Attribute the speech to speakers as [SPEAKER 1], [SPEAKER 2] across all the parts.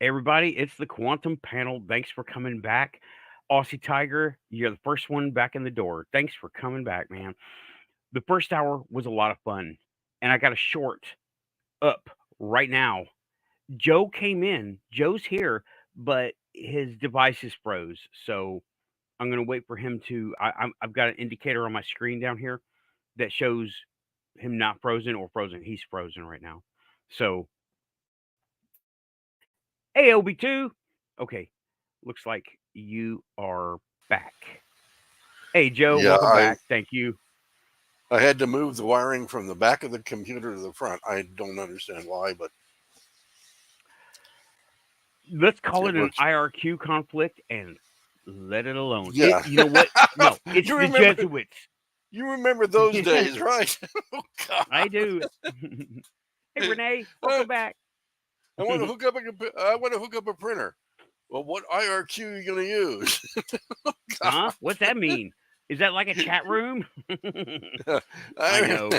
[SPEAKER 1] Hey everybody, it's the Quantum Panel. Thanks for coming back. Aussie Tiger, you're the first one back in the door. Thanks for coming back, man. The first hour was a lot of fun, and I got a short up right now. Joe came in. Joe's here, but his device is froze. So I'm going to wait for him to. I've got an indicator on my screen down here that shows him not frozen or frozen. He's frozen right now. So, hey, OB2. Okay, looks like you are back. Hey, Joe,
[SPEAKER 2] Yeah,
[SPEAKER 1] welcome back. Thank you.
[SPEAKER 2] I had to move the wiring from the back of the computer to the front. I don't understand why, but
[SPEAKER 1] Let's call it an
[SPEAKER 2] works.
[SPEAKER 1] IRQ conflict and let it alone.
[SPEAKER 2] Yeah.
[SPEAKER 1] You know what? No, it's
[SPEAKER 2] you
[SPEAKER 1] the
[SPEAKER 2] remember
[SPEAKER 1] Jesuits.
[SPEAKER 2] you remember those days, right? Oh God.
[SPEAKER 1] I do. Hey, Renee, welcome back.
[SPEAKER 2] I want to hook up a printer. Well, what IRQ are you going to use?
[SPEAKER 1] Huh? What's that mean? Is that like a chat room? I
[SPEAKER 2] Hi,
[SPEAKER 1] know.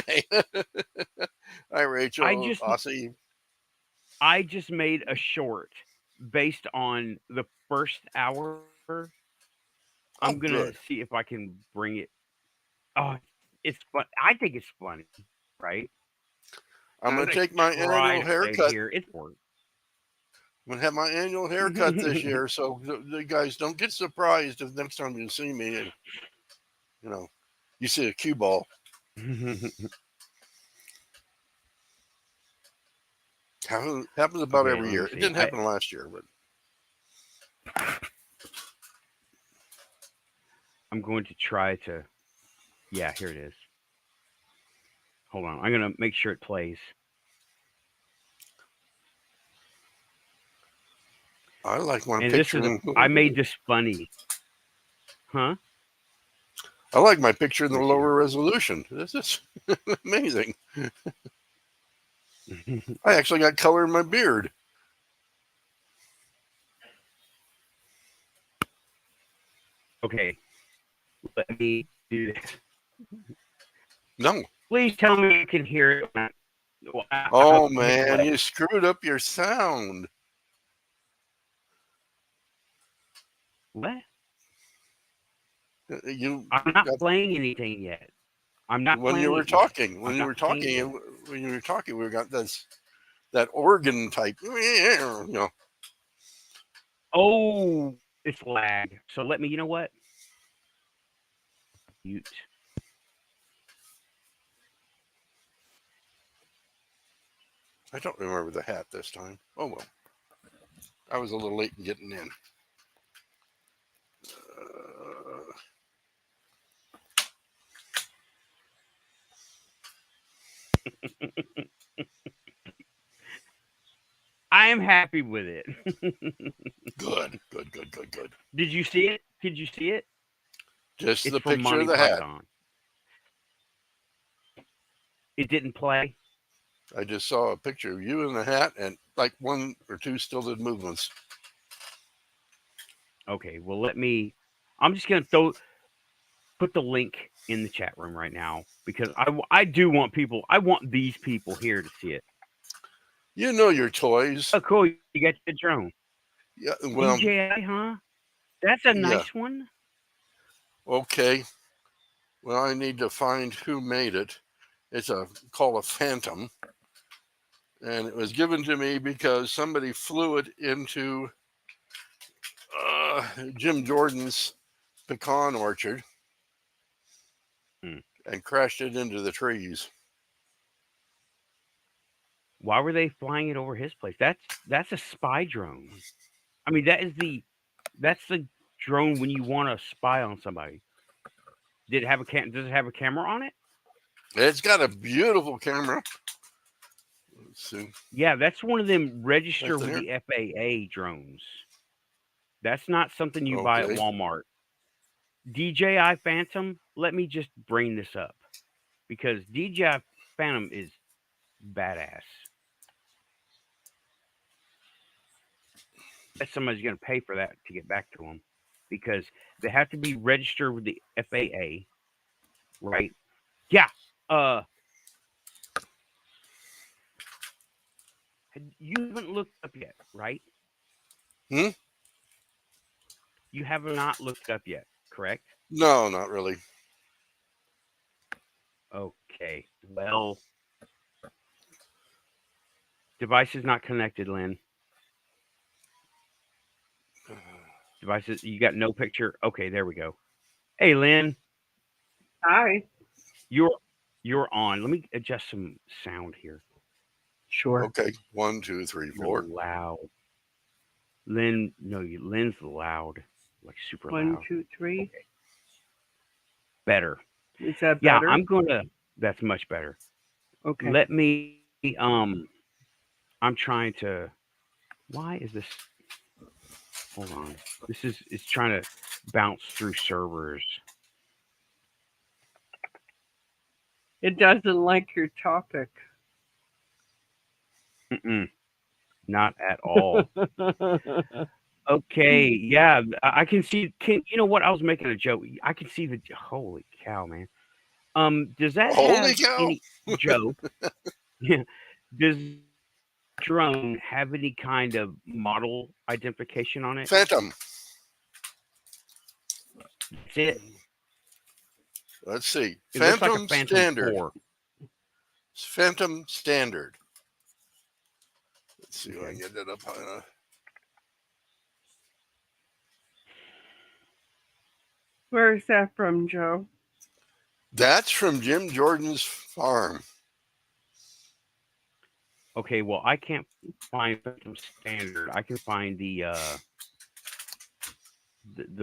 [SPEAKER 2] Hi, Rachel. Aussie.
[SPEAKER 1] I just made a short based on the first hour. I'm gonna see if I can bring it. Oh, it's fun. I think it's funny, right?
[SPEAKER 2] I'm gonna take my annual haircut.
[SPEAKER 1] Here, it's work.
[SPEAKER 2] I'm gonna have my annual haircut this year, so you guys don't get surprised if next time you see me and you see a cue ball. Happens about every year. It didn't happen last year, but
[SPEAKER 1] I'm going to try to. Yeah, here it is. Hold on. I'm going to make sure it plays.
[SPEAKER 2] I like my picture.
[SPEAKER 1] I made this funny. Huh?
[SPEAKER 2] I like my picture in the lower resolution. This is amazing. I actually got color in my beard.
[SPEAKER 1] Okay. Let me do this.
[SPEAKER 2] No.
[SPEAKER 1] Please tell me you can hear it.
[SPEAKER 2] Oh, man, you screwed up your sound.
[SPEAKER 1] What? I'm not playing anything yet. I'm not.
[SPEAKER 2] When you were talking, we got that organ type.
[SPEAKER 1] Oh, it's lag. So let me. You know what? Mute.
[SPEAKER 2] I don't remember the hat this time. Oh well, I was a little late in getting in.
[SPEAKER 1] I am happy with it.
[SPEAKER 2] Good.
[SPEAKER 1] Did you see it?
[SPEAKER 2] Just the picture of the hat.
[SPEAKER 1] It didn't play.
[SPEAKER 2] I just saw a picture of you in the hat and like one or two still did movements.
[SPEAKER 1] Okay, well I'm just gonna put the link in the chat room right now because I do want these people here to see it.
[SPEAKER 2] You know your toys.
[SPEAKER 1] Oh, cool! You got your drone.
[SPEAKER 2] Yeah, well,
[SPEAKER 1] DJI, huh? That's a nice one.
[SPEAKER 2] Okay. Well, I need to find who made it. It's called a Phantom, and it was given to me because somebody flew it into Jim Jordan's pecan orchard and crashed it into the trees.
[SPEAKER 1] Why were they flying it over his place? That's a spy drone. I mean, that's the drone when you want to spy on somebody. Does it have a camera on it?
[SPEAKER 2] It's got a beautiful camera. Let's see.
[SPEAKER 1] Yeah, that's one of them register with the FAA drones. That's not something you buy at Walmart. DJI Phantom, let me just bring this up because DJI Phantom is badass. Bet somebody's going to pay for that to get back to them because they have to be registered with the FAA, right? Yeah. You haven't looked up yet, right? You have not looked it up yet, correct?
[SPEAKER 2] No, not really.
[SPEAKER 1] Okay. Well, device is not connected, Lynn. Devices, you got no picture. Okay, there we go. Hey, Lynn,
[SPEAKER 3] Hi.
[SPEAKER 1] you're you're on. Let me adjust some sound here.
[SPEAKER 3] Sure.
[SPEAKER 2] Okay, 1, 2, 3,
[SPEAKER 1] You're
[SPEAKER 2] 4.
[SPEAKER 1] loud. Lynn, no, Lynn's loud, like super
[SPEAKER 3] One,
[SPEAKER 1] loud.
[SPEAKER 3] 2, 3.
[SPEAKER 1] Okay, better.
[SPEAKER 3] Is that
[SPEAKER 1] Yeah,
[SPEAKER 3] better?
[SPEAKER 1] I'm gonna. That's much better.
[SPEAKER 3] Okay.
[SPEAKER 1] Let me. I'm trying to. Why is this? Hold on. This is. It's trying to bounce through servers.
[SPEAKER 3] It doesn't like your topic.
[SPEAKER 1] Mm-mm, not at all. Okay, yeah, I can see. You know what? I was making a joke. I can see the. Holy cow, man. Does that
[SPEAKER 2] Holy
[SPEAKER 1] have
[SPEAKER 2] cow!
[SPEAKER 1] any Joe? Yeah. Does drone have any kind of model identification on it?
[SPEAKER 2] Phantom.
[SPEAKER 1] That's it.
[SPEAKER 2] Let's see.
[SPEAKER 1] It looks like a
[SPEAKER 2] Phantom
[SPEAKER 1] Phantom
[SPEAKER 2] Standard.
[SPEAKER 1] 4.
[SPEAKER 2] Phantom Standard. Let's see if I
[SPEAKER 1] Okay.
[SPEAKER 2] can get it up high.
[SPEAKER 3] Where is that from, Joe?
[SPEAKER 2] That's from Jim Jordan's farm.
[SPEAKER 1] Okay, well, I can't find Phantom Standard. I can find the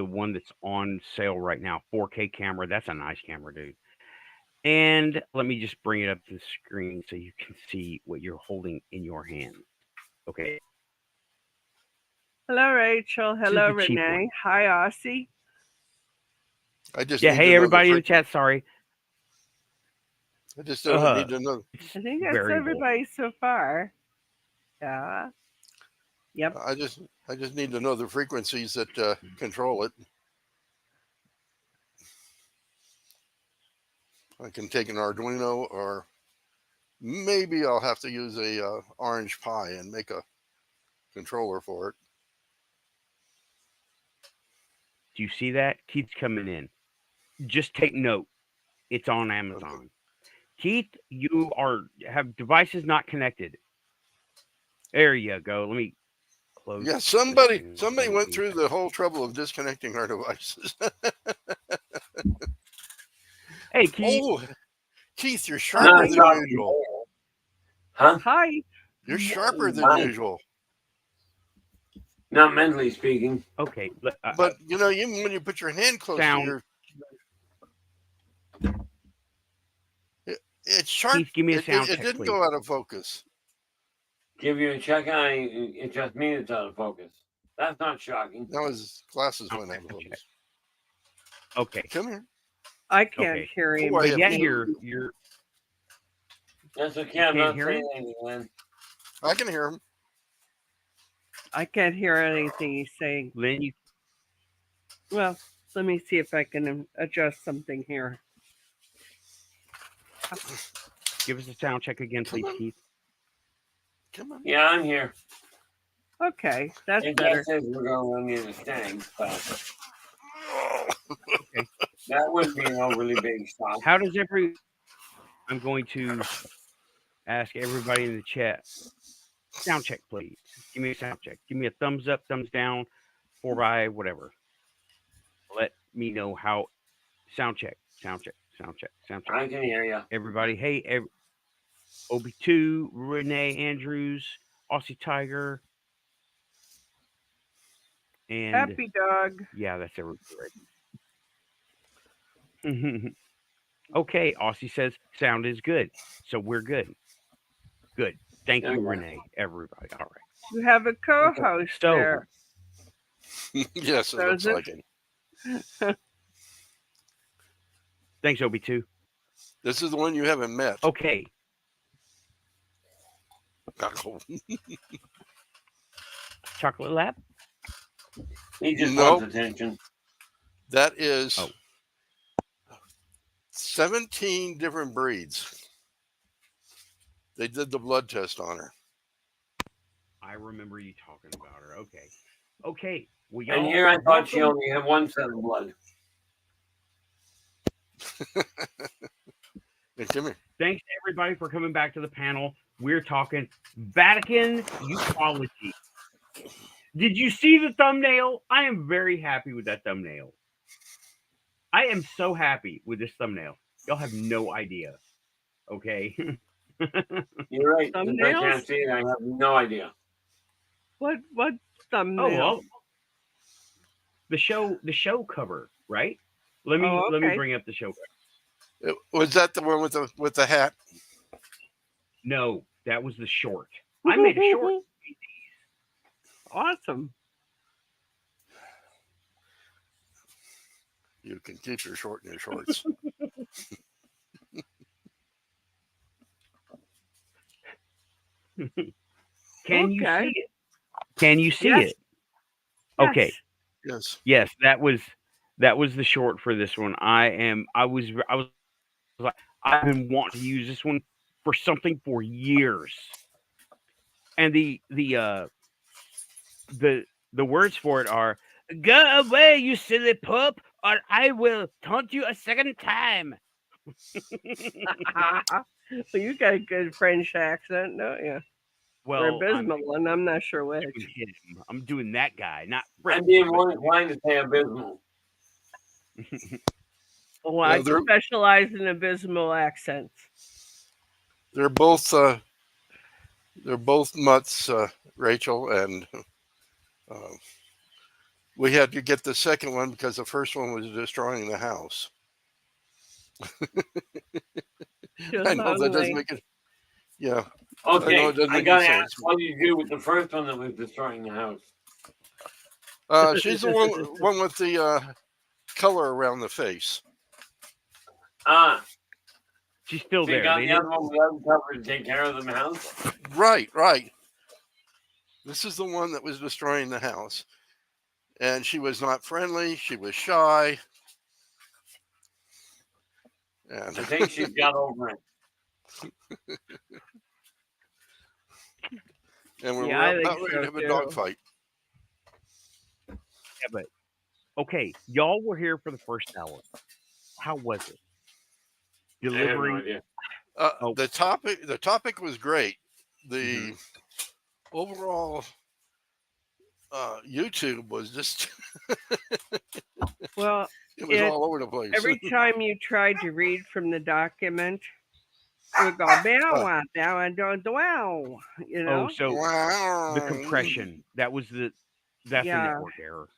[SPEAKER 1] one that's on sale right now, 4K camera. That's a nice camera, dude. And let me just bring it up to the screen so you can see what you're holding in your hand. Okay.
[SPEAKER 3] Hello, Rachel. Hello,
[SPEAKER 1] the cheap
[SPEAKER 3] Renee.
[SPEAKER 1] one.
[SPEAKER 3] Hi, Aussie.
[SPEAKER 2] I just
[SPEAKER 1] Yeah,
[SPEAKER 2] need
[SPEAKER 1] hey
[SPEAKER 2] to know
[SPEAKER 1] everybody in the
[SPEAKER 2] frequency.
[SPEAKER 1] chat. Sorry.
[SPEAKER 2] I just don't need to know.
[SPEAKER 3] I think that's
[SPEAKER 1] variable.
[SPEAKER 3] everybody so far. Yeah. Yep.
[SPEAKER 2] I just need to know the frequencies that control it. I can take an Arduino, or maybe I'll have to use a Orange Pi and make a controller for it.
[SPEAKER 1] Do you see that? Keith's coming in. Just take note. It's on Amazon.
[SPEAKER 2] Okay.
[SPEAKER 1] Keith, you have devices not connected. There you go. Let me close.
[SPEAKER 2] Yeah, somebody went through the whole trouble of disconnecting our devices.
[SPEAKER 1] Hey, Keith.
[SPEAKER 2] Oh, Keith, you're sharper than usual.
[SPEAKER 4] Huh?
[SPEAKER 3] Hi.
[SPEAKER 2] You're sharper than usual.
[SPEAKER 4] Not mentally speaking.
[SPEAKER 1] Okay.
[SPEAKER 2] But even when you put your hand close to your, it's sharp.
[SPEAKER 1] Keith, give me a sound
[SPEAKER 2] It
[SPEAKER 1] check,
[SPEAKER 2] didn't
[SPEAKER 1] please.
[SPEAKER 2] go out of focus.
[SPEAKER 4] Give you a check on it, just means it's out of focus. That's not shocking.
[SPEAKER 2] Now his glasses went out of focus.
[SPEAKER 1] Okay.
[SPEAKER 2] Come here.
[SPEAKER 3] I can't hear him.
[SPEAKER 2] Oh,
[SPEAKER 1] But yeah, you're.
[SPEAKER 4] That's okay. I'm not saying anything, Lynn.
[SPEAKER 2] I can hear him.
[SPEAKER 3] I can't hear anything he's saying.
[SPEAKER 1] Lynn, you.
[SPEAKER 3] Well, let me see if I can adjust something here.
[SPEAKER 1] Give us a sound check again, please, Keith.
[SPEAKER 2] Come on.
[SPEAKER 4] Yeah, I'm here.
[SPEAKER 3] Okay, that's
[SPEAKER 4] it
[SPEAKER 3] better.
[SPEAKER 4] Says we're going near the stand, but
[SPEAKER 1] Okay.
[SPEAKER 4] That would be an overly big shock.
[SPEAKER 1] How does I'm going to ask everybody in the chat. Sound check, please. Give me a sound check. Give me a thumbs up, thumbs down, 4x, whatever. Let me know how. Sound check, sound check, sound check, sound check.
[SPEAKER 4] I can hear you.
[SPEAKER 1] Everybody, hey, Obi2, Renee Andrews, Aussie Tiger, and
[SPEAKER 3] Happy Dog.
[SPEAKER 1] Yeah, that's everybody. Okay, Aussie says sound is good, so we're good. Good. Thank you, Renee. Everybody. All right.
[SPEAKER 3] You have a co-host there.
[SPEAKER 2] Yes, it looks like it.
[SPEAKER 1] Thanks, Obi2.
[SPEAKER 2] This is the one you haven't met.
[SPEAKER 1] Okay. Chocolate Lab?
[SPEAKER 4] He just wants attention.
[SPEAKER 2] That is 17 different breeds. They did the blood test on her.
[SPEAKER 1] I remember you talking about her. Okay. Okay. Well,
[SPEAKER 4] And
[SPEAKER 1] y'all,
[SPEAKER 4] here I thought she
[SPEAKER 1] welcome.
[SPEAKER 4] only had one set of blood.
[SPEAKER 2] Hey, come here.
[SPEAKER 1] Thanks to everybody for coming back to the panel. We're talking Vatican ufology. Did you see the thumbnail? I am very happy with that thumbnail. I am so happy with this thumbnail. Y'all have no idea. Okay.
[SPEAKER 4] You're right. Since I
[SPEAKER 3] Thumbnails?
[SPEAKER 4] can't see it, I have no idea.
[SPEAKER 3] What thumbnail?
[SPEAKER 1] Oh well, the show cover, right? Let me
[SPEAKER 3] okay.
[SPEAKER 1] bring up the show cover.
[SPEAKER 2] Was that the one with the hat?
[SPEAKER 1] No, that was the short. I made a short.
[SPEAKER 3] Awesome.
[SPEAKER 2] You can keep your short in your shorts.
[SPEAKER 1] Can you
[SPEAKER 3] Okay.
[SPEAKER 1] see it? Can you see
[SPEAKER 3] Yes.
[SPEAKER 1] it? Okay.
[SPEAKER 2] Yes.
[SPEAKER 1] Yes, that was the short for this one. I was like, I've been wanting to use this one for something for years. And the words for it are, "Go away, you silly pup, or I will taunt you a second time."
[SPEAKER 3] Well, you got a good French accent, don't you? Or
[SPEAKER 1] Well,
[SPEAKER 3] abysmal one. I'm not sure which.
[SPEAKER 1] I'm doing that guy, not
[SPEAKER 4] I'm
[SPEAKER 1] French.
[SPEAKER 4] being more inclined to say abysmal.
[SPEAKER 3] Well, I specialize in abysmal accents.
[SPEAKER 2] They're both mutts, Rachel, and we had to get the second one because the first one was destroying the house. I know that doesn't make it. Yeah.
[SPEAKER 4] Okay, I gotta
[SPEAKER 2] sense.
[SPEAKER 4] ask, what did you do with the first one that was destroying the house?
[SPEAKER 2] She's the one with the color around the face.
[SPEAKER 1] She's still
[SPEAKER 4] They
[SPEAKER 1] there.
[SPEAKER 4] got
[SPEAKER 1] They
[SPEAKER 4] the other one without cover to take care of the house.
[SPEAKER 2] Right. This is the one that was destroying the house, and she was not friendly. She was shy. And
[SPEAKER 4] I think she's got over it.
[SPEAKER 2] And we're
[SPEAKER 3] Yeah, I
[SPEAKER 2] about
[SPEAKER 3] think
[SPEAKER 2] ready
[SPEAKER 3] so,
[SPEAKER 2] to have a
[SPEAKER 3] too.
[SPEAKER 2] dogfight.
[SPEAKER 1] Yeah, but okay, y'all were here for the first hour. How was it?
[SPEAKER 4] I have no
[SPEAKER 1] Delivering.
[SPEAKER 4] idea.
[SPEAKER 2] The topic was great. The overall YouTube was just
[SPEAKER 3] Well,
[SPEAKER 2] it was all over the place.
[SPEAKER 3] every time you tried to read from the document, it would go bow, bow, and wow. You know.
[SPEAKER 1] Oh, so
[SPEAKER 2] Wow.
[SPEAKER 1] the compression. That's the network error.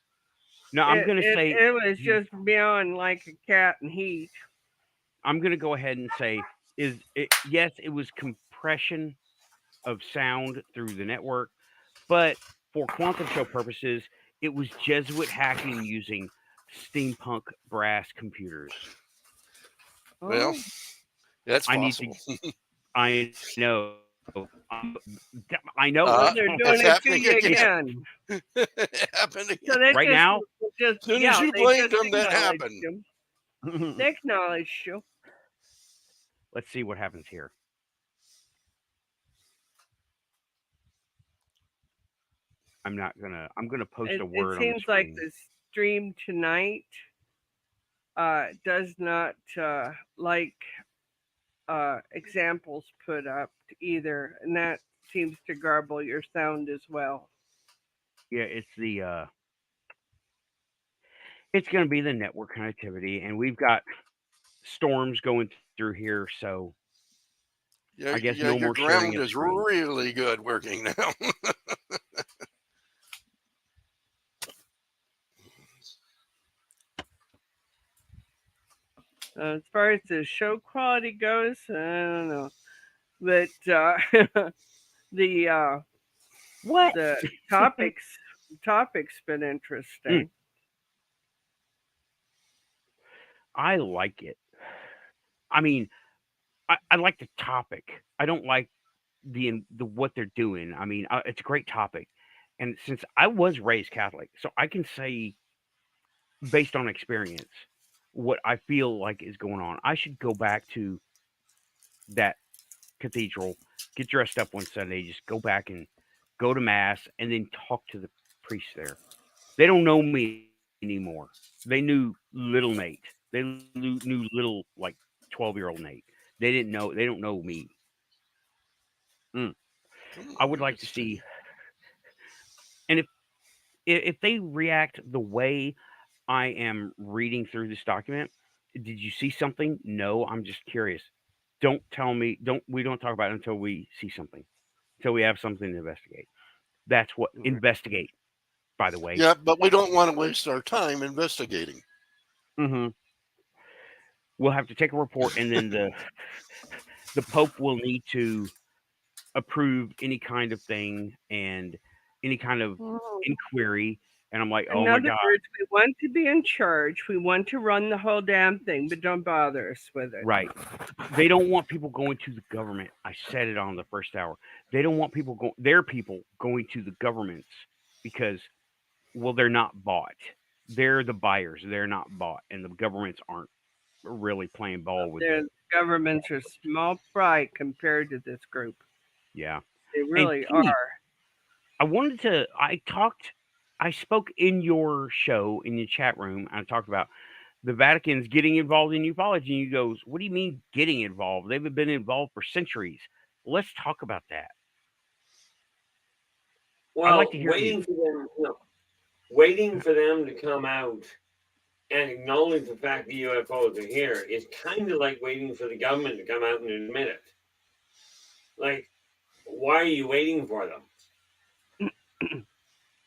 [SPEAKER 1] No,
[SPEAKER 3] it,
[SPEAKER 1] I'm gonna say
[SPEAKER 3] it was just meowing like a cat in heat.
[SPEAKER 1] I'm gonna go ahead and say yes, it was compression of sound through the network, but for Quantum Show purposes, it was Jesuit hacking using steampunk brass computers.
[SPEAKER 2] Well, that's possible.
[SPEAKER 1] I know. I know.
[SPEAKER 3] They're doing it to you again.
[SPEAKER 2] Happened again.
[SPEAKER 3] So they
[SPEAKER 1] Right now?
[SPEAKER 2] As soon as you blamed them, that happened.
[SPEAKER 3] They acknowledged you.
[SPEAKER 1] Let's see what happens here. I'm gonna post a word.
[SPEAKER 3] It seems like the stream tonight does not like examples put up either, and that seems to garble your sound as well.
[SPEAKER 1] Yeah, it's it's going to be the network connectivity, and we've got storms going through here, so I guess no
[SPEAKER 2] your
[SPEAKER 1] more sharing.
[SPEAKER 2] ground is really good working now.
[SPEAKER 3] As far as the show quality goes, I don't know, but the topic's been interesting.
[SPEAKER 1] I like it. I mean, I like the topic. I don't like the what they're doing. I mean, it's a great topic, and since I was raised Catholic, so I can say, based on experience, what I feel like is going on. I should go back to that cathedral, get dressed up one Sunday, just go back and go to mass, and then talk to the priest there. They don't know me anymore. They knew little Nate. They knew little, like, 12-year-old Nate. They didn't know. They don't know me. I would like to see, and if they react the way I am reading through this document, did you see something? No, I'm just curious. Don't tell me. We don't talk about it until we see something, until we have something to investigate. That's what investigate. By the way.
[SPEAKER 2] Yeah, but we don't want to waste our time investigating.
[SPEAKER 1] Mm-hmm. We'll have to take a report, and then the Pope will need to approve any kind of thing and any kind of inquiry. And I'm like, oh
[SPEAKER 3] In
[SPEAKER 1] my
[SPEAKER 3] other
[SPEAKER 1] God.
[SPEAKER 3] words, we want to be in charge. We want to run the whole damn thing, but don't bother us with it.
[SPEAKER 1] Right. They don't want people going to the government. I said it on the first hour. They don't want their people going to the governments because, well, they're not bought. They're the buyers. They're not bought. And the governments aren't really playing ball with them.
[SPEAKER 3] The governments are small fry compared to this group.
[SPEAKER 1] Yeah.
[SPEAKER 3] They really are.
[SPEAKER 1] I spoke in your show, in your chat room, and I talked about the Vatican's getting involved in ufology, and you goes, what do you mean getting involved? They've been involved for centuries. Let's talk about that.
[SPEAKER 4] Well,
[SPEAKER 1] I'd like to hear
[SPEAKER 4] waiting for them to come out and acknowledge the fact that UFOs are here is kind of like waiting for the government to come out and admit it. Like, why are you waiting for them?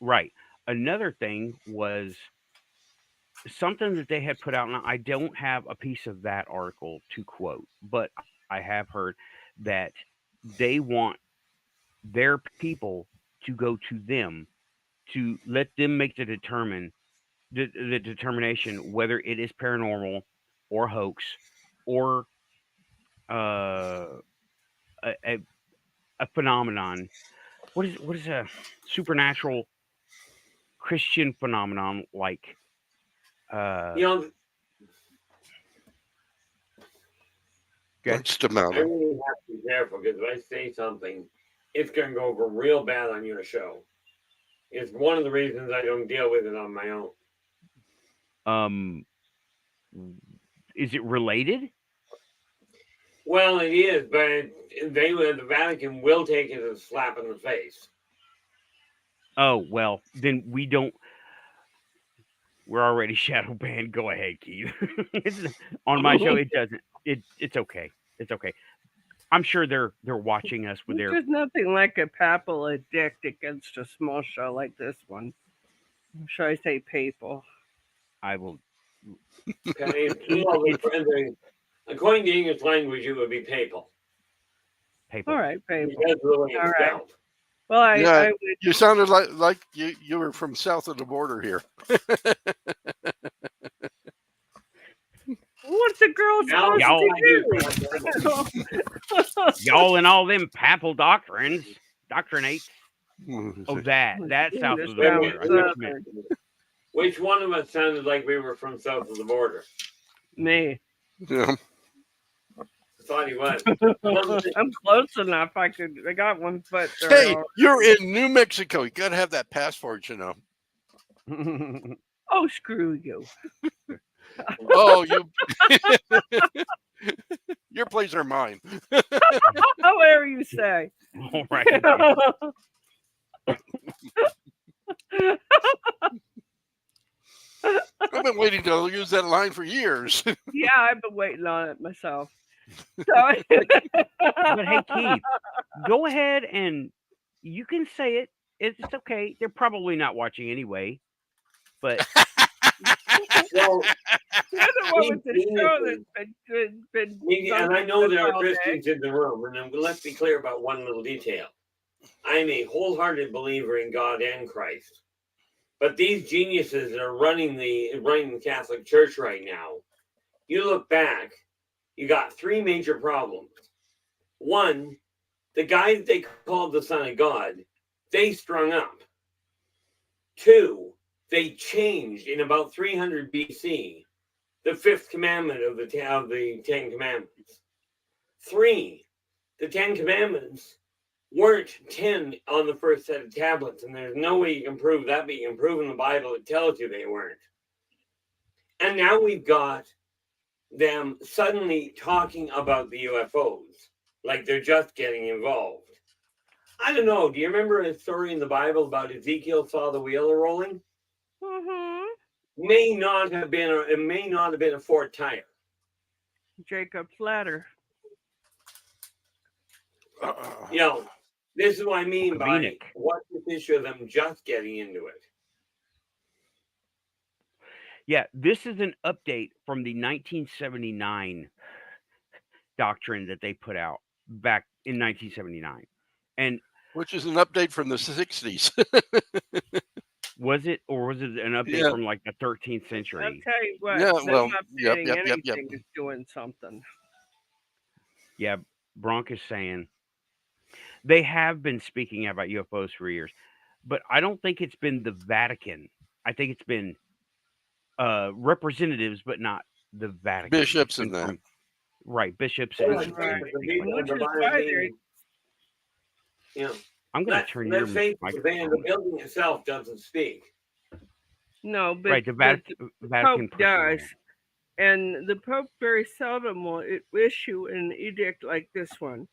[SPEAKER 1] Right. Another thing was something that they had put out, and I don't have a piece of that article to quote, but I have heard that they want their people to go to them to let them make the determination whether it is paranormal or hoax or a phenomenon. What is a supernatural Christian phenomenon like?
[SPEAKER 2] What's the matter?
[SPEAKER 4] I really have to be careful because if I say something, it's going to go over real bad on your show. It's one of the reasons I don't deal with it on my own.
[SPEAKER 1] Is it related?
[SPEAKER 4] Well, it is, but the Vatican will take it as a slap in the face.
[SPEAKER 1] Oh, well, then we don't. We're already shadow banned. Go ahead, Keith. On my show, it doesn't. It's okay. It's okay. I'm sure they're watching us with their.
[SPEAKER 3] There's nothing like a papal edict against a small show like this one. Should I say papal?
[SPEAKER 1] I will.
[SPEAKER 4] Okay. According to English language, it would be papal.
[SPEAKER 1] Papal.
[SPEAKER 3] All right, papal.
[SPEAKER 4] Really
[SPEAKER 3] all right. Well, I would...
[SPEAKER 2] You sounded like you were from south of the border here.
[SPEAKER 3] What's a girl supposed to
[SPEAKER 1] do? Y'all and all them papal doctrinates. Oh, that's south of the border.
[SPEAKER 4] Which one of us sounded like we were from south of the border?
[SPEAKER 3] Me.
[SPEAKER 2] Yeah.
[SPEAKER 4] I thought he was.
[SPEAKER 3] I'm close enough. I got 1 foot there.
[SPEAKER 2] Hey, you're in New Mexico. You got to have that passport, you know.
[SPEAKER 3] Oh, screw you.
[SPEAKER 2] Oh, you. Your place or mine.
[SPEAKER 3] However you say.
[SPEAKER 1] All right.
[SPEAKER 2] I've been waiting to use that line for years.
[SPEAKER 3] Yeah, I've been waiting on it myself.
[SPEAKER 1] But hey, Keith, go ahead and you can say it. It's okay. They're probably not watching anyway. But
[SPEAKER 3] well,
[SPEAKER 4] and I know there are Christians in the room, and let's be clear about one little detail. I'm a wholehearted believer in God and Christ. But these geniuses that are running the Catholic Church right now, you look back, you got 3 major problems. 1, the guy that they called the Son of God, they strung up. 2, they changed in about 300 BC the 5th commandment of the 10 commandments. 3, the 10 commandments weren't 10 on the first set of tablets, and there's no way you can prove that, but you can prove in the Bible it tells you they weren't. And now we've got them suddenly talking about the UFOs, like they're just getting involved. I don't know. Do you remember a story in the Bible about Ezekiel saw the wheel rolling?
[SPEAKER 3] Mm-hmm.
[SPEAKER 4] It may not have been a Ford tire.
[SPEAKER 3] Jacob's ladder.
[SPEAKER 4] You know, this is what I mean by
[SPEAKER 1] Convenient.
[SPEAKER 4] what's this issue of them just getting into it.
[SPEAKER 1] Yeah, this is an update from the 1979 doctrine that they put out back in 1979. And
[SPEAKER 2] which is an update from the 60s.
[SPEAKER 1] was it, or was it an update from like the 13th
[SPEAKER 3] I'll
[SPEAKER 1] century?
[SPEAKER 3] tell you what.
[SPEAKER 2] Yeah,
[SPEAKER 3] them
[SPEAKER 2] well,
[SPEAKER 3] updating
[SPEAKER 2] yep.
[SPEAKER 3] anything is doing something.
[SPEAKER 1] Yeah, Bronk is saying they have been speaking about UFOs for years, but I don't think it's been the Vatican. I think it's been representatives, but not the Vatican.
[SPEAKER 2] Bishops
[SPEAKER 1] It's been
[SPEAKER 2] and that.
[SPEAKER 1] from- right, bishops.
[SPEAKER 4] Well,
[SPEAKER 1] And
[SPEAKER 3] Right.
[SPEAKER 4] the people
[SPEAKER 3] Which
[SPEAKER 4] are
[SPEAKER 3] is
[SPEAKER 4] buying
[SPEAKER 3] why
[SPEAKER 4] the- you know,
[SPEAKER 1] I'm going to turn your
[SPEAKER 4] let's face it, the
[SPEAKER 1] microphone.
[SPEAKER 4] building itself doesn't speak.
[SPEAKER 3] No, but,
[SPEAKER 1] Right, the
[SPEAKER 3] but
[SPEAKER 1] Vatican
[SPEAKER 3] Pope does.
[SPEAKER 1] personnel.
[SPEAKER 3] And the Pope very seldom will issue an edict like this one.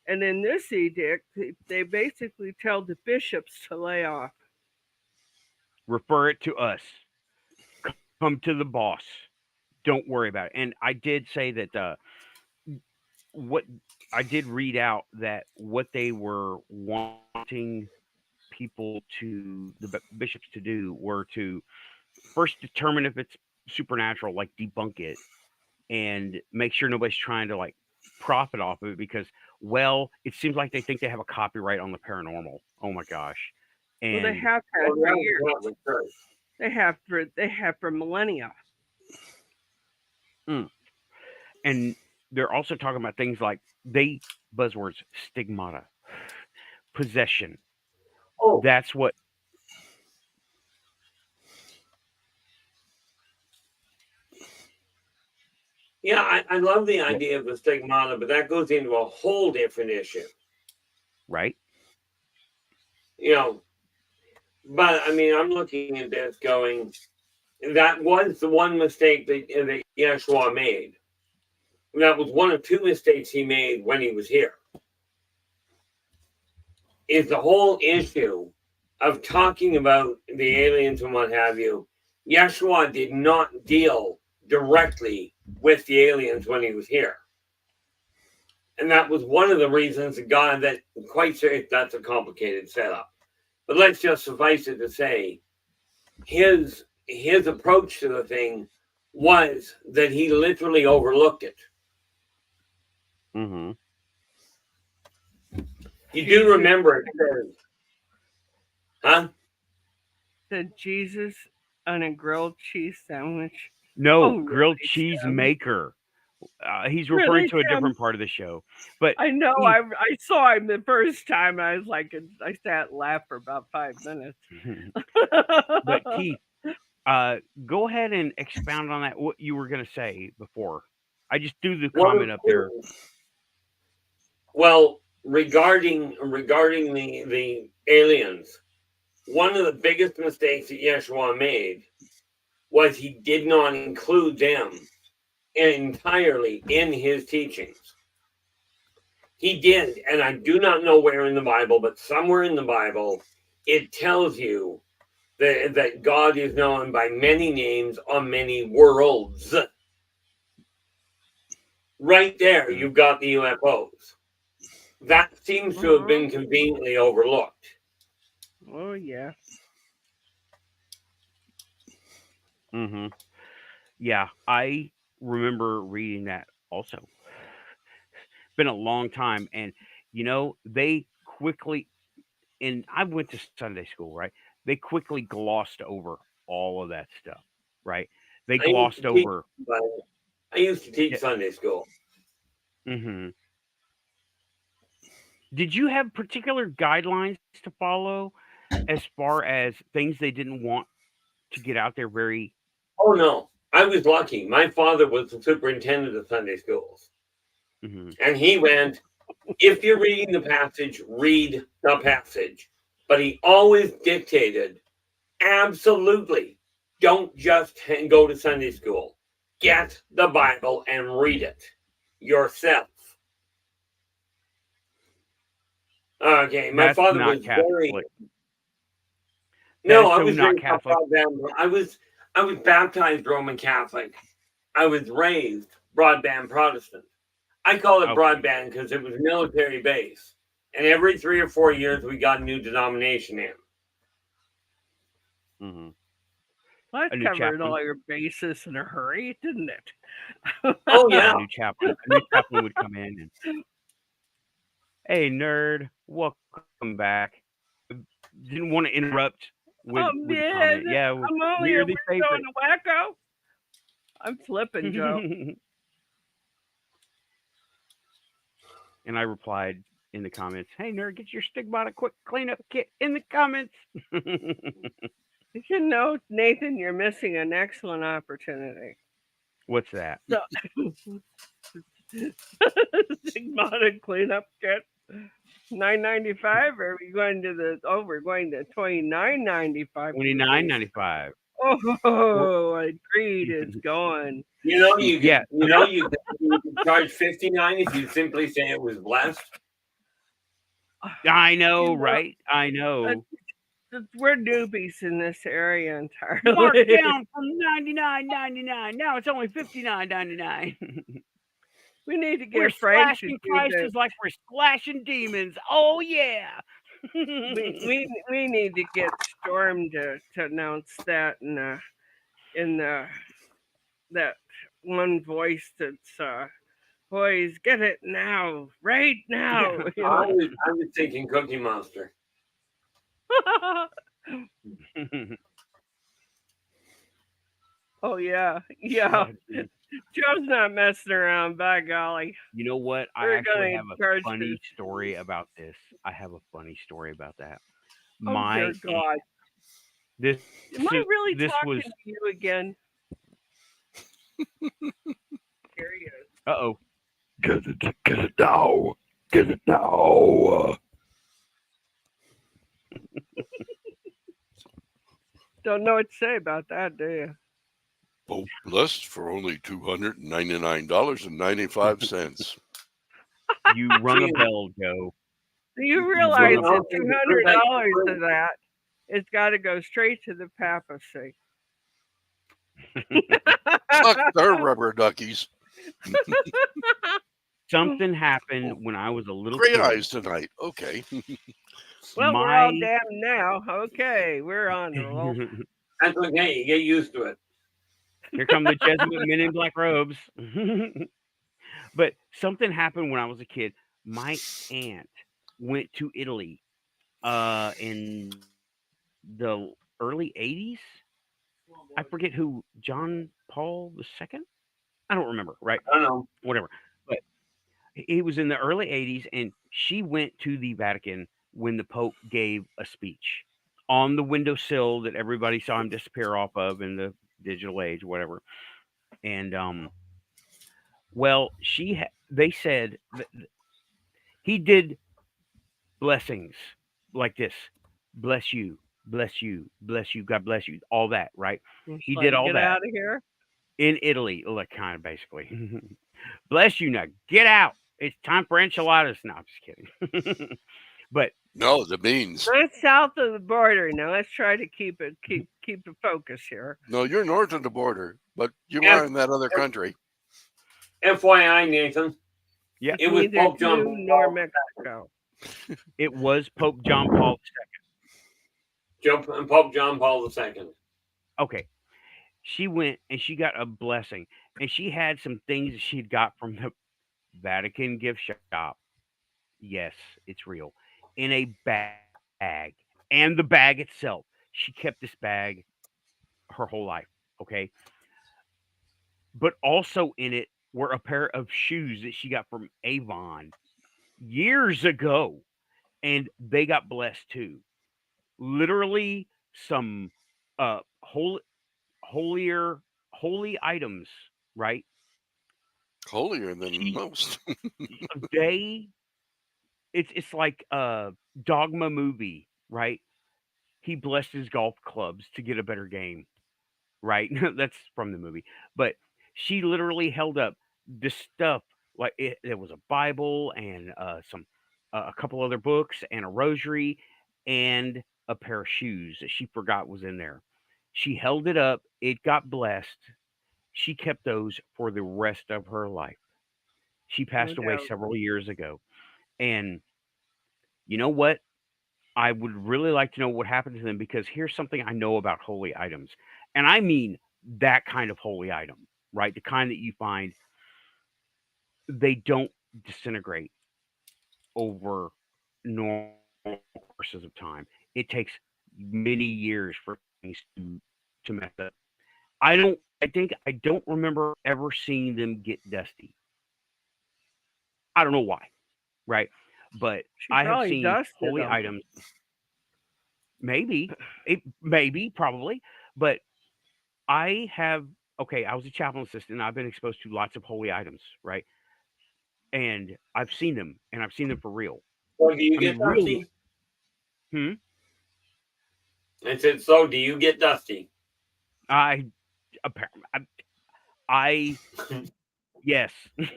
[SPEAKER 3] And in this edict, they basically tell the bishops to lay off.
[SPEAKER 1] Refer it to us. Come to the boss. Don't worry about it. And I did say that what I did read out that what they were wanting people to the bishops to do were to first determine if it's supernatural, like debunk it, and make sure nobody's trying to like profit off of it because, well, it seems like they think they have a copyright on the paranormal. Oh my gosh.
[SPEAKER 3] Well,
[SPEAKER 1] And
[SPEAKER 3] they have had
[SPEAKER 4] Well,
[SPEAKER 3] for
[SPEAKER 4] that was
[SPEAKER 3] years.
[SPEAKER 4] not the church.
[SPEAKER 3] They have for millennia.
[SPEAKER 1] and they're also talking about things like buzzwords, stigmata, possession.
[SPEAKER 4] Oh,
[SPEAKER 1] That's what
[SPEAKER 4] yeah, I love the idea of the stigmata, but that goes into a whole different issue.
[SPEAKER 1] right.
[SPEAKER 4] You know, but I mean, I'm looking at this going, that was the one mistake that Yeshua made. That was one of two mistakes he made when he was here. Is the whole issue of talking about the aliens and what have you. Yeshua did not deal directly with the aliens when he was here. And that was one of the reasons that quite serious, that's a complicated setup. But let's just suffice it to say, his approach to the thing was that he literally overlooked it.
[SPEAKER 1] Mm-hmm.
[SPEAKER 4] You do remember it says, huh?
[SPEAKER 3] Said Jesus on a grilled cheese sandwich.
[SPEAKER 1] No,
[SPEAKER 3] Oh,
[SPEAKER 1] grilled
[SPEAKER 3] really,
[SPEAKER 1] cheese
[SPEAKER 3] Tim?
[SPEAKER 1] maker. He's referring
[SPEAKER 3] Really,
[SPEAKER 1] to a
[SPEAKER 3] Tim?
[SPEAKER 1] different part of the show. But
[SPEAKER 3] I know.
[SPEAKER 1] Keith-
[SPEAKER 3] I saw him the first time. I was like, I sat and laughed for about 5 minutes.
[SPEAKER 1] but Keith, go ahead and expound on that. What you were going to say before. I just threw the comment up there.
[SPEAKER 4] Well, regarding the aliens, one of the biggest mistakes that Yeshua made was he did not include them entirely in his teachings. He did, and I do not know where in the Bible, but somewhere in the Bible, it tells you that God is known by many names on many worlds. Right there, you've got the UFOs. That seems to have been conveniently overlooked.
[SPEAKER 3] Oh yeah.
[SPEAKER 1] Mm-hmm. Yeah, I remember reading that also. It's been a long time, and they quickly. And I went to Sunday school, right? They quickly glossed over all of that stuff, right? They glossed over.
[SPEAKER 4] I used to teach Sunday school.
[SPEAKER 1] Mm-hmm. Did you have particular guidelines to follow as far as things they didn't want to get out there very?
[SPEAKER 4] Oh, no. I was lucky. My father was the superintendent of Sunday schools.
[SPEAKER 1] Mm-hmm.
[SPEAKER 4] And he went If you're reading the passage, read the passage. But he always dictated, absolutely, don't just go to Sunday school. Get the Bible and read it yourself. Okay, my
[SPEAKER 1] That's
[SPEAKER 4] father
[SPEAKER 1] not
[SPEAKER 4] was very.
[SPEAKER 1] Catholic.
[SPEAKER 4] No,
[SPEAKER 1] is
[SPEAKER 4] I
[SPEAKER 1] so
[SPEAKER 4] was
[SPEAKER 1] not
[SPEAKER 4] raised
[SPEAKER 1] Catholic.
[SPEAKER 4] I was baptized Roman Catholic. I was raised broadband Protestant. I call it
[SPEAKER 1] Okay.
[SPEAKER 4] broadband because it was military base, and every 3 or 4 years we got a new denomination in.
[SPEAKER 1] Mm-hmm.
[SPEAKER 3] That
[SPEAKER 1] A new
[SPEAKER 3] covered
[SPEAKER 1] chaplain.
[SPEAKER 3] all your bases in a hurry, didn't it?
[SPEAKER 4] Oh
[SPEAKER 1] Yeah,
[SPEAKER 4] yeah,
[SPEAKER 1] a new chaplain. A new chaplain would come in and, hey, nerd, welcome back. Didn't want to interrupt with
[SPEAKER 3] Oh
[SPEAKER 1] the
[SPEAKER 3] man,
[SPEAKER 1] comment. Yeah,
[SPEAKER 3] I'm only
[SPEAKER 1] we're
[SPEAKER 3] a
[SPEAKER 1] the
[SPEAKER 3] weirdo and
[SPEAKER 1] favorite.
[SPEAKER 3] a wacko. I'm flipping, Joe.
[SPEAKER 1] And I replied in the comments, hey, nerd, get your stigmata quick cleanup kit in the comments.
[SPEAKER 3] You know, Nathan, you're missing an excellent opportunity.
[SPEAKER 1] What's that?
[SPEAKER 3] So, Stigmata cleanup kit, $9.95. Or are we going to the? Oh, we're going to $29.95.
[SPEAKER 1] $29.95.
[SPEAKER 3] Oh, agreed. It's going.
[SPEAKER 4] you know you
[SPEAKER 1] Yeah.
[SPEAKER 4] you could charge $59 if you simply say it was blessed.
[SPEAKER 1] I know, right? I know.
[SPEAKER 3] We're newbies in this area
[SPEAKER 1] Marked
[SPEAKER 3] entirely.
[SPEAKER 1] down from $99.99. Now it's only $59.99.
[SPEAKER 3] We need to
[SPEAKER 1] We're
[SPEAKER 3] get Frank to
[SPEAKER 1] slashing
[SPEAKER 3] do
[SPEAKER 1] prices
[SPEAKER 3] this.
[SPEAKER 1] like we're slashing demons. Oh yeah.
[SPEAKER 3] We need to get Storm to announce that in that one voice that's boys, get it now, right now. You
[SPEAKER 4] I
[SPEAKER 3] know?
[SPEAKER 4] was thinking Cookie Monster.
[SPEAKER 3] Oh yeah, yeah. Joe's not messing around. By golly.
[SPEAKER 1] You know what? I
[SPEAKER 3] We're
[SPEAKER 1] actually
[SPEAKER 3] gonna
[SPEAKER 1] have a
[SPEAKER 3] charge
[SPEAKER 1] funny
[SPEAKER 3] this.
[SPEAKER 1] story about this. I have a funny story about that.
[SPEAKER 3] Oh dear God.
[SPEAKER 1] This
[SPEAKER 3] Am I really
[SPEAKER 1] this
[SPEAKER 3] talking
[SPEAKER 1] was
[SPEAKER 3] to you again? Here he is.
[SPEAKER 1] uh-oh.
[SPEAKER 2] Get it now. Get it now.
[SPEAKER 3] Don't know what to say about that, do you?
[SPEAKER 2] Pope blessed for only $299.95.
[SPEAKER 1] You rung a bell, Joe.
[SPEAKER 3] Do you realize
[SPEAKER 1] rung a
[SPEAKER 3] that
[SPEAKER 1] bell.
[SPEAKER 3] $200 of that it's got to go straight to the papacy?
[SPEAKER 2] Fuck their rubber duckies.
[SPEAKER 1] Something happened when I was a little
[SPEAKER 2] Gray
[SPEAKER 1] kid.
[SPEAKER 2] eyes tonight. Okay.
[SPEAKER 3] Well, we're all damned now. Okay, we're on the roll.
[SPEAKER 4] That's okay. You get used to it.
[SPEAKER 1] Here come the Jesuit men in black robes. But something happened when I was a kid. My aunt went to Italy in the early 80s. I forget who, John Paul II? I don't remember, right?
[SPEAKER 4] I don't know.
[SPEAKER 1] Whatever. But it was in the early 80s, and she went to the Vatican when the Pope gave a speech on the windowsill that everybody saw him disappear off of in the digital age, whatever. And well, they said that he did blessings like this: bless you, bless you, bless you, God bless you, all that, right? He did all
[SPEAKER 3] Get
[SPEAKER 1] that
[SPEAKER 3] out of here.
[SPEAKER 1] in Italy, like kind of basically. Bless you now, get out. It's time for enchiladas. No, I'm just kidding. But
[SPEAKER 2] No, the beans.
[SPEAKER 3] That's south of the border. Now let's try to keep the focus here.
[SPEAKER 2] No, you're north of the border, but you
[SPEAKER 4] Yeah.
[SPEAKER 2] are in that other country.
[SPEAKER 4] FYI, Nathan.
[SPEAKER 1] yeah,
[SPEAKER 4] It was
[SPEAKER 3] Neither
[SPEAKER 4] Pope John
[SPEAKER 3] you nor Mexico.
[SPEAKER 1] it was Pope John Paul
[SPEAKER 4] Pope John Paul II.
[SPEAKER 1] Okay. She went and she got a blessing, and she had some things that she'd got from the Vatican gift shop. Yes, it's real. In a bag. And the bag itself. She kept this bag her whole life. Okay. But also in it were a pair of shoes that she got from Avon years ago. And they got blessed too. Literally some holy items, right?
[SPEAKER 2] Holier than most.
[SPEAKER 1] They It's like a Dogma movie, right? He blessed his golf clubs to get a better game, right? That's from the movie. But she literally held up this stuff like there was a Bible and some a couple other books and a rosary and a pair of shoes that she forgot was in there. She held it up. It got blessed. She kept those for the rest of her life. She
[SPEAKER 3] No
[SPEAKER 1] passed away
[SPEAKER 3] doubt.
[SPEAKER 1] several years ago. And you know what? I would really like to know what happened to them because here's something I know about holy items. And I mean that kind of holy item, right? The kind that you find they don't disintegrate over normal courses of time. It takes many years for things to mess up. I don't remember ever seeing them get dusty. I don't know why, right? But
[SPEAKER 3] She
[SPEAKER 1] I have
[SPEAKER 3] probably
[SPEAKER 1] seen
[SPEAKER 3] dusted
[SPEAKER 1] holy
[SPEAKER 3] them.
[SPEAKER 1] items. Maybe, probably, but I have okay, I was a chaplain assistant, I've been exposed to lots of holy items, right? And I've seen them, and I've seen them for real.
[SPEAKER 4] So do you
[SPEAKER 1] I mean,
[SPEAKER 4] get
[SPEAKER 1] real
[SPEAKER 4] dusty?
[SPEAKER 1] hmm?
[SPEAKER 4] I said, so do you get dusty?
[SPEAKER 1] I apparently I yes.
[SPEAKER 3] Have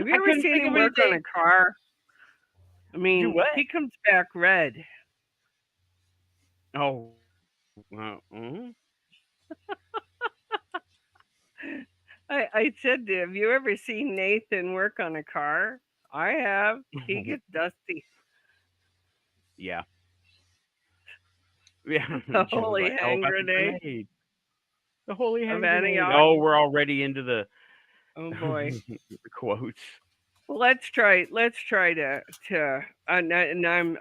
[SPEAKER 3] you
[SPEAKER 1] I
[SPEAKER 3] ever
[SPEAKER 1] couldn't
[SPEAKER 3] seen
[SPEAKER 1] think
[SPEAKER 3] him
[SPEAKER 1] of
[SPEAKER 3] work on
[SPEAKER 1] anything.
[SPEAKER 3] a car? I
[SPEAKER 1] Do
[SPEAKER 3] mean,
[SPEAKER 1] what?
[SPEAKER 3] he comes back red.
[SPEAKER 1] Oh, well, mhm.
[SPEAKER 3] I said, have you ever seen Nathan work on a car? I have. He gets dusty.
[SPEAKER 1] Yeah. Yeah.
[SPEAKER 3] The
[SPEAKER 1] Joe was
[SPEAKER 3] holy
[SPEAKER 1] like, "How
[SPEAKER 3] hand
[SPEAKER 1] about the
[SPEAKER 3] grenade
[SPEAKER 1] grenade? The holy
[SPEAKER 3] of
[SPEAKER 1] hand grenade."
[SPEAKER 3] Antioch.
[SPEAKER 1] Oh, we're already into the
[SPEAKER 3] Oh boy.
[SPEAKER 1] the quotes.
[SPEAKER 3] Well, let's try. Let's try and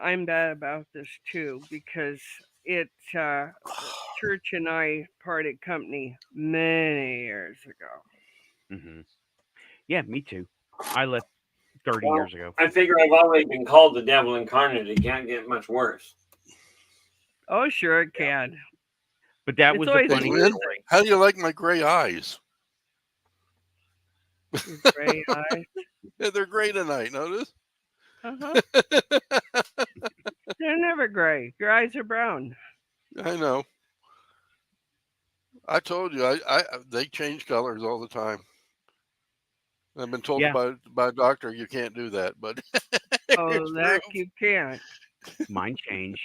[SPEAKER 3] I'm bad about this too because it church and I parted company many years ago.
[SPEAKER 1] Hmm. Yeah, me too. I left 30
[SPEAKER 4] Well,
[SPEAKER 1] years ago.
[SPEAKER 4] I figure I've already been called the devil incarnate. It can't get much worse.
[SPEAKER 3] Oh, sure it
[SPEAKER 1] Yeah.
[SPEAKER 3] can.
[SPEAKER 1] But that
[SPEAKER 3] It's
[SPEAKER 1] was the
[SPEAKER 3] always
[SPEAKER 2] Hey,
[SPEAKER 1] funny
[SPEAKER 2] Lynn,
[SPEAKER 1] story.
[SPEAKER 2] how do you like my gray eyes?
[SPEAKER 3] your gray eyes.
[SPEAKER 2] Yeah, they're gray tonight. Notice?
[SPEAKER 3] Uh-huh. They're never gray. Your eyes are brown.
[SPEAKER 2] I know. I told you. They change colors all the time. I've been told
[SPEAKER 1] Yeah,
[SPEAKER 2] by a doctor you can't do that, but it's
[SPEAKER 3] Oh,
[SPEAKER 2] true.
[SPEAKER 3] that you can't.
[SPEAKER 1] mind change.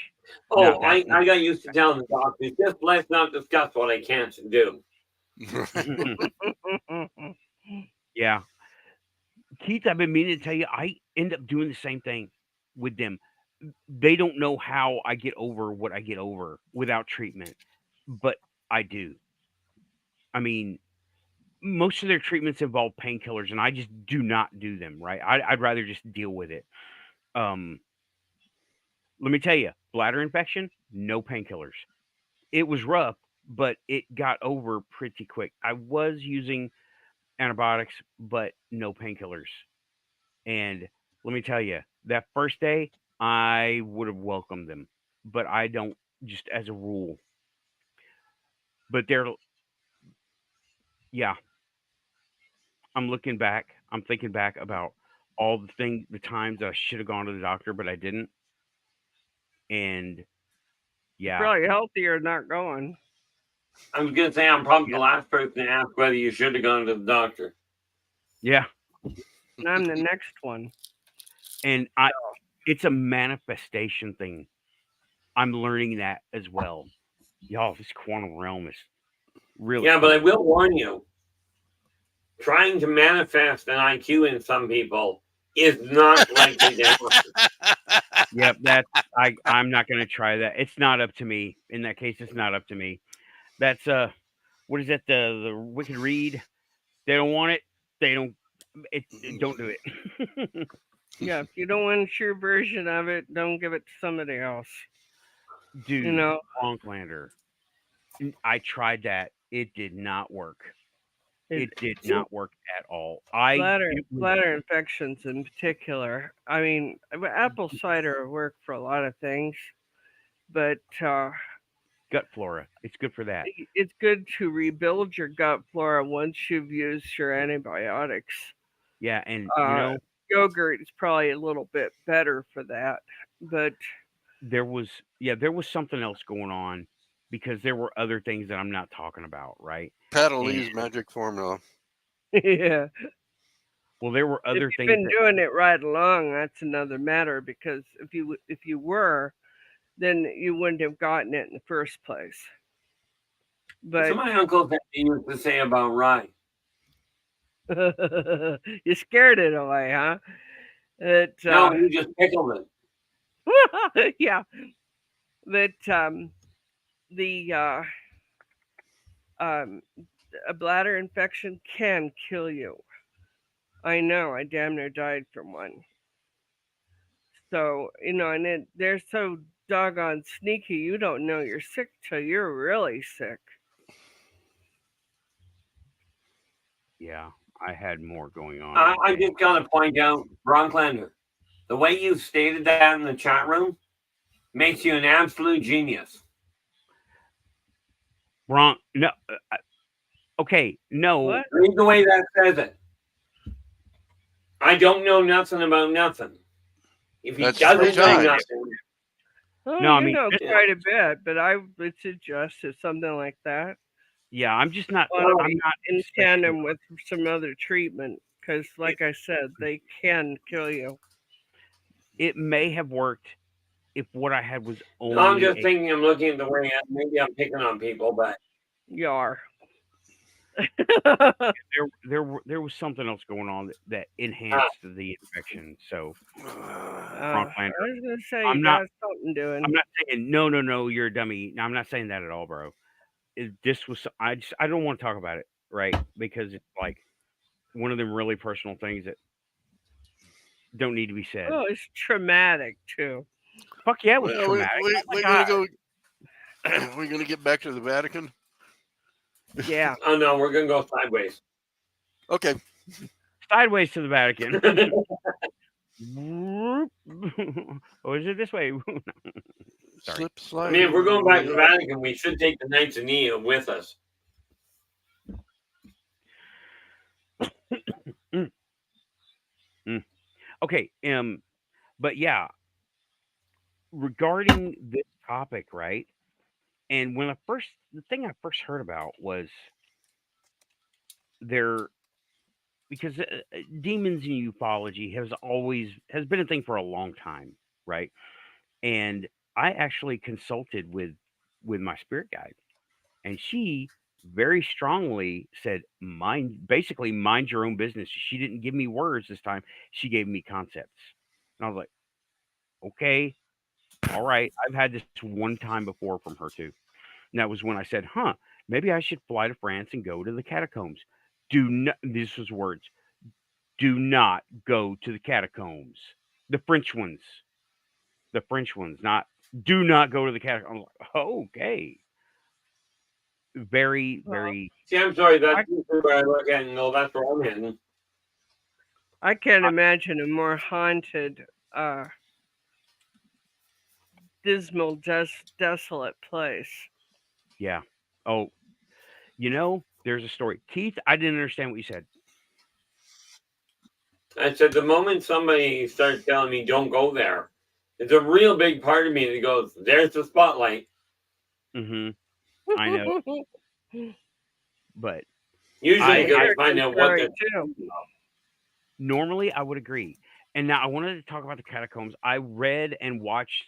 [SPEAKER 1] Now
[SPEAKER 4] Oh,
[SPEAKER 1] that
[SPEAKER 4] I got used to telling the doctors, just let's not discuss what I can't do.
[SPEAKER 1] yeah. Keith, I've been meaning to tell you, I end up doing the same thing with them. They don't know how I get over what I get over without treatment, but I do. I mean, most of their treatments involve painkillers, and I just do not do them. Right? I'd rather just deal with it. Um, Let me tell you, bladder infection, no painkillers. It was rough, but it got over pretty quick. I was using antibiotics, but no painkillers. And let me tell you, that first day, I would have welcomed them, but I don't just as a rule. But yeah, I'm looking back. I'm thinking back about all the times I should have gone to the doctor, but I didn't. And
[SPEAKER 3] You're
[SPEAKER 1] yeah,
[SPEAKER 3] probably healthier not going.
[SPEAKER 4] I was going to say, I'm probably
[SPEAKER 1] yeah,
[SPEAKER 4] the last person to ask whether you should have gone to the doctor.
[SPEAKER 1] yeah.
[SPEAKER 3] And I'm the next one.
[SPEAKER 1] And it's a manifestation thing. I'm learning that as well. Y'all, this quantum realm is really
[SPEAKER 4] Yeah, but I
[SPEAKER 1] cool.
[SPEAKER 4] will warn you, trying to manifest an IQ in some people is not likely to happen.
[SPEAKER 1] Yep, I'm not gonna try that. It's not up to me. In that case, it's not up to me. That's what is that? The wicked reed. They don't want it. They don't. Don't do it.
[SPEAKER 3] Yeah, if you don't want your version of it, don't give it to somebody else. You
[SPEAKER 1] Dude,
[SPEAKER 3] know,
[SPEAKER 1] Conklander. I tried that. It did not work.
[SPEAKER 3] it,
[SPEAKER 1] It did not work at all. It was
[SPEAKER 3] bladder infections in particular. I mean, apple cider worked for a lot of things, but
[SPEAKER 1] gut flora. It's good for that.
[SPEAKER 3] it's good to rebuild your gut flora once you've used your antibiotics.
[SPEAKER 1] Yeah, and
[SPEAKER 3] Uh, yogurt is probably a little bit better for that, but
[SPEAKER 1] there was something else going on because there were other things that I'm not talking about, right?
[SPEAKER 2] Paddle's magic formula.
[SPEAKER 3] yeah.
[SPEAKER 1] Well, there were
[SPEAKER 3] If
[SPEAKER 1] other
[SPEAKER 3] you've
[SPEAKER 1] things
[SPEAKER 3] been
[SPEAKER 1] that,
[SPEAKER 3] doing it right along, that's another matter. Because if you were, then you wouldn't have gotten it in the first place. But
[SPEAKER 4] So my uncle used to say about rye.
[SPEAKER 3] you scared it away, huh?
[SPEAKER 4] No, you just pickled
[SPEAKER 3] it. Yeah. That the a bladder infection can kill you. I know. I damn near died from one. So and they're so doggone sneaky. You don't know you're sick till you're really sick.
[SPEAKER 1] yeah, I had more going on.
[SPEAKER 4] I just got to point out, Ron Clander, the way you stated that in the chat room makes you an absolute genius.
[SPEAKER 1] Wrong. No. Okay. No.
[SPEAKER 3] What?
[SPEAKER 4] Read the way that says it. I don't know nothing about nothing. If he
[SPEAKER 2] That's
[SPEAKER 4] doesn't
[SPEAKER 2] 3
[SPEAKER 4] know
[SPEAKER 2] times.
[SPEAKER 4] nothing,
[SPEAKER 3] Oh,
[SPEAKER 1] No, I
[SPEAKER 3] you
[SPEAKER 1] mean,
[SPEAKER 3] know
[SPEAKER 1] this-
[SPEAKER 3] quite a bit, but I would suggest it's something like that
[SPEAKER 1] Yeah, I'm just not.
[SPEAKER 3] Well,
[SPEAKER 1] I'm not
[SPEAKER 3] in
[SPEAKER 1] especially-
[SPEAKER 3] tandem with some other treatment, because, like I said, they can kill you.
[SPEAKER 1] It may have worked if what I had was only.
[SPEAKER 4] no, I'm just thinking, I'm looking at the way maybe I'm picking on people, but
[SPEAKER 3] You are.
[SPEAKER 1] there was something else going on that enhanced the infection. So, Ron
[SPEAKER 3] I
[SPEAKER 1] Clander,
[SPEAKER 3] was gonna say
[SPEAKER 1] I'm
[SPEAKER 3] you
[SPEAKER 1] not-
[SPEAKER 3] got something doing.
[SPEAKER 1] I'm not saying no, you're a dummy. No, I'm not saying that at all, bro. This was I don't want to talk about it, right? Because it's like one of them really personal things that don't need to be said.
[SPEAKER 3] Oh, it's traumatic too.
[SPEAKER 1] Fuck yeah, it was
[SPEAKER 2] Well,
[SPEAKER 1] traumatic. Oh my
[SPEAKER 2] we're
[SPEAKER 1] God.
[SPEAKER 2] gonna go. We're gonna get back to the Vatican.
[SPEAKER 3] Yeah.
[SPEAKER 4] oh no, we're gonna go sideways.
[SPEAKER 2] Okay.
[SPEAKER 1] Sideways to the Vatican. Or is it this way? Sorry.
[SPEAKER 2] Slip
[SPEAKER 4] I
[SPEAKER 2] slide.
[SPEAKER 4] mean, if we're going back to the Vatican, we should take the Knights of Neo with us.
[SPEAKER 1] Okay, but yeah, regarding this topic, right? And the thing I first heard about was there because demons in ufology has been a thing for a long time, right? And I actually consulted with my spirit guide, and she very strongly said basically mind your own business. She didn't give me words this time. She gave me concepts. And I was like, okay, all right. I've had this one time before from her too. And that was when I said, huh, maybe I should fly to France and go to the catacombs. Do not, this was words, do not go to the catacombs. The French ones. The French ones, not do not go to the catacombs. I'm like, okay. Very, very.
[SPEAKER 4] See, I'm sorry, that's where I look at and go, that's where I'm heading.
[SPEAKER 3] I can't imagine a more haunted, dismal, desolate place.
[SPEAKER 1] Yeah. Oh, there's a story. Keith, I didn't understand what you said.
[SPEAKER 4] I said, the moment somebody starts telling me don't go there, it's a real big part of me that goes, there's the spotlight.
[SPEAKER 1] Mm-hmm. I know. But
[SPEAKER 4] Usually you gotta find out what they're
[SPEAKER 3] too.
[SPEAKER 1] Normally I would agree. And now I wanted to talk about the catacombs. I read and watched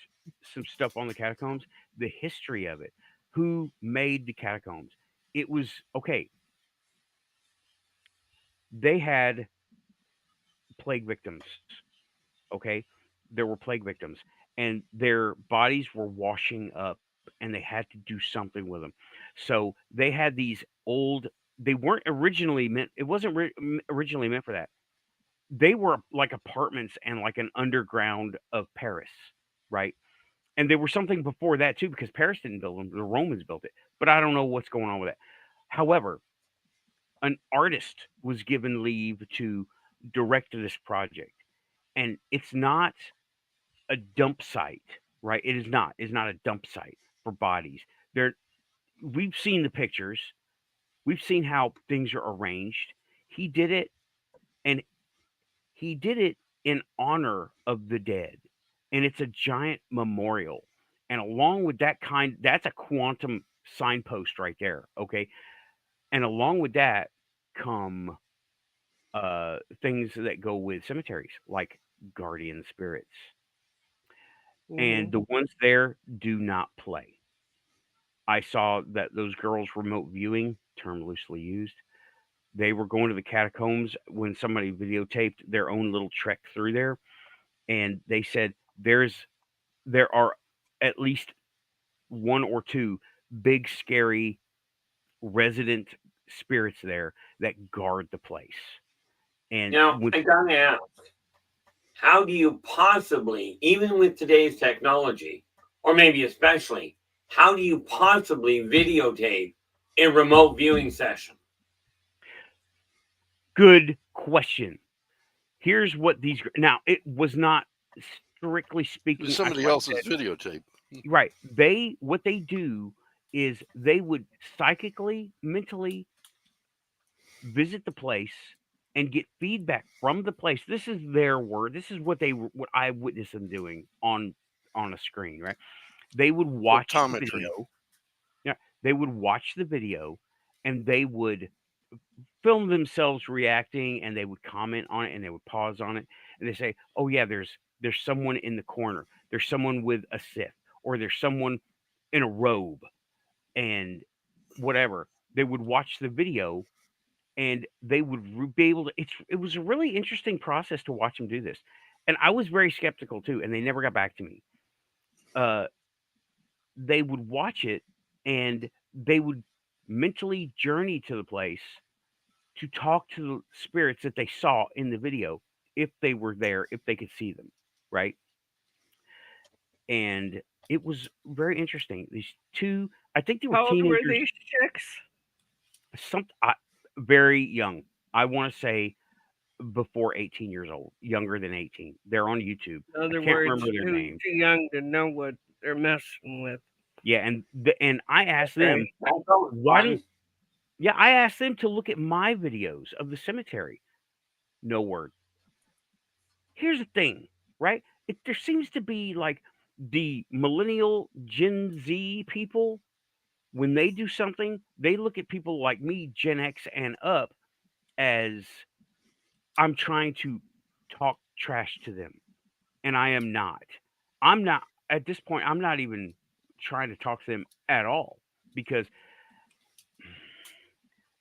[SPEAKER 1] some stuff on the catacombs, the history of it, who made the catacombs. It was okay. They had plague victims. Okay. There were plague victims, and their bodies were washing up, and they had to do something with them. So they had these they weren't originally meant, it wasn't originally meant for that. They were like apartments and like an underground of Paris, right? And they were something before that too, because Paris didn't build them, the Romans built it. But I don't know what's going on with that. However, an artist was given leave to direct this project, and it's not a dump site, right? It is not. It's not a dump site for bodies. We've seen the pictures. We've seen how things are arranged. He did it, and he did it in honor of the dead. And it's a giant memorial. And along with that's a quantum signpost right there. Okay. And along with that come things that go with cemeteries, like guardian spirits. And the ones there do not play. I saw that those girls remote viewing, term loosely used, they were going to the catacombs when somebody videotaped their own little trek through there, and they said there are at least one or two big scary resident spirits there that guard the place. And
[SPEAKER 4] Now, I gotta ask, how do you possibly, even with today's technology, or maybe especially, how do you possibly videotape a remote viewing session?
[SPEAKER 1] Good question. Here's what these now it was not strictly speaking
[SPEAKER 2] somebody else's videotape.
[SPEAKER 1] Right. What they do is they would psychically, mentally visit the place and get feedback from the place. This is their word. This is what I witnessed them doing on a screen, right? They would watch the video. Yeah, they would watch the video and they would film themselves reacting, and they would comment on it, and they would pause on it, and they say, "Oh yeah, there's someone in the corner. There's someone with a scythe, or there's someone in a robe," and whatever. They would watch the video, and they would be able to. It was a really interesting process to watch them do this, and I was very skeptical too, and they never got back to me. They would watch it, and they would mentally journey to the place to talk to the spirits that they saw in the video, if they were there, if they could see them, right? And it was very interesting. These two, I think they were
[SPEAKER 3] How
[SPEAKER 1] teenagers.
[SPEAKER 3] old were these chicks?
[SPEAKER 1] Very young. I want to say before 18 years old, younger than 18. They're on YouTube.
[SPEAKER 3] In other
[SPEAKER 1] I can't
[SPEAKER 3] words,
[SPEAKER 1] remember their names.
[SPEAKER 3] too young to know what they're messing with.
[SPEAKER 1] Yeah, and I asked them, why don't yeah, I asked them to look at my videos of the cemetery. No word. Here's the thing, right? There seems to be like the millennial Gen Z people, when they do something, they look at people like me, Gen X and up, as I'm trying to talk trash to them. And I am not. I'm not, at this point, I'm not even trying to talk to them at all, because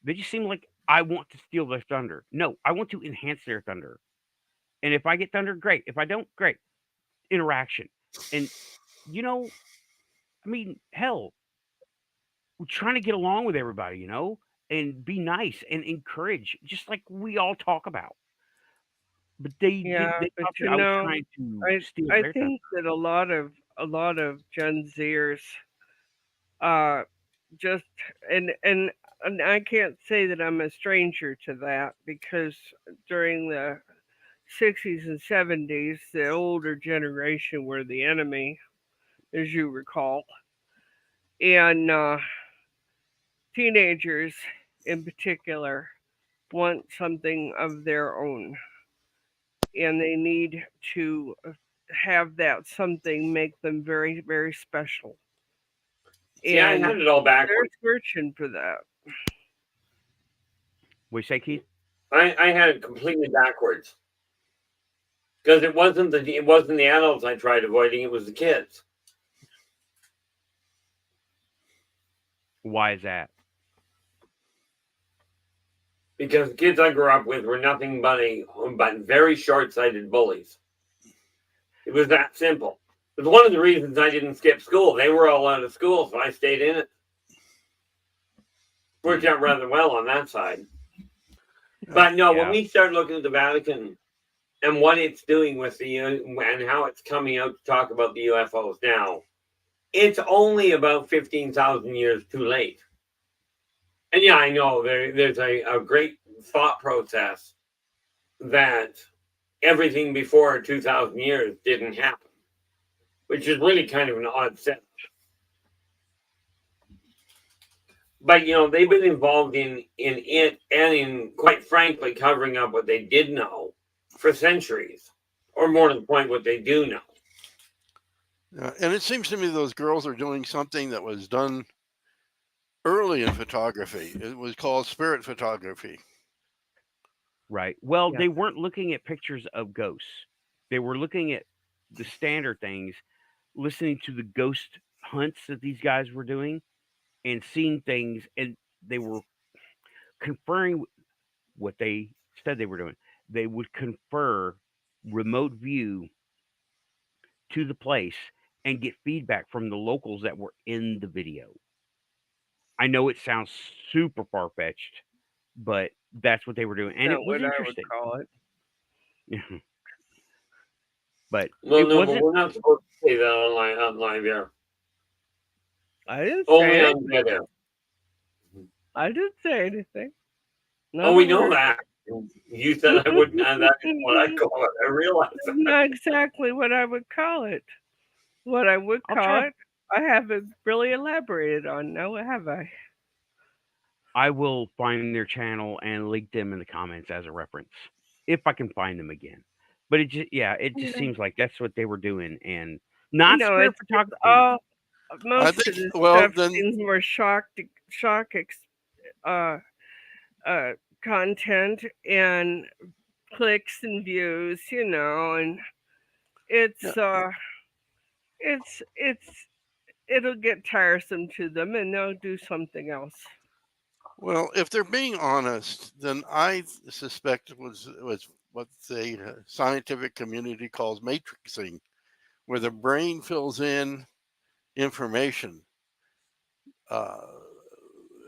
[SPEAKER 1] they just seem like I want to steal their thunder. No, I want to enhance their thunder. And if I get thunder, great. If I don't, great. Interaction. And, I mean, hell, we're trying to get along with everybody, and be nice and encourage, just like we all talk about. But they thought that I was trying to steal their thunder.
[SPEAKER 3] I think that a lot of Gen Zers just and I can't say that I'm a stranger to that, because during the 60s and 70s, the older generation were the enemy, as you recall. And teenagers in particular want something of their own. And they need to have that something make them very, very special.
[SPEAKER 4] Yeah, I had it all backwards.
[SPEAKER 3] They're searching for that.
[SPEAKER 1] What you say, Keith?
[SPEAKER 4] I had it completely backwards, because it wasn't the adults I tried avoiding; it was the kids.
[SPEAKER 1] Why is that?
[SPEAKER 4] Because the kids I grew up with were nothing but very short-sighted bullies. It was that simple. It was one of the reasons I didn't skip school. They were all out of school, so I stayed in it. Worked out rather well on that side. But no, when we start looking at the Vatican and what it's doing with and how it's coming out to talk about the UFOs now, it's only about 15,000 years too late. And yeah, I know there's a great thought process that everything before 2,000 years didn't happen, which is really kind of an odd setup. But, they've been involved in it and in, quite frankly, covering up what they did know for centuries. or more to the point, what they do know.
[SPEAKER 2] And it seems to me those girls are doing something that was done early in photography. It was called spirit photography.
[SPEAKER 1] Right. Well,
[SPEAKER 3] Yeah.
[SPEAKER 1] they weren't looking at pictures of ghosts. They were looking at the standard things, listening to the ghost hunts that these guys were doing and seeing things, and they were conferring what they said they were doing. They would confer remote view to the place and get feedback from the locals that were in the video. I know it sounds super far fetched, but that's what they were doing, and
[SPEAKER 3] Not
[SPEAKER 1] it was
[SPEAKER 3] what I would
[SPEAKER 1] interesting.
[SPEAKER 3] call it.
[SPEAKER 1] But
[SPEAKER 4] Well,
[SPEAKER 1] it
[SPEAKER 4] no, but
[SPEAKER 1] wasn't.
[SPEAKER 4] we're not supposed to say that on live air.
[SPEAKER 3] I didn't
[SPEAKER 4] Only
[SPEAKER 3] say it.
[SPEAKER 4] on dead air.
[SPEAKER 3] I didn't say anything.
[SPEAKER 4] Oh, we know that. You said I wouldn't, and that is what I call it. I realize that.
[SPEAKER 3] Not exactly what I would call it. What I would
[SPEAKER 1] I'll
[SPEAKER 3] call
[SPEAKER 1] try.
[SPEAKER 3] it, I haven't really elaborated on. No, have I?
[SPEAKER 1] I will find their channel and link them in the comments as a reference if I can find them again. But it just seems like that's what they were doing, and not spirit
[SPEAKER 3] It's
[SPEAKER 1] photography.
[SPEAKER 3] all
[SPEAKER 2] I
[SPEAKER 3] most of
[SPEAKER 2] think,
[SPEAKER 3] this
[SPEAKER 2] well,
[SPEAKER 3] stuff
[SPEAKER 2] then,
[SPEAKER 3] seems more content and clicks and views, and it's it'll get tiresome to them, and they'll do something else.
[SPEAKER 2] well, if they're being honest, then I suspect it was what the scientific community calls matrixing, where the brain fills in information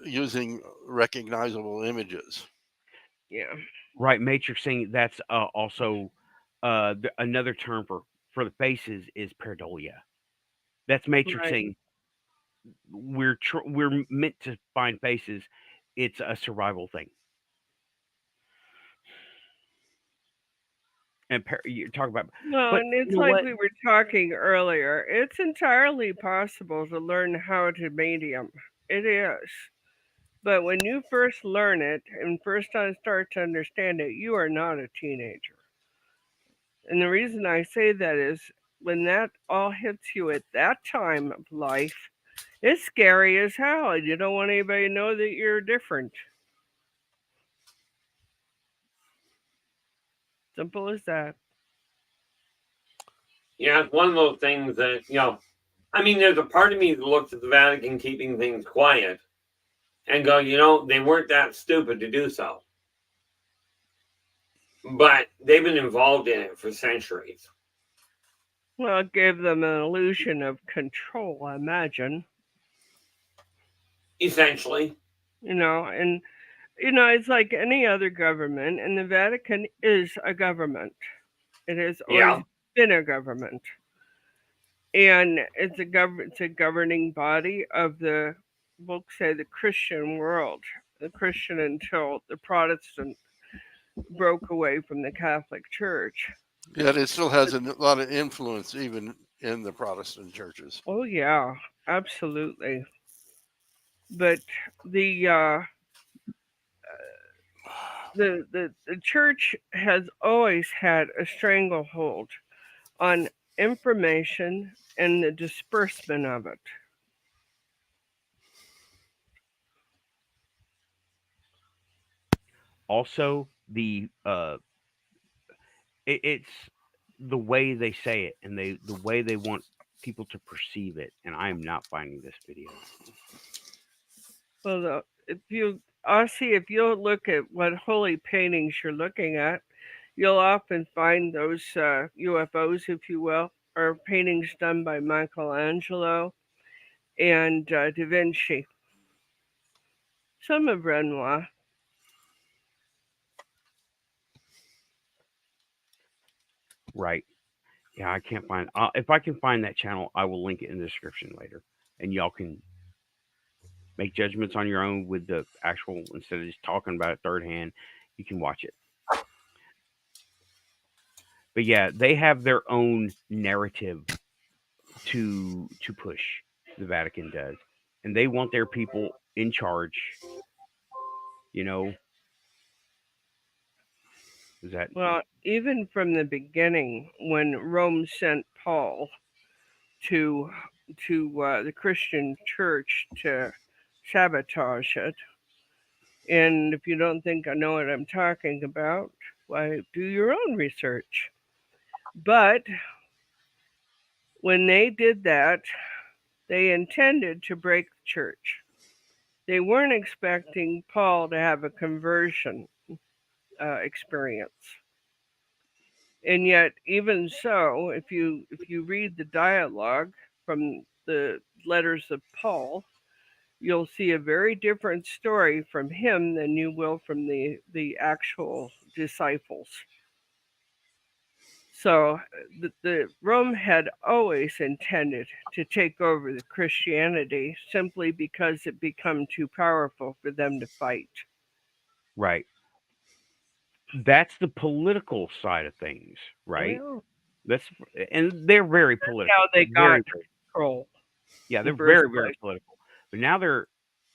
[SPEAKER 2] using recognizable images.
[SPEAKER 3] Yeah.
[SPEAKER 1] Right, matrixing. That's also another term for the faces is pareidolia. That's
[SPEAKER 3] Right.
[SPEAKER 1] matrixing. We're meant to find faces. It's a survival thing. And you're talking about,
[SPEAKER 3] Well,
[SPEAKER 1] but
[SPEAKER 3] and it's
[SPEAKER 1] you know
[SPEAKER 3] like
[SPEAKER 1] what?
[SPEAKER 3] we were talking earlier. It's entirely possible to learn how to medium. It is. But when you first learn it and first start to understand it, you are not a teenager. And the reason I say that is when that all hits you at that time of life, it's scary as hell. You don't want anybody to know that you're different. Simple as that.
[SPEAKER 4] Yeah, it's one of those things that, I mean, there's a part of me that looks at the Vatican keeping things quiet and go, they weren't that stupid to do so. But they've been involved in it for centuries.
[SPEAKER 3] Well, it gave them an illusion of control, I imagine.
[SPEAKER 4] Essentially.
[SPEAKER 3] And it's like any other government, and the Vatican is a government. It has always been a government. And it's a governing body of we'll say, the Christian world. The Christian until the Protestant broke away from the Catholic Church.
[SPEAKER 2] Yet it still has a lot of influence even in the Protestant churches.
[SPEAKER 3] Oh yeah, absolutely. But the church has always had a stranglehold on information and the disbursement of it.
[SPEAKER 1] Also, it's the way they say it and the way they want people to perceive it. And I am not finding this video.
[SPEAKER 3] Well, if you look at what holy paintings you're looking at, you'll often find those UFOs, if you will, are paintings done by Michelangelo and Da Vinci. Some of Renoir.
[SPEAKER 1] Right. Yeah, I can't find. If I can find that channel, I will link it in the description later, and y'all can make judgments on your own with the actual, instead of just talking about it third hand. You can watch it. But yeah, they have their own narrative to push. The Vatican does, and they want their people in charge. You know. Is that
[SPEAKER 3] Well, even from the beginning, when Rome sent Paul to the Christian church to sabotage it, and if you don't think I know what I'm talking about, why do your own research. But when they did that, they intended to break the church. They weren't expecting Paul to have a conversion experience. And yet, even so, if you read the dialogue from the letters of Paul, you'll see a very different story from him than you will from the actual disciples. So the Rome had always intended to take over the Christianity simply because it become too powerful for them to fight.
[SPEAKER 1] right? That's the political side of things, right?
[SPEAKER 3] Well,
[SPEAKER 1] That's and they're very political.
[SPEAKER 3] how they
[SPEAKER 1] Very,
[SPEAKER 3] got
[SPEAKER 1] very,
[SPEAKER 3] control
[SPEAKER 1] yeah,
[SPEAKER 3] in
[SPEAKER 1] they're
[SPEAKER 3] the first
[SPEAKER 1] very
[SPEAKER 3] place.
[SPEAKER 1] political. But now they're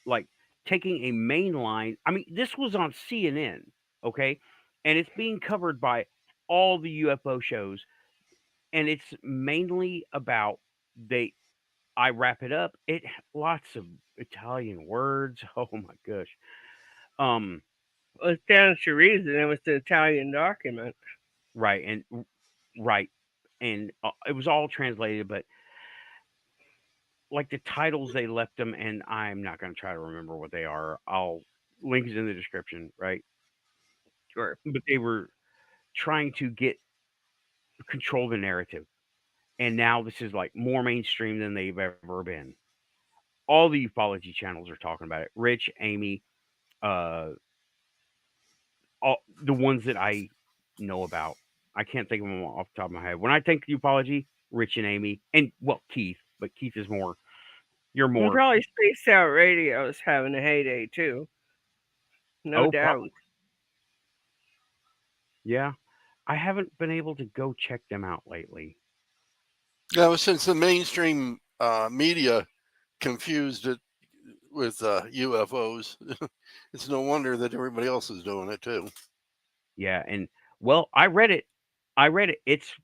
[SPEAKER 1] like taking a main line. I mean, this was on CNN, okay, and it's being covered by all the UFO shows, and it's mainly about they. I wrap it up. It lots of Italian words. Oh my gosh. Um.
[SPEAKER 3] Well, it stands to reason it was the Italian document.
[SPEAKER 1] Right and right, and it was all translated, but like the titles they left them, and I'm not going to try to remember what they are. I'll link it in the description, right?
[SPEAKER 3] Sure.
[SPEAKER 1] But they were trying to get control the narrative, and now this is like more mainstream than they've ever been. All the ufology channels are talking about it. Rich, Amy, uh, all the ones that I know about. I can't think of them off the top of my head. When I think ufology, Rich and Amy, and well, Keith, but Keith is more. You're
[SPEAKER 3] And
[SPEAKER 1] more.
[SPEAKER 3] probably Spaced Out Radio is having a heyday too. No
[SPEAKER 1] Oh,
[SPEAKER 3] doubt.
[SPEAKER 1] yeah. I haven't been able to go check them out lately.
[SPEAKER 2] Yeah, since the mainstream media confused it with UFOs, it's no wonder that everybody else is doing it too.
[SPEAKER 1] Yeah, and well, I read it. It's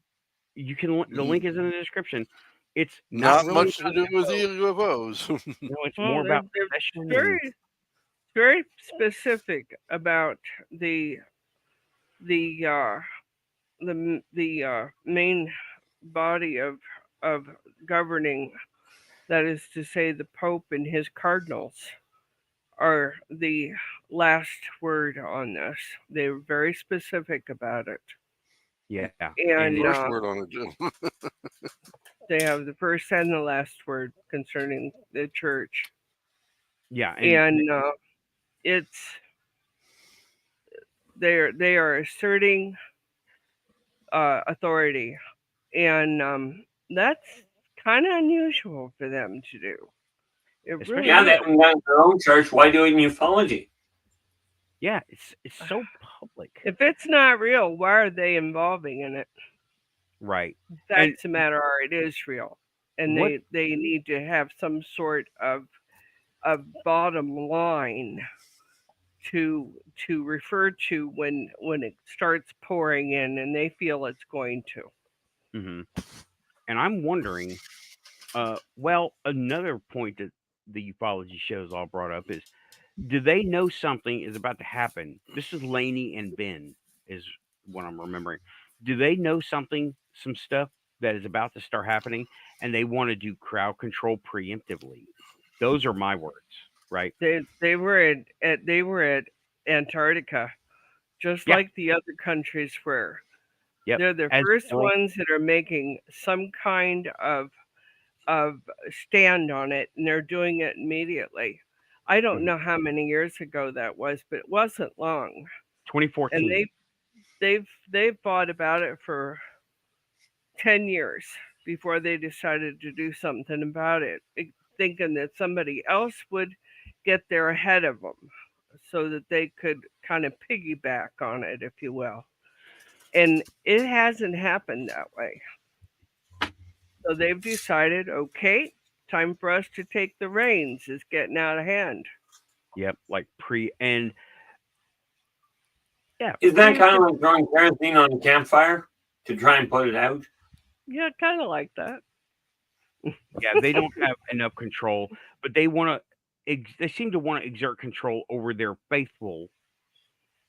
[SPEAKER 1] you can the link is in the description. It's not
[SPEAKER 2] Not
[SPEAKER 1] really
[SPEAKER 2] much to
[SPEAKER 1] about
[SPEAKER 2] do with the
[SPEAKER 1] UFOs.
[SPEAKER 2] UFOs.
[SPEAKER 1] No, it's
[SPEAKER 3] Well,
[SPEAKER 1] more about
[SPEAKER 3] they're
[SPEAKER 1] possession and
[SPEAKER 3] very specific about the the uh, the main body of governing. That is to say, the Pope and his cardinals are the last word on this. They're very specific about it,
[SPEAKER 1] yeah, and
[SPEAKER 3] and
[SPEAKER 2] First word on it, too.
[SPEAKER 3] they have the first and the last word concerning the church.
[SPEAKER 1] yeah,
[SPEAKER 3] And it's they are asserting authority, and that's kind of unusual for them to do. It
[SPEAKER 1] especially
[SPEAKER 3] really
[SPEAKER 4] Yeah,
[SPEAKER 3] is.
[SPEAKER 4] they haven't got their own church. Why do it in ufology?
[SPEAKER 1] yeah, it's so public,
[SPEAKER 3] If it's not real, why are they involving in it?
[SPEAKER 1] right? And
[SPEAKER 3] That's the matter. Or it is real, and
[SPEAKER 1] what
[SPEAKER 3] they need to have some sort of bottom line to refer to when it starts pouring in, and they feel it's going to.
[SPEAKER 1] mhm. And I'm wondering, well, another point that the ufology shows all brought up is, do they know something is about to happen? This is Laney and Ben, is what I'm remembering. Do they know something, some stuff that is about to start happening, and they want to do crowd control preemptively? Those are my words, right?
[SPEAKER 3] They were they were at Antarctica, just
[SPEAKER 1] Yeah.
[SPEAKER 3] like the other countries were.
[SPEAKER 1] Yep.
[SPEAKER 3] They're the
[SPEAKER 1] As
[SPEAKER 3] first
[SPEAKER 1] well.
[SPEAKER 3] ones that are making some kind of stand on it, and they're doing it immediately. I don't
[SPEAKER 1] Mhm.
[SPEAKER 3] know how many years ago that was, but it wasn't long. And
[SPEAKER 1] 2014.
[SPEAKER 3] they've fought about it for 10 years before they decided to do something about it, thinking that somebody else would get there ahead of them so that they could kind of piggyback on it, if you will. And it hasn't happened that way. So they've decided, okay, time for us to take the reins. It's getting out of hand.
[SPEAKER 1] Yep. Like pre and Yeah.
[SPEAKER 4] Is that kind of like throwing kerosene on a campfire to try and put it out?
[SPEAKER 3] Yeah, kind of like that.
[SPEAKER 1] Yeah, they don't have enough control, but they want to. They seem to want to exert control over their faithful,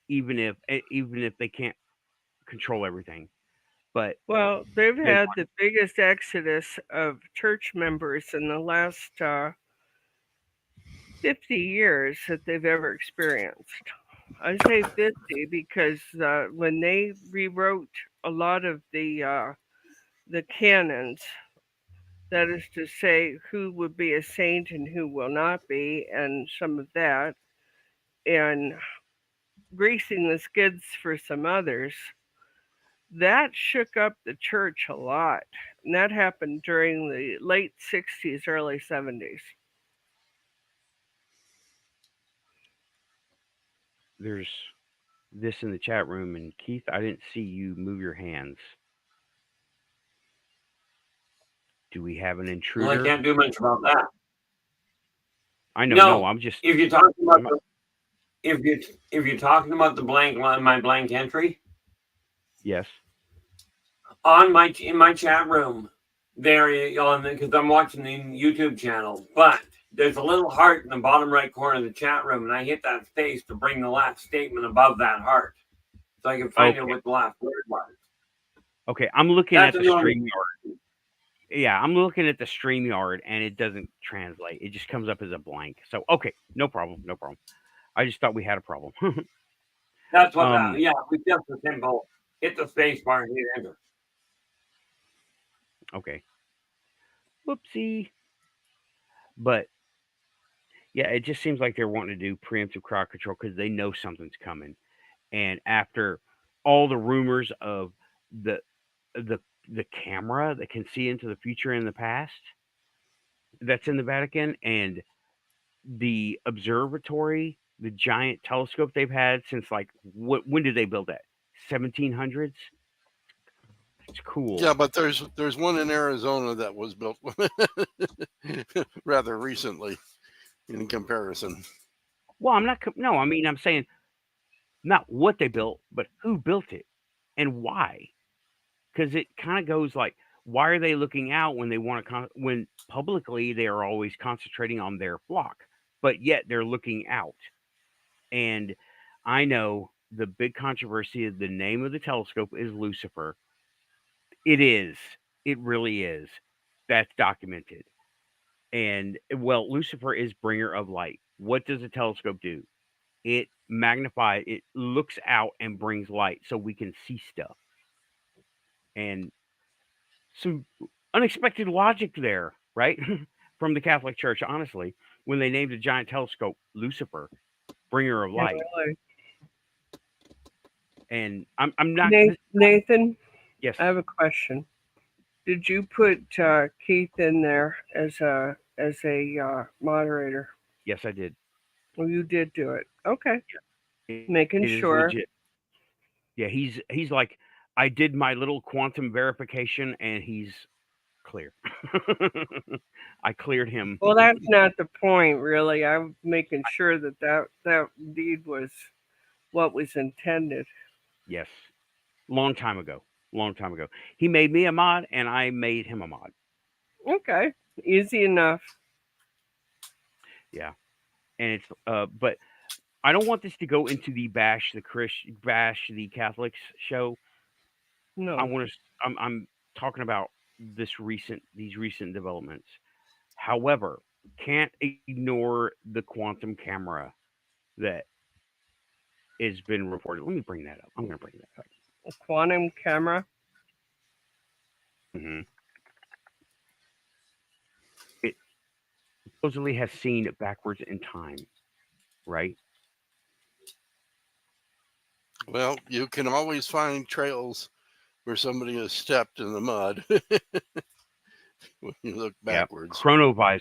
[SPEAKER 1] even if they can't control everything. But
[SPEAKER 3] Well, they've
[SPEAKER 1] they
[SPEAKER 3] had
[SPEAKER 1] want,
[SPEAKER 3] the biggest exodus of church members in the last 50 years that they've ever experienced. I say 50 because when they rewrote a lot of the canons, that is to say, who would be a saint and who will not be, and some of that, and greasing the skids for some others, that shook up the church a lot. And that happened during the late 60s, early 70s.
[SPEAKER 1] there's this in the chat room, and Keith, I didn't see you move your hands. Do we have an intruder?
[SPEAKER 4] Well, I can't do much about that.
[SPEAKER 1] I know.
[SPEAKER 4] No,
[SPEAKER 1] No, I'm just.
[SPEAKER 4] If you're talking about if you're talking about the blank line, my blank entry.
[SPEAKER 1] Yes.
[SPEAKER 4] In my chat room, there on because I'm watching the YouTube channel, but there's a little heart in the bottom right corner of the chat room, and I hit that space to bring the last statement above that heart, so I can find out what the last word was.
[SPEAKER 1] Okay, I'm looking at the StreamYard. Yeah, I'm looking at the StreamYard, and it doesn't translate. It just comes up as a blank. So, okay, no problem. I just thought we had a problem.
[SPEAKER 4] That's what yeah, we just the symbol. Hit the space bar and hit enter.
[SPEAKER 1] Okay. Whoopsie. But, yeah, it just seems like they're wanting to do preemptive crowd control because they know something's coming. And after all the rumors of the camera that can see into the future and the past that's in the Vatican, and the observatory, the giant telescope they've had since like when did they build that? 1700s. It's cool.
[SPEAKER 2] Yeah, but there's one in Arizona that was built rather recently in comparison.
[SPEAKER 1] Well, I'm saying not what they built, but who built it and why. Because it kind of goes like, why are they looking out when they want to when publicly they are always concentrating on their flock, but yet they're looking out. And I know the big controversy of the name of the telescope is Lucifer. It is. It really is. That's documented. And well, Lucifer is bringer of light. What does a telescope do? It magnifies, it looks out and brings light so we can see stuff. And some unexpected logic there, right? From the Catholic Church, honestly, when they named a giant telescope Lucifer, bringer of light.
[SPEAKER 3] Yeah, really.
[SPEAKER 1] And I'm not
[SPEAKER 3] Nathan.
[SPEAKER 1] Yes,
[SPEAKER 3] I have a question. Did you put Keith in there as a moderator?
[SPEAKER 1] Yes, I did.
[SPEAKER 3] Well, you did do it. Okay.
[SPEAKER 1] It,
[SPEAKER 3] Making sure.
[SPEAKER 1] Legit. Yeah, he's like, I did my little quantum verification, and he's clear. I cleared him.
[SPEAKER 3] Well, that's not the point, really. I'm making sure that indeed was what was intended.
[SPEAKER 1] Yes, long time ago. He made me a mod, and I made him a mod.
[SPEAKER 3] Okay, easy enough.
[SPEAKER 1] Yeah, and it's but I don't want this to go into the bash the Catholics show.
[SPEAKER 3] No,
[SPEAKER 1] I'm talking about these recent developments. However, can't ignore the quantum camera that has been reported. Let me bring that up. I'm going to bring that up.
[SPEAKER 3] A quantum camera.
[SPEAKER 1] Mm-hmm. It supposedly has seen backwards in time, right?
[SPEAKER 2] Well, you can always find trails where somebody has stepped in the mud when you look backwards.
[SPEAKER 1] Yeah. Chronovisor.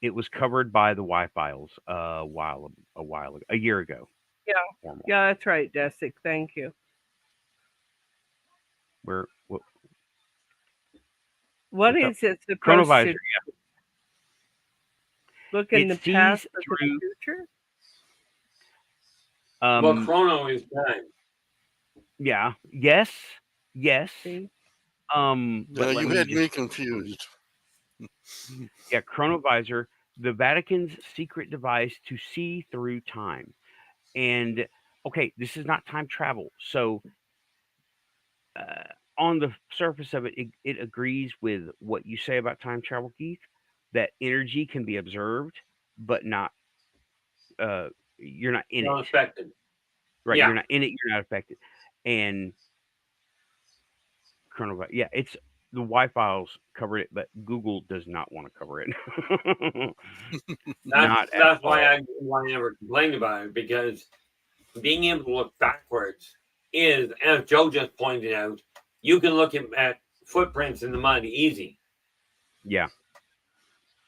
[SPEAKER 1] It was covered by the Y-Files a while ago, a year ago.
[SPEAKER 3] Yeah, yeah, that's right, Desic. Thank you. What is it supposed
[SPEAKER 1] Chronovisor,
[SPEAKER 3] to
[SPEAKER 1] yeah.
[SPEAKER 3] Look in the past or the future?
[SPEAKER 4] Well, chrono is time.
[SPEAKER 1] Yeah. Yes.
[SPEAKER 3] See?
[SPEAKER 1] But
[SPEAKER 2] you had me confused.
[SPEAKER 1] Yeah, Chronovisor, the Vatican's secret device to see through time. And okay, this is not time travel. So on the surface of it, it agrees with what you say about time travel, Keith, that energy can be observed, but not you're not in
[SPEAKER 4] Not
[SPEAKER 1] it.
[SPEAKER 4] affected.
[SPEAKER 1] Right,
[SPEAKER 4] Yeah.
[SPEAKER 1] you're not in it, you're not affected. And Chronovisor, yeah, it's the Y-Files covered it, but Google does not want to cover it.
[SPEAKER 4] That's why I never complained about it, because being able to look backwards is, as Joe just pointed out, you can look at footprints in the mud easy.
[SPEAKER 1] Yeah.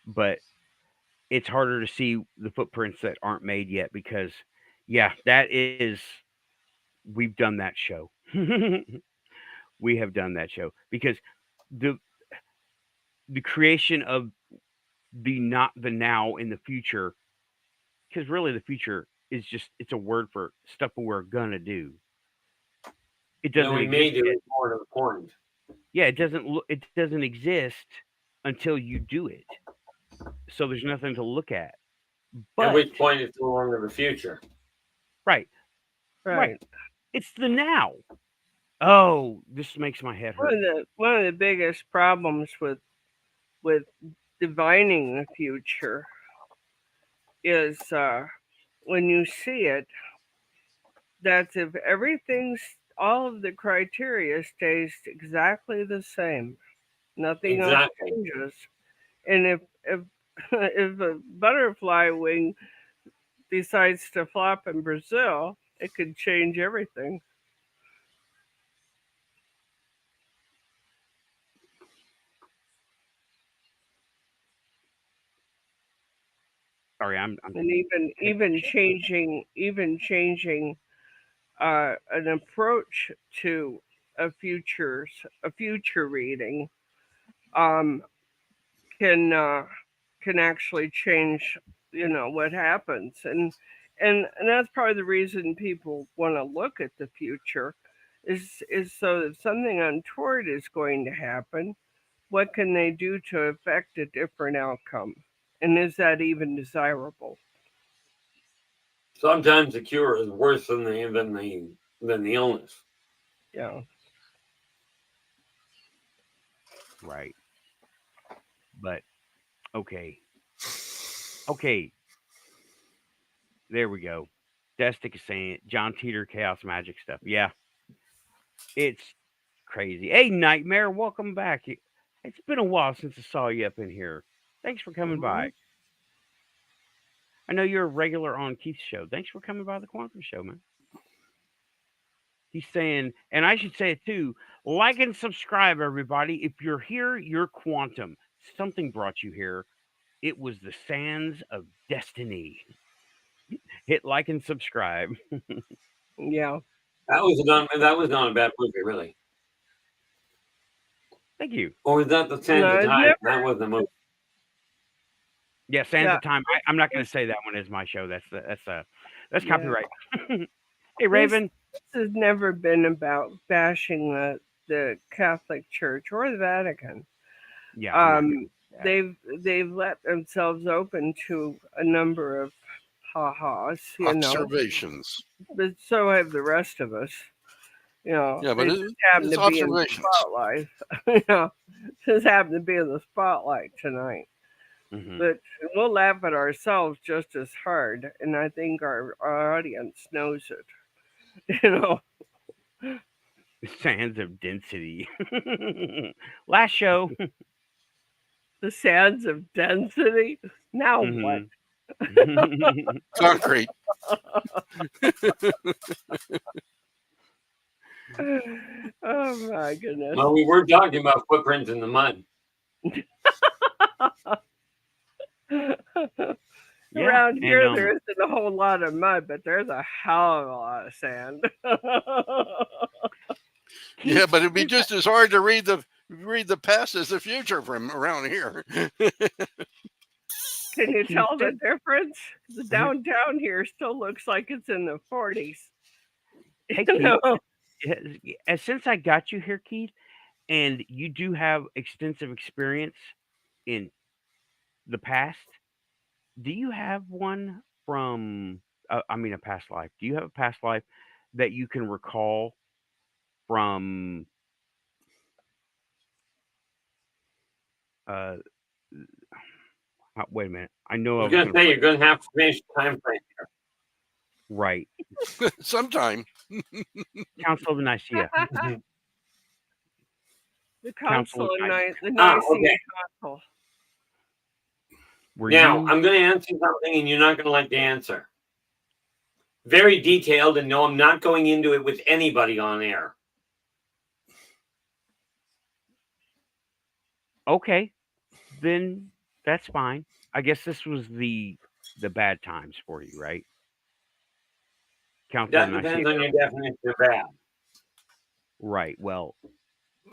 [SPEAKER 1] But it's harder to see the footprints that aren't made yet because, yeah, we've done that show. We have done that show because the creation of the not the now in the future, because really the future is just it's a word for stuff we're gonna do. It doesn't
[SPEAKER 4] we may
[SPEAKER 1] exist
[SPEAKER 4] do
[SPEAKER 1] yet.
[SPEAKER 4] it more to the point.
[SPEAKER 1] Yeah, it doesn't exist until you do it. So there's nothing to look at. But
[SPEAKER 4] At which point it's no longer the future.
[SPEAKER 1] right. It's the now. Oh, this makes my head hurt.
[SPEAKER 3] One of the biggest problems with divining the future is when you see it, that's if all of the criteria stays exactly the same, nothing else changes. And if if a butterfly wing decides to flop in Brazil, it could change everything.
[SPEAKER 1] Sorry, I'm
[SPEAKER 3] and even changing an approach to a future reading can actually change what happens, and that's probably the reason people want to look at the future is so that if something untoward is going to happen, what can they do to affect a different outcome, and is that even desirable?
[SPEAKER 4] Sometimes the cure is worse than the illness.
[SPEAKER 3] Yeah.
[SPEAKER 1] Right. But okay. There we go. Destic is saying it. John Teeter Chaos Magic stuff. Yeah. It's crazy. Hey, Nightmare, welcome back. It's been a while since I saw you up in here. Thanks for coming by. I know you're a regular on Keith's show. Thanks for coming by the Quantum Show, man. He's saying, and I should say it too, like and subscribe, everybody. If you're here, you're quantum. Something brought you here. It was the sands of destiny. Hit like and subscribe.
[SPEAKER 3] Yeah.
[SPEAKER 4] That was not a bad movie, really.
[SPEAKER 1] Thank you.
[SPEAKER 4] Or was that the Sands of Time? That wasn't a movie.
[SPEAKER 1] Yeah, Sands of Time. I'm not going to say that one is my show. That's copyright. Hey, Raven.
[SPEAKER 3] This has never been about bashing the Catholic Church or the Vatican.
[SPEAKER 1] Yeah.
[SPEAKER 3] They've let themselves open to a number of ha-has,
[SPEAKER 2] observations.
[SPEAKER 3] But so have the rest of us.
[SPEAKER 2] Yeah, but
[SPEAKER 3] it's observations. Spotlight. Just happen to be in the spotlight tonight. Mm-hmm. But we'll laugh at ourselves just as hard, and I think our audience knows it.
[SPEAKER 1] Sands of density. Last show.
[SPEAKER 3] The sands of density. Now what?
[SPEAKER 2] Concrete.
[SPEAKER 3] Oh my goodness.
[SPEAKER 4] Well, we were talking about footprints in the mud.
[SPEAKER 3] Around here, there isn't a whole lot of mud, but there's a hell of a lot of sand.
[SPEAKER 2] Yeah, but it'd be just as hard to read the past as the future from around here.
[SPEAKER 3] Can you
[SPEAKER 1] Keith,
[SPEAKER 3] tell the difference? The downtown here still looks like it's in the 40s.
[SPEAKER 1] hey,
[SPEAKER 3] You
[SPEAKER 1] Keith,
[SPEAKER 3] know?
[SPEAKER 1] since I got you here, Keith, and you do have extensive experience in the past, do you have one from, I mean, a past life? Do you have a past life that you can recall from, uh, wait a minute. I know
[SPEAKER 4] I
[SPEAKER 1] I
[SPEAKER 4] was
[SPEAKER 1] was
[SPEAKER 4] going
[SPEAKER 1] going
[SPEAKER 4] to
[SPEAKER 1] to
[SPEAKER 4] say,
[SPEAKER 1] put,
[SPEAKER 4] you're going to have to finish the time frame.
[SPEAKER 1] right.
[SPEAKER 2] Sometime.
[SPEAKER 1] Council of Nicaea.
[SPEAKER 3] The
[SPEAKER 1] Council
[SPEAKER 3] Council
[SPEAKER 1] of
[SPEAKER 3] of
[SPEAKER 1] Nicaea.
[SPEAKER 3] the Nicene
[SPEAKER 4] Okay.
[SPEAKER 3] Council.
[SPEAKER 1] Were
[SPEAKER 4] Now,
[SPEAKER 1] you,
[SPEAKER 4] I'm going to answer something and you're not going to like the answer. Very detailed, and no, I'm not going into it with anybody on air.
[SPEAKER 1] okay, then that's fine. I guess this was the bad times for you, right? Council of
[SPEAKER 4] That
[SPEAKER 1] Nicaea.
[SPEAKER 4] depends on your definition of bad.
[SPEAKER 1] Right. Well,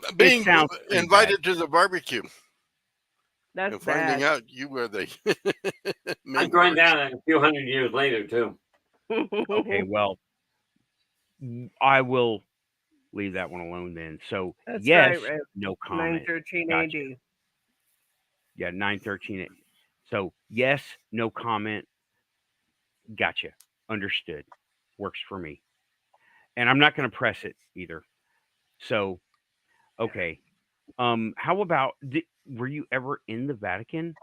[SPEAKER 1] it
[SPEAKER 2] Being
[SPEAKER 1] sounds pretty bad.
[SPEAKER 2] invited to the barbecue
[SPEAKER 3] That's
[SPEAKER 2] and finding
[SPEAKER 3] bad.
[SPEAKER 2] out you were the
[SPEAKER 4] I'm
[SPEAKER 2] main
[SPEAKER 4] going
[SPEAKER 2] course.
[SPEAKER 4] down a few hundred years later, too.
[SPEAKER 1] Okay, well, I will leave that one alone then. So,
[SPEAKER 3] That's
[SPEAKER 1] yes,
[SPEAKER 3] right.
[SPEAKER 1] no comment.
[SPEAKER 3] 913
[SPEAKER 1] Gotcha.
[SPEAKER 3] AD.
[SPEAKER 1] Yeah, 913. So, yes, no comment. Gotcha. Understood. Works for me. And I'm not going to press it either. So, okay. How about, were you ever in the Vatican,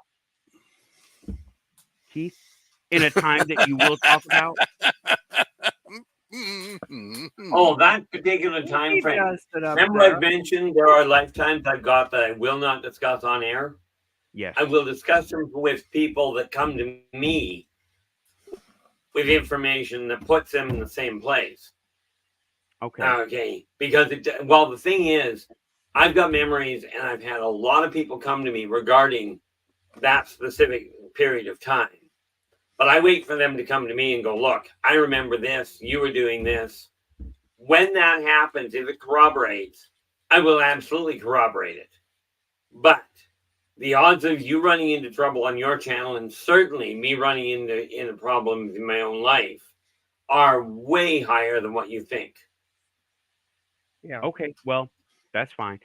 [SPEAKER 1] Keith? In a time that you will talk about?
[SPEAKER 4] Oh, that particular time
[SPEAKER 3] He
[SPEAKER 4] frame.
[SPEAKER 3] does it up
[SPEAKER 4] Remember,
[SPEAKER 3] there.
[SPEAKER 4] I've mentioned there are lifetimes I've got that I will not discuss on air.
[SPEAKER 1] Yes.
[SPEAKER 4] I will discuss them with people that come to me with information that puts them in the same place.
[SPEAKER 1] Okay.
[SPEAKER 4] Okay, because the thing is, I've got memories, and I've had a lot of people come to me regarding that specific period of time. But I wait for them to come to me and go, look, I remember this, you were doing this. When that happens, if it corroborates, I will absolutely corroborate it. But the odds of you running into trouble on your channel, and certainly me running into problems in my own life, are way higher than what you think.
[SPEAKER 3] Yeah.
[SPEAKER 1] Okay. Well, that's fine.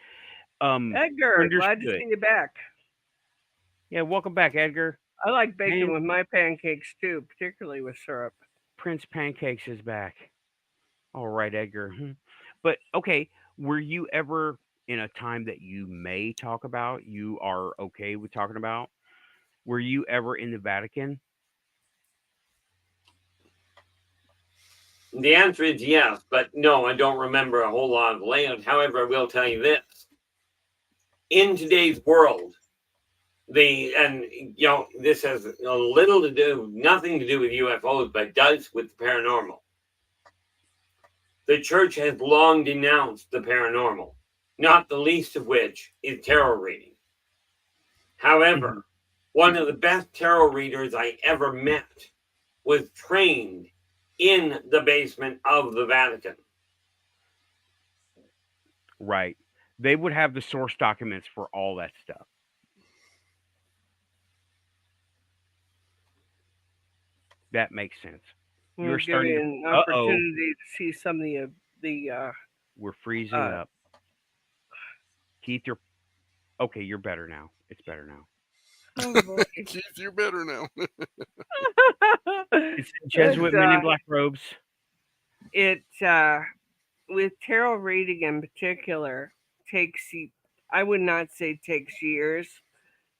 [SPEAKER 3] Edgar, glad to
[SPEAKER 1] Understood.
[SPEAKER 3] see you back.
[SPEAKER 1] Yeah, welcome back, Edgar.
[SPEAKER 3] I like bacon
[SPEAKER 1] Man.
[SPEAKER 3] with my pancakes too, particularly with syrup.
[SPEAKER 1] Prince Pancakes is back. All right, Edgar. But okay, were you ever in a time that you may talk about, you are okay with talking about? Were you ever in the Vatican?
[SPEAKER 4] The answer is yes, but no, I don't remember a whole lot of the layout. However, I will tell you this. In today's world, this has nothing to do with UFOs, but does with the paranormal. The church has long denounced the paranormal, not the least of which is tarot reading. However, one of the best tarot readers I ever met was trained in the basement of the Vatican.
[SPEAKER 1] Right. They would have the source documents for all that stuff. That makes sense.
[SPEAKER 3] We'll
[SPEAKER 1] You're
[SPEAKER 3] give
[SPEAKER 1] starting
[SPEAKER 3] you
[SPEAKER 1] to.
[SPEAKER 3] an
[SPEAKER 1] Uh-oh.
[SPEAKER 3] opportunity to see some of the
[SPEAKER 1] We're freezing up. Keith, you're okay. You're better now. It's better now.
[SPEAKER 3] Oh boy.
[SPEAKER 2] Keith, you're better now.
[SPEAKER 1] It's Jesuit men in black robes.
[SPEAKER 3] It with tarot reading in particular takes, I would not say takes years,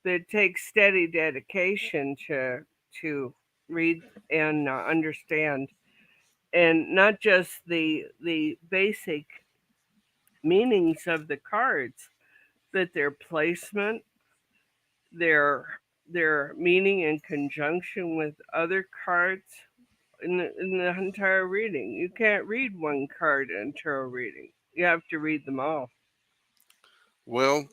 [SPEAKER 3] but it takes steady dedication to read and understand, and not just the basic meanings of the cards, but their placement, their meaning in conjunction with other cards in the entire reading. You can't read one card in tarot reading. You have to read them all.
[SPEAKER 2] Well,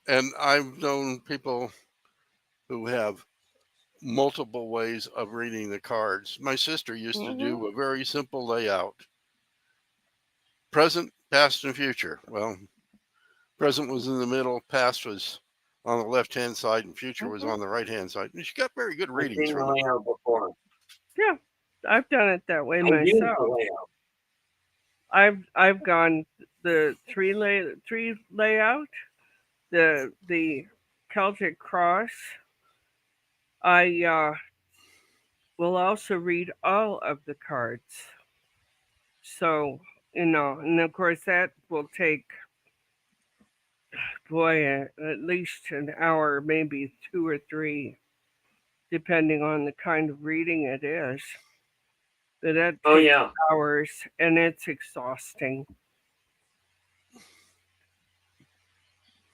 [SPEAKER 2] and I've known people who have multiple ways of reading the cards. My sister used to do a very simple layout: present, past, and future. Well, present was in the middle, past was on the left-hand side and future was on the right-hand side. And she got very good
[SPEAKER 4] I've
[SPEAKER 2] readings
[SPEAKER 4] seen the
[SPEAKER 2] from it.
[SPEAKER 4] layout before.
[SPEAKER 3] Yeah, I've done it that way
[SPEAKER 4] I use the
[SPEAKER 3] myself.
[SPEAKER 4] layout.
[SPEAKER 3] I've gone the tree layout, the Celtic cross. I will also read all of the cards. So, and of course that will take, at least an hour, maybe 2 or 3, depending on the kind of reading it is. But that takes hours, and it's exhausting.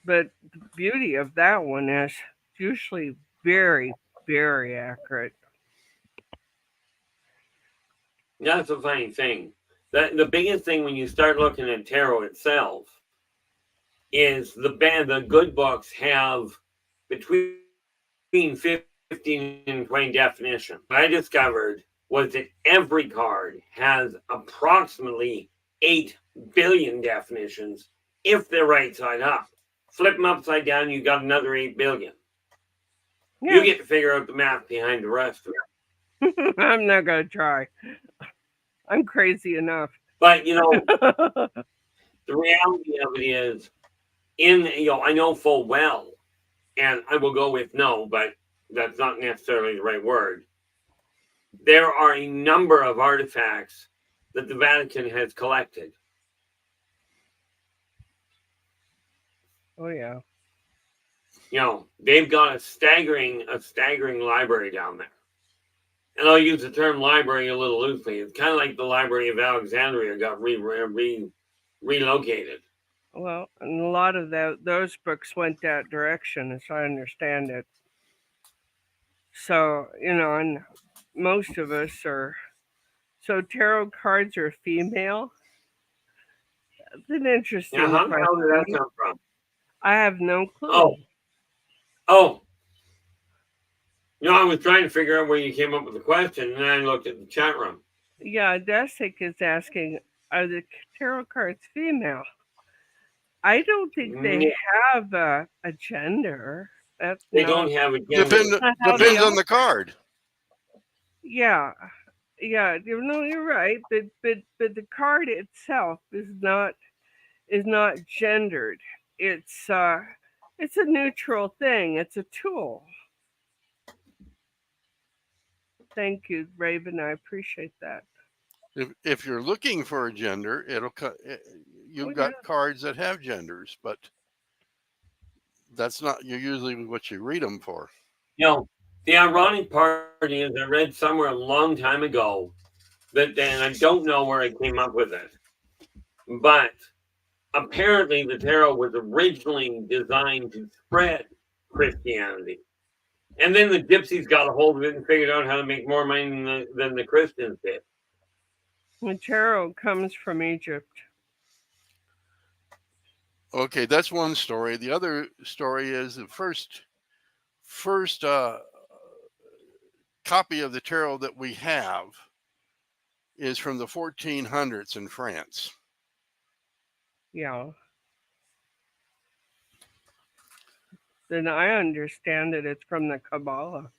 [SPEAKER 3] But the beauty of that one is it's usually very, very accurate.
[SPEAKER 4] That's a funny thing. The biggest thing when you start looking at tarot itself is the good books have between 15 and 20 definitions. What I discovered was that every card has approximately 8 billion definitions if they're right side up. Flip them upside down, you got another 8 billion. Yeah. You get to figure out the math behind the rest of
[SPEAKER 3] it. I'm not going to try. I'm crazy enough.
[SPEAKER 4] But, the reality of it is, I know full well, and I will go with no, but that's not necessarily the right word. There are a number of artifacts that the Vatican has collected.
[SPEAKER 3] Oh, yeah.
[SPEAKER 4] They've got a staggering library down there. And I'll use the term library a little loosely. It's kind of like the Library of Alexandria got relocated.
[SPEAKER 3] Well, and a lot of those books went that direction, as I understand it. So, and most of us are... So tarot cards are female? That's an interesting question.
[SPEAKER 4] How did that come from?
[SPEAKER 3] I have no clue.
[SPEAKER 4] Oh. I was trying to figure out where you came up with the question, and then I looked at the chat room.
[SPEAKER 3] Yeah, Desic is asking, are the tarot cards female? I don't think they have a gender.
[SPEAKER 4] They don't have a gender.
[SPEAKER 2] Depends on the card.
[SPEAKER 3] Yeah. Yeah, you're right, but the card itself is not gendered. It's a neutral thing. It's a tool. Thank you, Raven. I appreciate that.
[SPEAKER 2] If you're looking for a gender, you've got cards that have genders, but that's not usually what you read them for.
[SPEAKER 4] The ironic part is I read somewhere a long time ago and I don't know where I came up with it, but apparently the tarot was originally designed to spread Christianity. And then the gypsies got a hold of it and figured out how to make more money than the Christians did.
[SPEAKER 3] The tarot comes from Egypt.
[SPEAKER 2] Okay, that's one story. The other story is the first copy of the tarot that we have is from the 1400s in France.
[SPEAKER 3] Yeah. Then I understand that it's from the Kabbalah.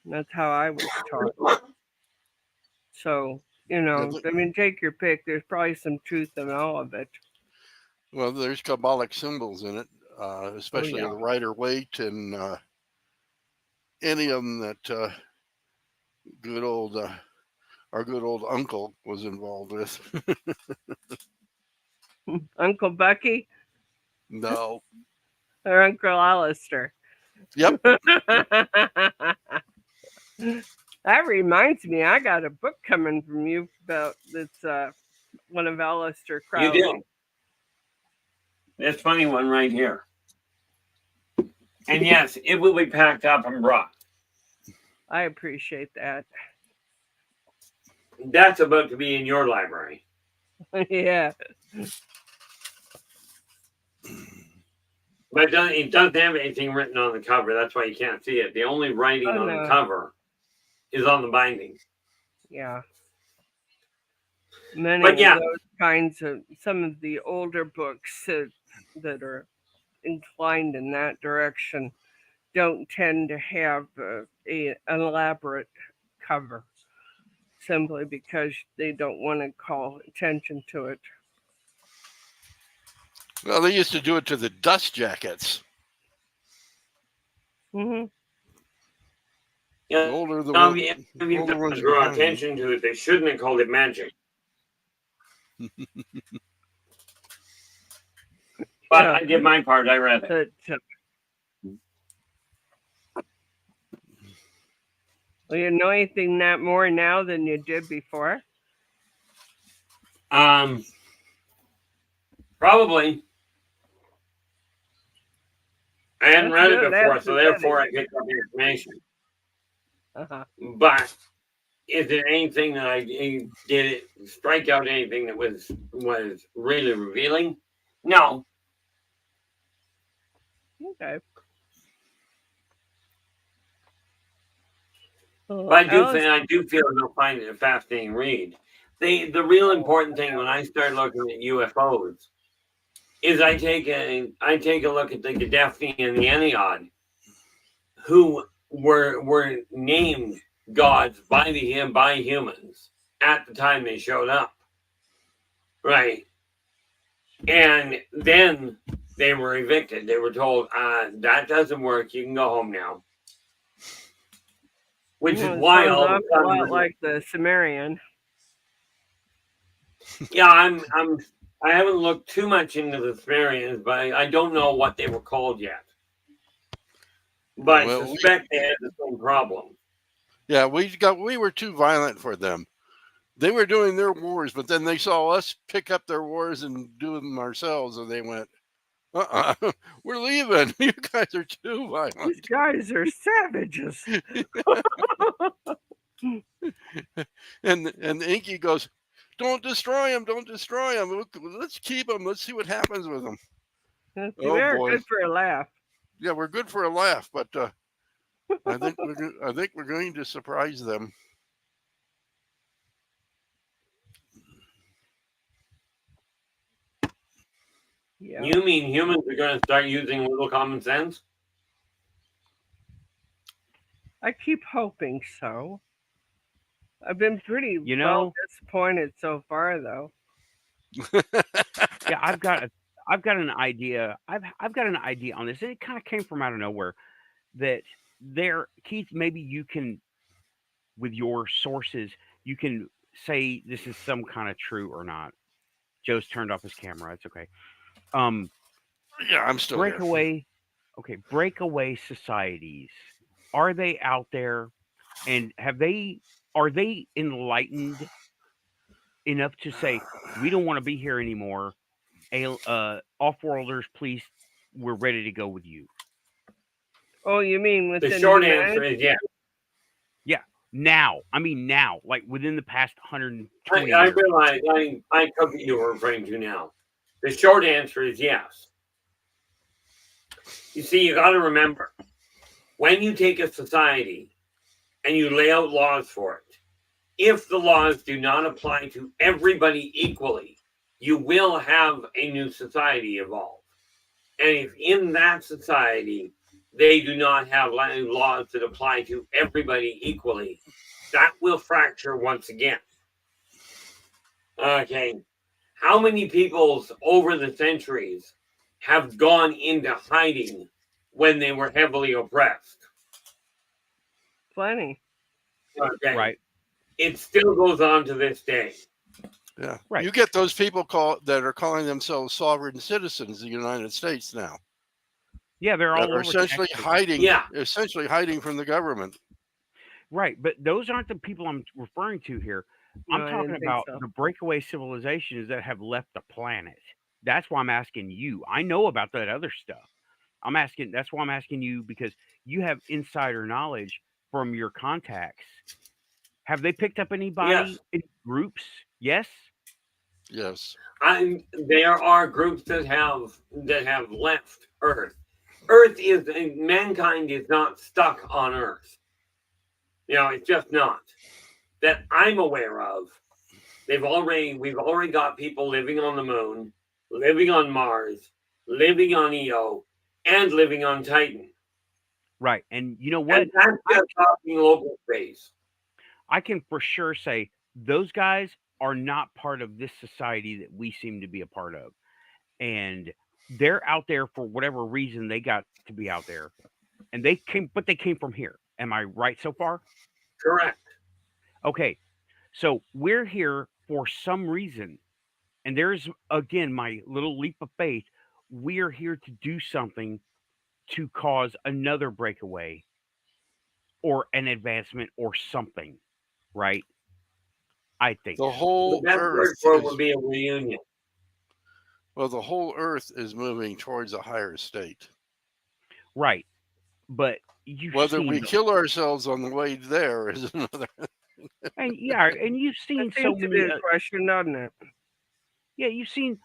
[SPEAKER 3] That's how I was taught. So, take your pick. There's probably some truth in all of it.
[SPEAKER 2] Well, there's Kabbalic symbols in it, especially the Rider Waite and any of them that our good old uncle was involved with.
[SPEAKER 3] Uncle Bucky?
[SPEAKER 2] No.
[SPEAKER 3] Or Uncle Alistair?
[SPEAKER 2] Yep.
[SPEAKER 3] That reminds me, I got a book coming from you about that's one of Alistair Crowley.
[SPEAKER 4] You do. This funny one right here. And yes, it will be packed up and brought.
[SPEAKER 3] I appreciate that.
[SPEAKER 4] That's about to be in your library.
[SPEAKER 3] Yeah.
[SPEAKER 4] But it doesn't have anything written on the cover. That's why you can't see it. The only writing on the cover is on the binding.
[SPEAKER 3] Yeah. Many of those kinds of, some of the older books that are inclined in that direction don't tend to have an elaborate cover, simply because they don't want to call attention to it.
[SPEAKER 2] Well, they used to do it to the dust jackets.
[SPEAKER 3] Mm-hmm.
[SPEAKER 4] Yeah.
[SPEAKER 2] The older the
[SPEAKER 4] Now,
[SPEAKER 2] one,
[SPEAKER 4] if
[SPEAKER 2] the
[SPEAKER 4] you
[SPEAKER 2] older ones
[SPEAKER 4] draw
[SPEAKER 2] behind you.
[SPEAKER 4] attention to it, they shouldn't have called it magic. But
[SPEAKER 3] Yeah.
[SPEAKER 4] I did my part. I read it.
[SPEAKER 3] Well, you know anything that more now than you did before?
[SPEAKER 4] Probably. I hadn't read it before,
[SPEAKER 3] That's
[SPEAKER 4] so therefore I picked up the information.
[SPEAKER 3] Uh-huh.
[SPEAKER 4] But is there anything that I did it strike out anything that was really revealing? No.
[SPEAKER 3] Okay.
[SPEAKER 4] But I do feel they'll find it a fascinating read. The real important thing when I start looking at UFOs is I take a look at the Daphne and the Ennead, who were named gods by humans at the time they showed up, right? And then they were evicted. They were told, that doesn't work. You can go home now. Which is why all of a
[SPEAKER 3] sudden, a lot like the Sumerian.
[SPEAKER 4] Yeah, I haven't looked too much into the Sumerians, but I don't know what they were called yet. But I suspect they had the same problem.
[SPEAKER 2] Yeah, we were too violent for them. They were doing their wars, but then they saw us pick up their wars and do them ourselves, and they went, we're leaving. You guys are too violent.
[SPEAKER 3] These guys are savages.
[SPEAKER 2] and Inky goes, don't destroy them. Don't destroy them. Let's keep them. Let's see what happens with them.
[SPEAKER 3] They're good for a laugh.
[SPEAKER 2] Yeah, we're good for a laugh, but I think we're going to surprise them.
[SPEAKER 4] Yeah. You mean humans are going to start using a little common sense?
[SPEAKER 3] I keep hoping so. I've been pretty disappointed so far, though.
[SPEAKER 1] Yeah, I've got an idea. I've got an idea on this. It kind of came from out of nowhere. That Keith, maybe you can, with your sources, you can say this is some kind of true or not. Joe's turned off his camera. It's okay.
[SPEAKER 2] Yeah, I'm still
[SPEAKER 1] breakaway.
[SPEAKER 2] Here.
[SPEAKER 1] Okay, breakaway societies. Are they out there, and are they enlightened enough to say we don't want to be here anymore? Off-worlders, please, we're ready to go with you.
[SPEAKER 3] Oh, you mean with
[SPEAKER 4] the short answer is yes.
[SPEAKER 1] Yeah, now. I mean now, like within the past 120
[SPEAKER 4] I
[SPEAKER 1] years.
[SPEAKER 4] realize I took what you were referring to now. The short answer is yes. You see, you got to remember, when you take a society and you lay out laws for it, if the laws do not apply to everybody equally, you will have a new society evolve. And if in that society they do not have laws that apply to everybody equally, that will fracture once again. Okay. How many peoples over the centuries have gone into hiding when they were heavily oppressed?
[SPEAKER 3] Plenty.
[SPEAKER 4] Okay.
[SPEAKER 1] Right.
[SPEAKER 4] It still goes on to this day.
[SPEAKER 2] Yeah.
[SPEAKER 1] Right.
[SPEAKER 2] You get those people that are calling themselves sovereign citizens of the United States now.
[SPEAKER 1] Yeah, they're all over
[SPEAKER 2] essentially
[SPEAKER 1] Texas.
[SPEAKER 2] hiding.
[SPEAKER 4] Yeah.
[SPEAKER 2] Essentially hiding from the government.
[SPEAKER 1] Right, but those aren't the people I'm referring to here. I'm talking about the breakaway civilizations that have left the planet. That's why I'm asking you. I know about that other stuff. That's why I'm asking you, because you have insider knowledge from your contacts. Have they picked up anybody in groups? Yes.
[SPEAKER 2] Yes.
[SPEAKER 4] There are groups that have left Earth. Mankind is not stuck on Earth. It's just not. That I'm aware of. We've already got people living on the moon, living on Mars, living on Io, and living on Titan.
[SPEAKER 1] Right. And you know what?
[SPEAKER 4] And that's just talking local space.
[SPEAKER 1] I can for sure say those guys are not part of this society that we seem to be a part of. And they're out there for whatever reason they got to be out there. And they came from here. Am I right so far?
[SPEAKER 4] Correct.
[SPEAKER 1] Okay. So we're here for some reason. And there's again my little leap of faith. We are here to do something to cause another breakaway or an advancement or something, right? I think
[SPEAKER 2] The
[SPEAKER 1] so.
[SPEAKER 2] whole
[SPEAKER 4] The best word
[SPEAKER 2] Earth
[SPEAKER 4] for it
[SPEAKER 2] is,
[SPEAKER 4] would be a reunion.
[SPEAKER 2] well, the whole Earth is moving towards a higher state.
[SPEAKER 1] Right. But you've
[SPEAKER 2] Whether
[SPEAKER 1] seen
[SPEAKER 2] we kill ourselves on the way there is another.
[SPEAKER 1] and yeah, and you've seen
[SPEAKER 3] That
[SPEAKER 1] so
[SPEAKER 3] seems to be
[SPEAKER 1] many
[SPEAKER 3] the question, doesn't it?
[SPEAKER 1] yeah, you've seen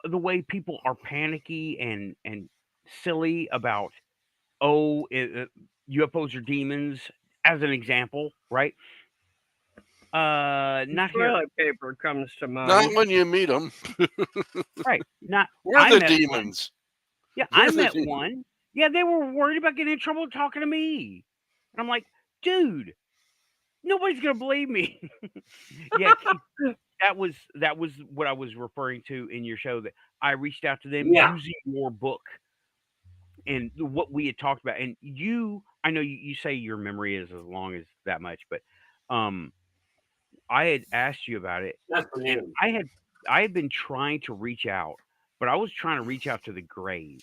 [SPEAKER 1] the way people are panicky and silly about UFOs are demons as an example, right? Not here,
[SPEAKER 3] Toilet paper comes to mind.
[SPEAKER 2] Not when you meet them.
[SPEAKER 1] right? Not
[SPEAKER 2] We're
[SPEAKER 1] I
[SPEAKER 2] the
[SPEAKER 1] met one.
[SPEAKER 2] demons.
[SPEAKER 1] Yeah,
[SPEAKER 2] We're
[SPEAKER 1] I
[SPEAKER 2] the
[SPEAKER 1] met
[SPEAKER 2] demons.
[SPEAKER 1] one. Yeah, they were worried about getting in trouble talking to me, and I'm like, dude, nobody's gonna believe me. Yeah, Keith, that was what I was referring to in your show. That I reached out to them
[SPEAKER 4] Yeah.
[SPEAKER 1] using your book and what we had talked about. And I know you say your memory is as long as that much, but I had asked you about it,
[SPEAKER 4] That's the
[SPEAKER 1] and
[SPEAKER 4] name.
[SPEAKER 1] I had been trying to reach out, but I was trying to reach out to the Greys.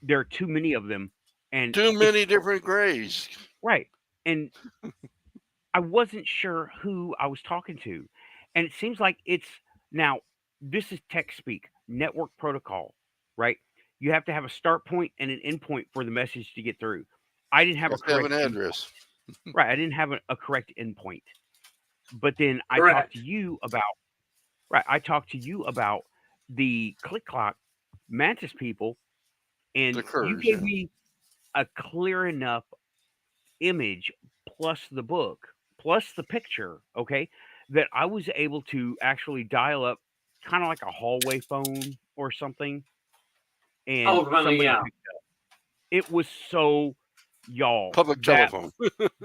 [SPEAKER 1] There are too many of them, and
[SPEAKER 2] Too many different grays.
[SPEAKER 1] right. And I wasn't sure who I was talking to. And it seems like it's now, this is tech speak, network protocol, right? You have to have a start point and an end point for the message to get through. I didn't have a
[SPEAKER 2] Have to have
[SPEAKER 1] correct
[SPEAKER 2] an
[SPEAKER 1] end-
[SPEAKER 2] address.
[SPEAKER 1] right. I didn't have a correct endpoint. But then I
[SPEAKER 4] Correct.
[SPEAKER 1] talked to you about I talked to you about the Click Clock Mantis people, and
[SPEAKER 2] The
[SPEAKER 1] you
[SPEAKER 2] Kurds,
[SPEAKER 1] gave
[SPEAKER 2] yeah.
[SPEAKER 1] me a clear enough image plus the book plus the picture, okay, that I was able to actually dial up kind of like a hallway phone or something, and
[SPEAKER 4] Ultimately,
[SPEAKER 1] somebody
[SPEAKER 4] yeah.
[SPEAKER 1] picked up. It was so y'all
[SPEAKER 2] Public
[SPEAKER 1] that
[SPEAKER 2] telephone.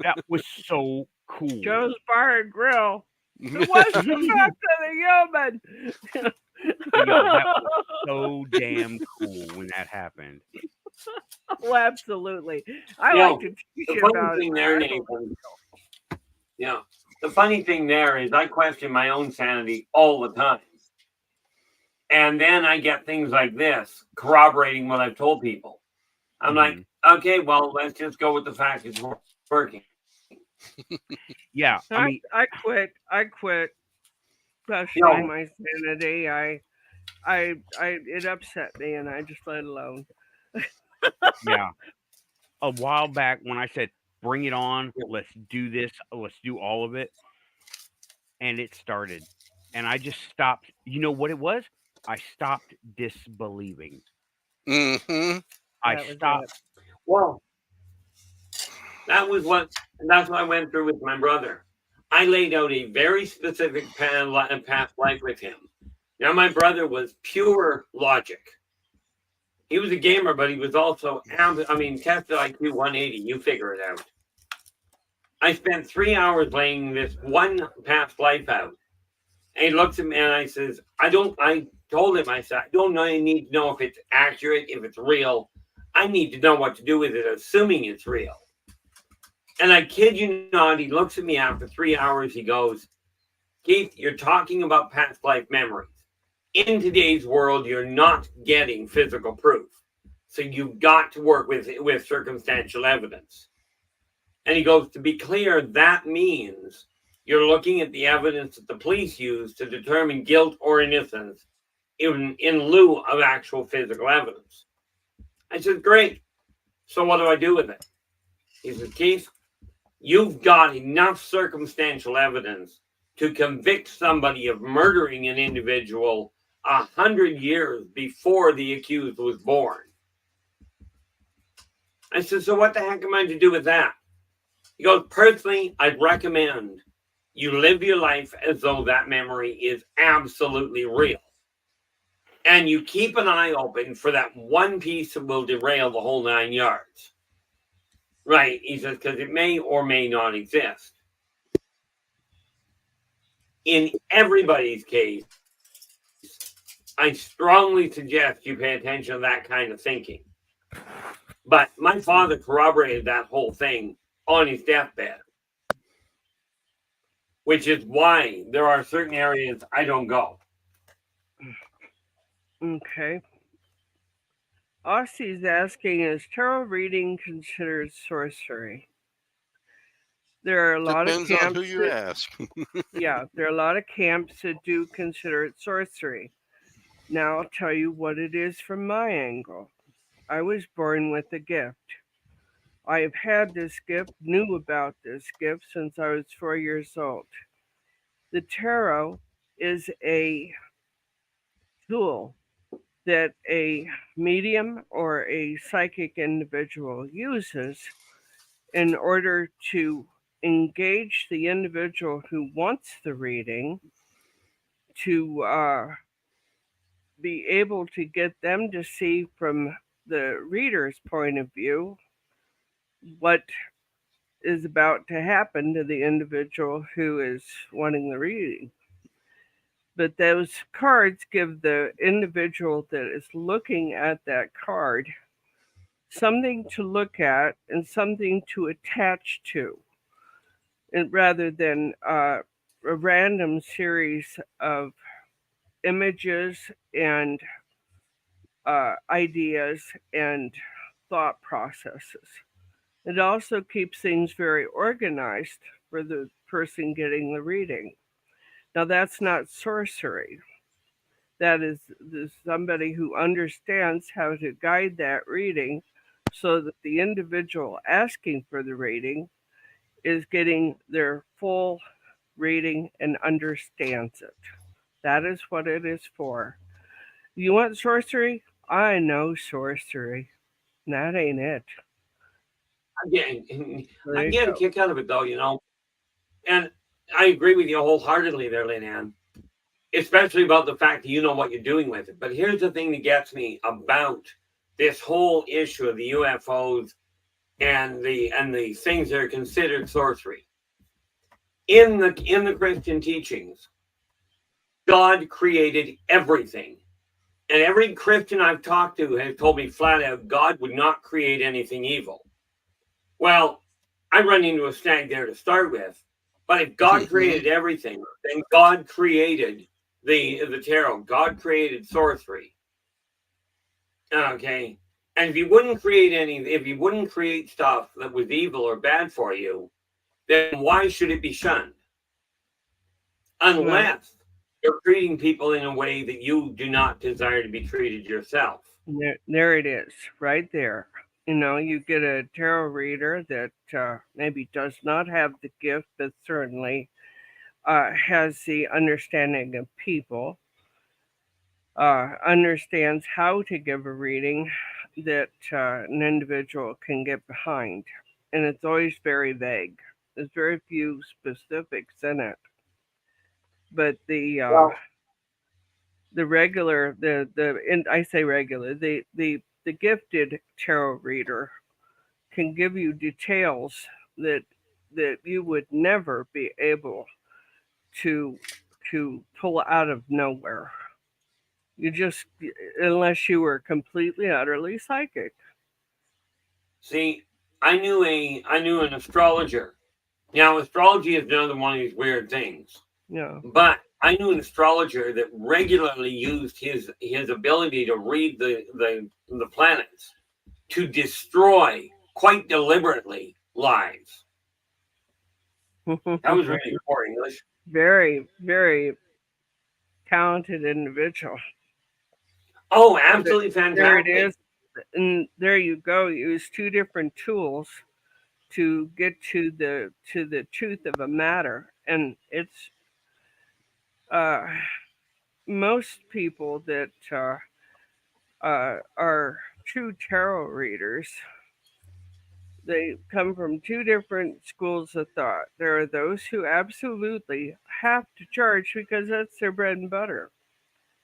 [SPEAKER 1] that was so cool.
[SPEAKER 3] Joe's Bar and Grill. Who wants to talk to the human?
[SPEAKER 1] Yo, that was so damn cool when that happened.
[SPEAKER 3] Oh, absolutely. I
[SPEAKER 4] You
[SPEAKER 3] like
[SPEAKER 4] know,
[SPEAKER 3] to teach
[SPEAKER 4] the
[SPEAKER 3] you
[SPEAKER 4] funny
[SPEAKER 3] about
[SPEAKER 4] thing
[SPEAKER 3] it.
[SPEAKER 4] there, Nathan. Yeah. The funny thing there is I question my own sanity all the time. And then I get things like this corroborating what I've told people. I'm like, okay, well, let's just go with the fact it's working.
[SPEAKER 1] Yeah, I mean,
[SPEAKER 3] I quit. I quit questioning
[SPEAKER 4] No.
[SPEAKER 3] my sanity. It upset me, and I just let it alone.
[SPEAKER 1] yeah. A while back when I said, bring it on, let's do this, let's do all of it. And it started. And I just stopped. You know what it was? I stopped disbelieving.
[SPEAKER 2] Mm-hmm.
[SPEAKER 1] I
[SPEAKER 3] That was
[SPEAKER 1] stopped.
[SPEAKER 3] it.
[SPEAKER 4] Well, that's what I went through with my brother. I laid out a very specific past life with him. Now, my brother was pure logic. He was a gamer, but he was also, tested IQ 180. You figure it out. I spent 3 hours laying this one past life out. And he looks at me and I says, I told him, I said, I don't know, I need to know if it's accurate, if it's real. I need to know what to do with it, assuming it's real. And I kid you not, he looks at me after 3 hours, he goes, Keith, you're talking about past life memories. In today's world, you're not getting physical proof. So you've got to work with circumstantial evidence. And he goes, to be clear, that means you're looking at the evidence that the police use to determine guilt or innocence in lieu of actual physical evidence. I said, great. So what do I do with it? He said, Keith, you've got enough circumstantial evidence to convict somebody of murdering an individual 100 years before the accused was born. I said, so what the heck am I to do with that? He goes, personally, I'd recommend you live your life as though that memory is absolutely real. And you keep an eye open for that one piece that will derail the whole 9 yards. Right, he says, because it may or may not exist. In everybody's case, I strongly suggest you pay attention to that kind of thinking. But my father corroborated that whole thing on his deathbed, which is why there are certain areas I don't go.
[SPEAKER 3] Okay. Aussie's asking, is tarot reading considered sorcery? There are a lot
[SPEAKER 2] Depends
[SPEAKER 3] of camps
[SPEAKER 2] on who you ask.
[SPEAKER 3] Yeah, there are a lot of camps that do consider it sorcery. Now I'll tell you what it is from my angle. I was born with a gift. I have had this gift, knew about this gift since I was 4 years old. The tarot is a tool that a medium or a psychic individual uses in order to engage the individual who wants the reading to be able to get them to see from the reader's point of view what is about to happen to the individual who is wanting the reading. But those cards give the individual that is looking at that card something to look at and something to attach to, and rather than a random series of images and ideas and thought processes. It also keeps things very organized for the person getting the reading. Now, that's not sorcery. That is somebody who understands how to guide that reading so that the individual asking for the reading is getting their full reading and understands it. That is what it is for. You want sorcery? I know sorcery. That ain't it.
[SPEAKER 4] I get a kick out of it, though, you know. And I agree with you wholeheartedly there, Lynn Ann, especially about the fact that you know what you're doing with it. But here's the thing that gets me about this whole issue of the UFOs and the things that are considered sorcery. In the Christian teachings, God created everything. And every Christian I've talked to has told me flat out God would not create anything evil. Well, I run into a snag there to start with. But if God created everything, then God created the tarot. God created sorcery. Okay. And if he wouldn't create stuff that was evil or bad for you, then why should it be shunned? Unless you're treating people in a way that you do not desire to be treated yourself.
[SPEAKER 3] There it is, right there. You know, you get a tarot reader that maybe does not have the gift, but certainly has the understanding of people, understands how to give a reading that an individual can get behind. And it's always very vague. There's very few specifics in it. But the regular, and I say regular, the gifted tarot reader can give you details that you would never be able to pull out of nowhere. You just, unless you were completely utterly psychic.
[SPEAKER 4] See, I knew an astrologer. Now, astrology is another one of these weird things.
[SPEAKER 3] Yeah.
[SPEAKER 4] But I knew an astrologer that regularly used his ability to read the planets to destroy, quite deliberately, lives. That was really poor English.
[SPEAKER 3] Very, very talented individual.
[SPEAKER 4] Oh, absolutely fantastic.
[SPEAKER 3] There it is. And there you go. Use two different tools to get to the truth of a matter. And it's most people that are true tarot readers, they come from two different schools of thought. There are those who absolutely have to charge because that's their bread and butter.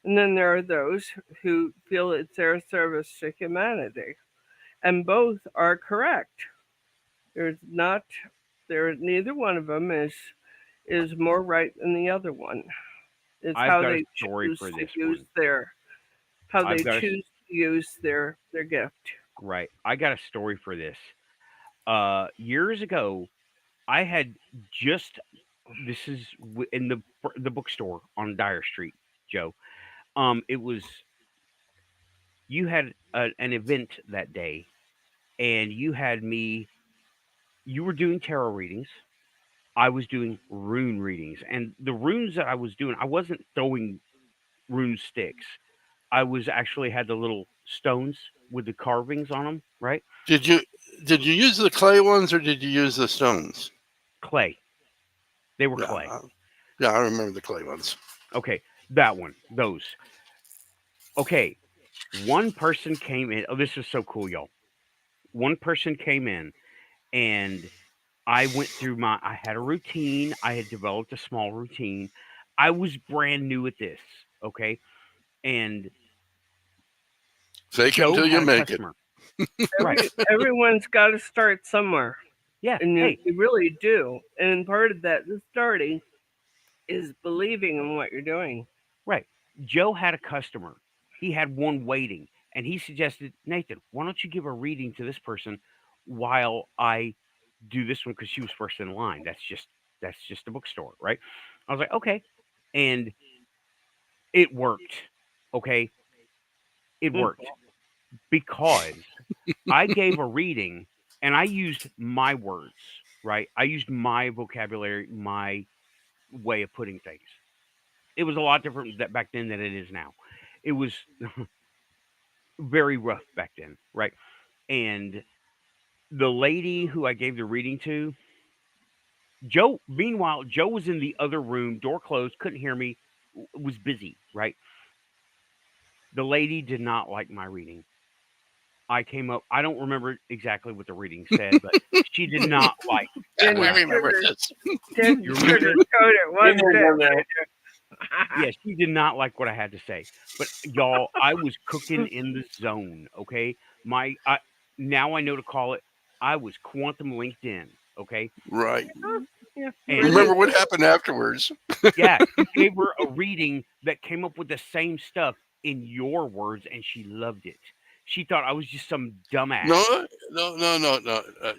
[SPEAKER 3] And then there are those who feel it's their service to humanity. And both are correct. There's not there neither one of them is more right than the other one. It's
[SPEAKER 1] I've
[SPEAKER 3] how
[SPEAKER 1] got a
[SPEAKER 3] they
[SPEAKER 1] story
[SPEAKER 3] choose
[SPEAKER 1] for
[SPEAKER 3] to
[SPEAKER 1] this
[SPEAKER 3] use
[SPEAKER 1] one.
[SPEAKER 3] how
[SPEAKER 1] I've
[SPEAKER 3] they
[SPEAKER 1] got a
[SPEAKER 3] choose to use their gift.
[SPEAKER 1] right. I got a story for this. Years ago, I had just this is in the bookstore on Dyer Street, Joe. It was you had an event that day, and you had me. You were doing tarot readings. I was doing rune readings, and the runes that I was doing, I wasn't throwing rune sticks. I was actually had the little stones with the carvings on them, right?
[SPEAKER 2] Did you use the clay ones or did you use the stones?
[SPEAKER 1] Clay. They were
[SPEAKER 2] Yeah,
[SPEAKER 1] clay.
[SPEAKER 2] yeah, I remember the clay ones.
[SPEAKER 1] Okay, that one, those. Okay, one person came in. Oh, this was so cool, y'all. One person came in, and I went through I had a routine. I had developed a small routine. I was brand new at this, okay? And
[SPEAKER 2] Fake it
[SPEAKER 1] Joe
[SPEAKER 2] until you
[SPEAKER 1] had a
[SPEAKER 2] make it.
[SPEAKER 1] customer. Right.
[SPEAKER 3] Everyone's got to start somewhere,
[SPEAKER 1] Yeah.
[SPEAKER 3] and
[SPEAKER 1] Hey,
[SPEAKER 3] you really do. And part of that, the starting, is believing in what you're doing.
[SPEAKER 1] right. Joe had a customer. He had one waiting, and he suggested, Nathan, why don't you give a reading to this person while I do this one because she was first in line. That's just a bookstore, right? I was like, okay, and it worked. Okay, it
[SPEAKER 3] Mm.
[SPEAKER 1] worked because I gave a reading and I used my words, right? I used my vocabulary, my way of putting things. It was a lot different that back then than it is now. It was very rough back then, right? And the lady who I gave the reading to, Joe, meanwhile, Joe was in the other room, door closed, couldn't hear me, was busy, right? The lady did not like my reading. I came up, I don't remember exactly what the reading said, but she did not like
[SPEAKER 2] Yeah,
[SPEAKER 3] Didn't
[SPEAKER 1] what
[SPEAKER 2] I
[SPEAKER 1] I
[SPEAKER 2] remember
[SPEAKER 3] sugar,
[SPEAKER 2] this.
[SPEAKER 3] didn't
[SPEAKER 1] you remember this?
[SPEAKER 3] sugarcoat it one
[SPEAKER 4] Been there,
[SPEAKER 3] bit.
[SPEAKER 4] done that.
[SPEAKER 3] did you?
[SPEAKER 1] Yeah, she did not like what I had to say. But y'all, I was cooking in the zone, okay? Now I know to call it I was quantum linked in, okay?
[SPEAKER 2] Right.
[SPEAKER 3] Yeah,
[SPEAKER 1] And
[SPEAKER 2] Remember what happened afterwards?
[SPEAKER 1] yeah, you gave her a reading that came up with the same stuff in your words, and she loved it. She thought I was just some dumbass.
[SPEAKER 2] No.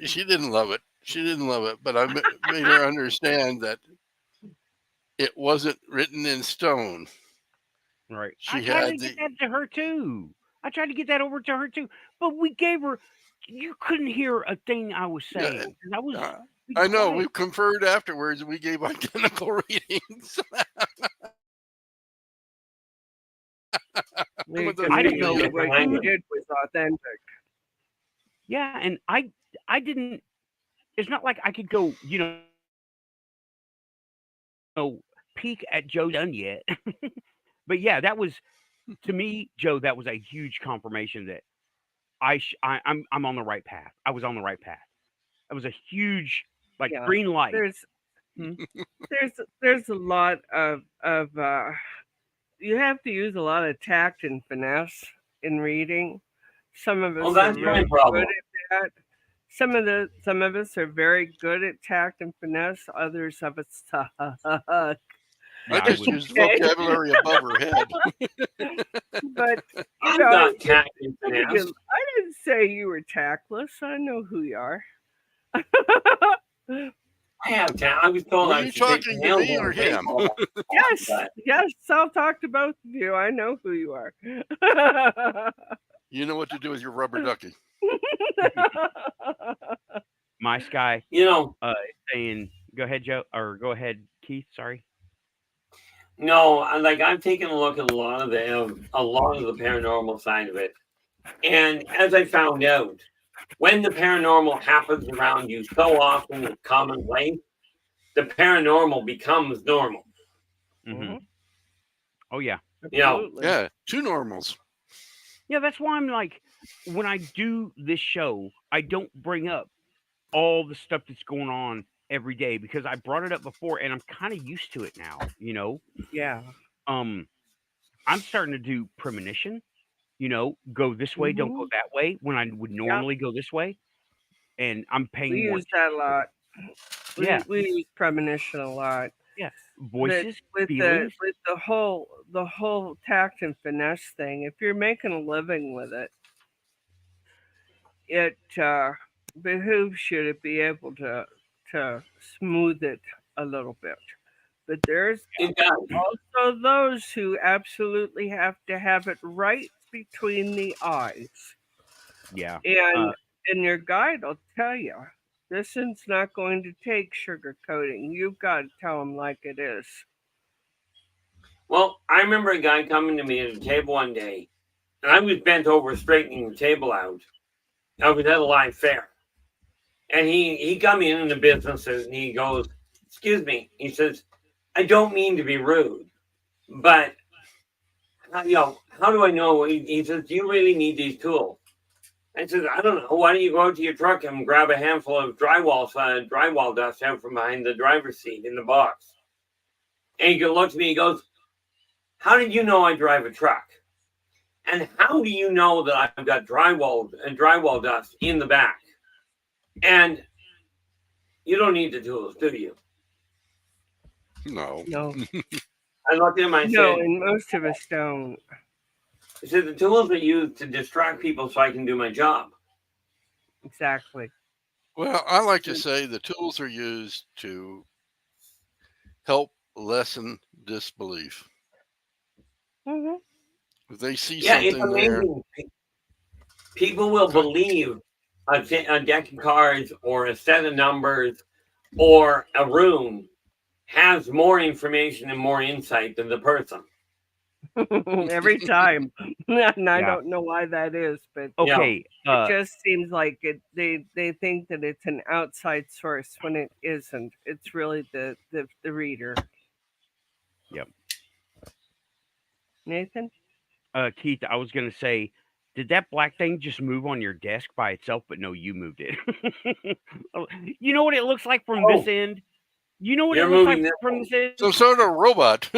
[SPEAKER 2] She didn't love it. She didn't love it, but I made her understand that it wasn't written in stone.
[SPEAKER 1] Right. I
[SPEAKER 2] She
[SPEAKER 1] tried to
[SPEAKER 2] had
[SPEAKER 1] get
[SPEAKER 2] the
[SPEAKER 1] that to her too. I tried to get that over to her too. But we gave her you couldn't hear a thing I was
[SPEAKER 2] yeah,
[SPEAKER 1] saying. 'Cause I was being
[SPEAKER 2] I know.
[SPEAKER 1] quiet.
[SPEAKER 2] We conferred afterwards and we gave identical readings.
[SPEAKER 3] you
[SPEAKER 2] With
[SPEAKER 3] can
[SPEAKER 2] those
[SPEAKER 1] I
[SPEAKER 3] see
[SPEAKER 1] didn't
[SPEAKER 2] people,
[SPEAKER 1] know
[SPEAKER 3] that what you did was authentic.
[SPEAKER 1] yeah, and I didn't it's not like I could go, peek at Joe done yet. But yeah, that was to me, Joe, that was a huge confirmation that I'm on the right path. I was on the right path. That was a huge like
[SPEAKER 3] Yeah,
[SPEAKER 1] green light.
[SPEAKER 3] there's
[SPEAKER 1] Hmm?
[SPEAKER 3] there's a lot of you have to use a lot of tact and finesse in reading. Some of
[SPEAKER 4] Oh,
[SPEAKER 3] us are
[SPEAKER 4] that's my
[SPEAKER 3] really good
[SPEAKER 4] problem.
[SPEAKER 3] at that. Some of us are very good at tact and finesse. Others of us suck.
[SPEAKER 2] I
[SPEAKER 1] Yeah, I
[SPEAKER 2] just
[SPEAKER 1] was
[SPEAKER 2] used vocabulary above her head.
[SPEAKER 3] But you
[SPEAKER 4] I've
[SPEAKER 3] know,
[SPEAKER 4] got tact and
[SPEAKER 3] I
[SPEAKER 4] finesse.
[SPEAKER 3] didn't say you were tactless. I know who you are.
[SPEAKER 4] I have tact. I was told
[SPEAKER 2] Were
[SPEAKER 4] I
[SPEAKER 2] you
[SPEAKER 4] should take
[SPEAKER 2] talking
[SPEAKER 4] the
[SPEAKER 2] to
[SPEAKER 4] nails
[SPEAKER 2] me
[SPEAKER 4] on
[SPEAKER 2] or
[SPEAKER 4] a
[SPEAKER 2] him?
[SPEAKER 4] baseball bat,
[SPEAKER 3] Yes,
[SPEAKER 4] but
[SPEAKER 3] yes, I'll talk to both of you. I know who you are.
[SPEAKER 2] You know what to do with your rubber ducky.
[SPEAKER 1] my sky
[SPEAKER 4] you know,
[SPEAKER 1] saying go ahead, Joe, or go ahead, Keith, sorry.
[SPEAKER 4] no, like I've taken a look at a lot of the paranormal side of it, and as I found out, when the paranormal happens around you so often it's commonplace, the paranormal becomes normal.
[SPEAKER 1] Hmm. Oh yeah.
[SPEAKER 4] You know,
[SPEAKER 3] Absolutely.
[SPEAKER 2] Yeah, two normals.
[SPEAKER 1] Yeah, that's why I'm like when I do this show, I don't bring up all the stuff that's going on every day because I brought it up before and I'm kind of used to it now,
[SPEAKER 3] Yeah.
[SPEAKER 1] Um I'm starting to do premonition. Go this way, don't go that way when I would normally go this way. And I'm paying
[SPEAKER 3] We
[SPEAKER 1] more
[SPEAKER 3] use that a lot.
[SPEAKER 1] Yeah.
[SPEAKER 3] We use premonition a lot.
[SPEAKER 1] Yeah.
[SPEAKER 3] But
[SPEAKER 1] Voices,
[SPEAKER 3] with
[SPEAKER 1] feelings.
[SPEAKER 3] the whole tact and finesse thing, if you're making a living with it, it behooves you to be able to smooth it a little bit. But there's
[SPEAKER 4] It does.
[SPEAKER 3] also those who absolutely have to have it right between the eyes.
[SPEAKER 1] Yeah.
[SPEAKER 3] And your guide will tell you, this one's not going to take sugarcoating. You've got to tell them like it is.
[SPEAKER 4] Well, I remember a guy coming to me at a table one day, and I was bent over straightening the table out. I was at a live fair. And he got me in the businesses, and he goes, excuse me. He says, I don't mean to be rude, but, how do I know? He says, do you really need these tools? I said, I don't know. Why don't you go out to your truck and grab a handful of drywall dust out from behind the driver's seat in the box? And he looks at me and goes, how did you know I drive a truck? And how do you know that I've got drywall dust in the back? And you don't need the tools, do you?
[SPEAKER 2] No.
[SPEAKER 4] I looked at him and I said,
[SPEAKER 3] no, and most of us don't.
[SPEAKER 4] I said, the tools are used to distract people so I can do my job.
[SPEAKER 3] Exactly.
[SPEAKER 2] Well, I like to say the tools are used to help lessen disbelief.
[SPEAKER 3] Mm-hmm.
[SPEAKER 2] If they see
[SPEAKER 4] It's
[SPEAKER 2] something there,
[SPEAKER 4] amazing. People will believe a deck of cards or a set of numbers or a room has more information and more insight than the person.
[SPEAKER 3] Every time. And I
[SPEAKER 1] Yeah.
[SPEAKER 3] don't know why that is, but
[SPEAKER 1] Okay.
[SPEAKER 3] it just seems like they think that it's an outside source when it isn't. It's really the reader.
[SPEAKER 1] Yep.
[SPEAKER 3] Nathan?
[SPEAKER 1] Keith, I was gonna say, did that black thing just move on your desk by itself? But no, you moved it. You know what it looks like from this end? You know what
[SPEAKER 4] You're
[SPEAKER 1] it looks like
[SPEAKER 4] moving
[SPEAKER 1] from this end?
[SPEAKER 2] some sort of robot.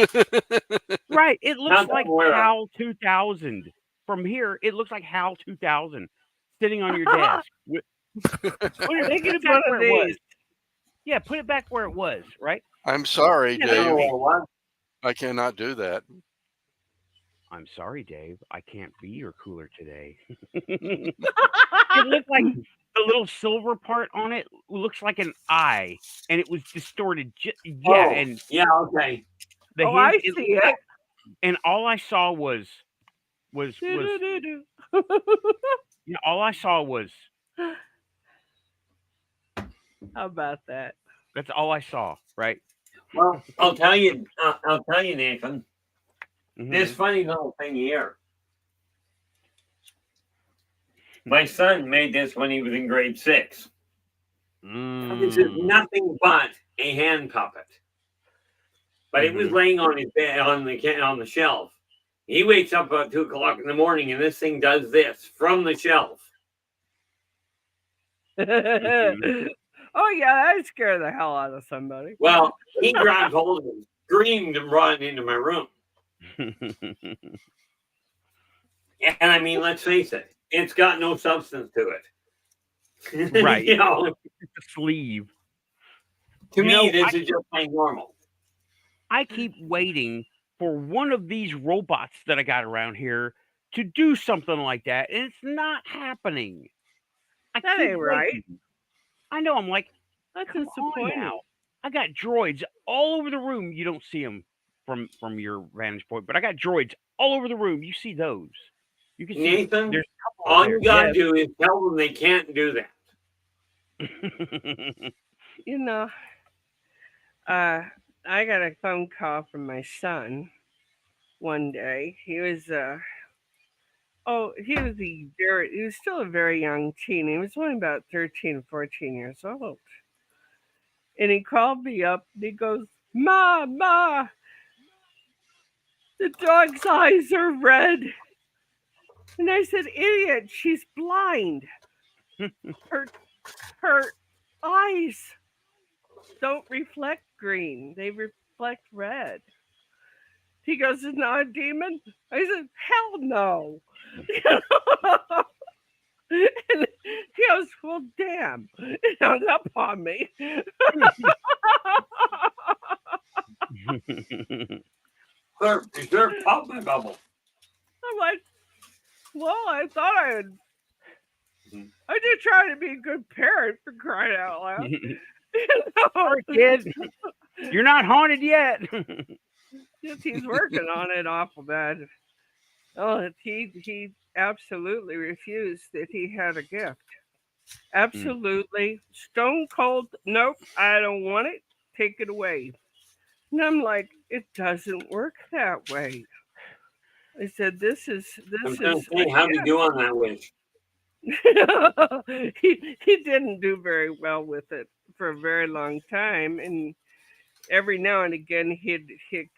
[SPEAKER 1] Right. It looks
[SPEAKER 4] Not
[SPEAKER 1] like
[SPEAKER 4] aware of.
[SPEAKER 1] HAL 2000. From here, it looks like HAL 2000 sitting on your desk. Put
[SPEAKER 3] I think
[SPEAKER 1] it
[SPEAKER 3] it's
[SPEAKER 1] back
[SPEAKER 3] one of
[SPEAKER 1] where it was.
[SPEAKER 3] these.
[SPEAKER 1] Yeah, put it back where it was, right?
[SPEAKER 2] I'm sorry,
[SPEAKER 1] Yeah,
[SPEAKER 2] Dave.
[SPEAKER 1] okay.
[SPEAKER 4] What?
[SPEAKER 2] I cannot do that.
[SPEAKER 1] I'm sorry, Dave. I can't be your cooler today. It looked like the little silver part on it looks like an eye, and it was distorted. And
[SPEAKER 4] okay.
[SPEAKER 1] the
[SPEAKER 3] Oh, I
[SPEAKER 1] hinge,
[SPEAKER 3] see
[SPEAKER 1] looked
[SPEAKER 3] it.
[SPEAKER 1] like- and all I saw was
[SPEAKER 3] Do-do-do-do.
[SPEAKER 1] all I saw was
[SPEAKER 3] How about that?
[SPEAKER 1] that's all I saw, right?
[SPEAKER 4] Well, I'll tell you, Nathan.
[SPEAKER 1] Mhm.
[SPEAKER 4] This funny little thing here. My son made this when he was in grade 6. This is nothing but a hand puppet. But it was laying on his bed on the shelf. He wakes up at 2 o'clock in the morning, and this thing does this from the shelf.
[SPEAKER 3] Oh yeah, that'd scare the hell out of somebody.
[SPEAKER 4] Well, he grabbed hold of it, screamed, and brought it into my room. And I mean, let's face it, it's got no substance to it.
[SPEAKER 1] Right.
[SPEAKER 4] You know,
[SPEAKER 1] It's a sleeve.
[SPEAKER 4] to me, this is just plain normal.
[SPEAKER 1] I keep waiting for one of these robots that I got around here to do something like that, and it's not happening.
[SPEAKER 3] That
[SPEAKER 1] keep
[SPEAKER 3] ain't right.
[SPEAKER 1] waiting. I know. I'm like,
[SPEAKER 3] That's
[SPEAKER 1] come on
[SPEAKER 3] disappointing.
[SPEAKER 1] now. I got droids all over the room. You don't see them from your vantage point, but I got droids all over the room. You see those. You can see
[SPEAKER 4] Nathan,
[SPEAKER 1] there's a couple
[SPEAKER 4] all
[SPEAKER 1] there.
[SPEAKER 4] you gotta do is tell them they can't do that.
[SPEAKER 3] You know, I got a phone call from my son one day. He was he was still a very young teen. He was only about 13, 14 years old. And he called me up and he goes, Ma, the dog's eyes are red. And I said, idiot, she's blind. Her eyes don't reflect green. They reflect red. He goes, it's not a demon? I said, hell no. And he goes, well, damn. And hung up on me.
[SPEAKER 4] Sir, pop my bubble.
[SPEAKER 3] I'm like, well, I thought I did try to be a good parent, for crying out loud.
[SPEAKER 1] Sorry, kid. You're not haunted yet.
[SPEAKER 3] Yes, he's working on it awful bad. Oh, he absolutely refused that he had a gift. Absolutely. Stone cold. Nope, I don't want it. Take it away. And I'm like, it doesn't work that way. I said, this is.
[SPEAKER 4] How do you do on that wish?
[SPEAKER 3] he didn't do very well with it for a very long time, and every now and again he'd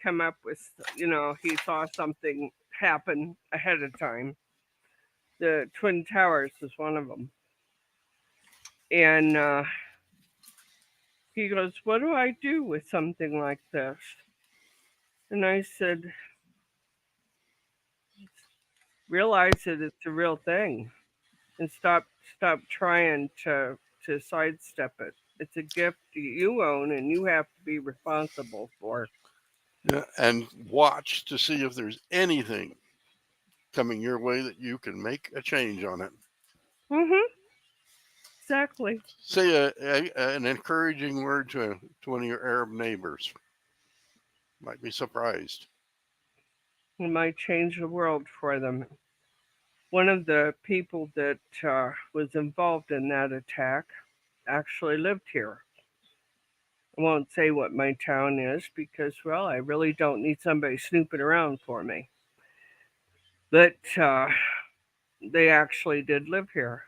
[SPEAKER 3] come up with, he saw something happen ahead of time. The Twin Towers was one of them, and he goes, what do I do with something like this? And I said, realize that it's a real thing, and stop trying to sidestep it. It's a gift you own, and you have to be responsible for.
[SPEAKER 2] Yeah, and watch to see if there's anything coming your way that you can make a change on it.
[SPEAKER 3] Mm-hmm. Exactly.
[SPEAKER 2] Say an encouraging word to one of your Arab neighbors. Might be surprised.
[SPEAKER 3] It might change the world for them. One of the people that was involved in that attack actually lived here. I won't say what my town is because, well, I really don't need somebody snooping around for me. But they actually did live here.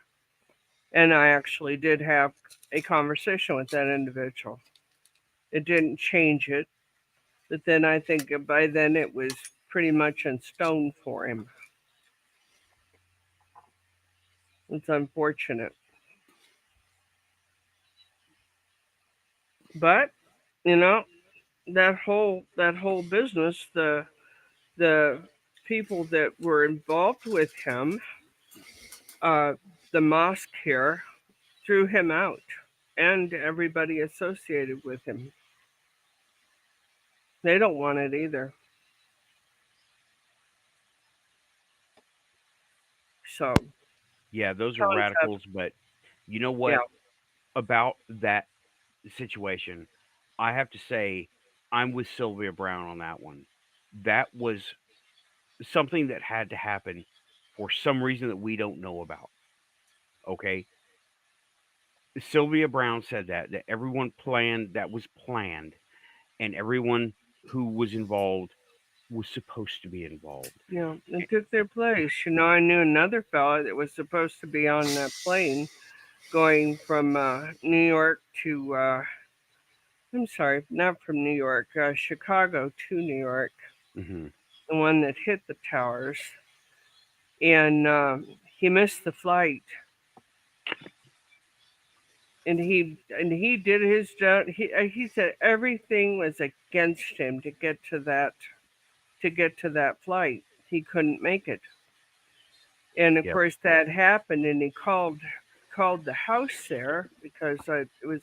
[SPEAKER 3] And I actually did have a conversation with that individual. It didn't change it. But then I think by then it was pretty much in stone for him. It's unfortunate. But, that whole business, the people that were involved with him, the mosque here threw him out and everybody associated with him. They don't want it either. So,
[SPEAKER 1] yeah, those are radicals, but you know what about that situation? I have to say I'm with Sylvia Brown on that one. That was something that had to happen for some reason that we don't know about. Okay? Sylvia Brown said that everyone was planned, and everyone who was involved was supposed to be involved.
[SPEAKER 3] Yeah, it took their place. I knew another fella that was supposed to be on that plane going from New York to, I'm sorry, not from New York, Chicago to New York.
[SPEAKER 1] Mm-hmm.
[SPEAKER 3] The one that hit the towers. And he missed the flight. And he did his job. He said everything was against him to get to that flight. He couldn't make it. And of course that happened, and he called the house there because it was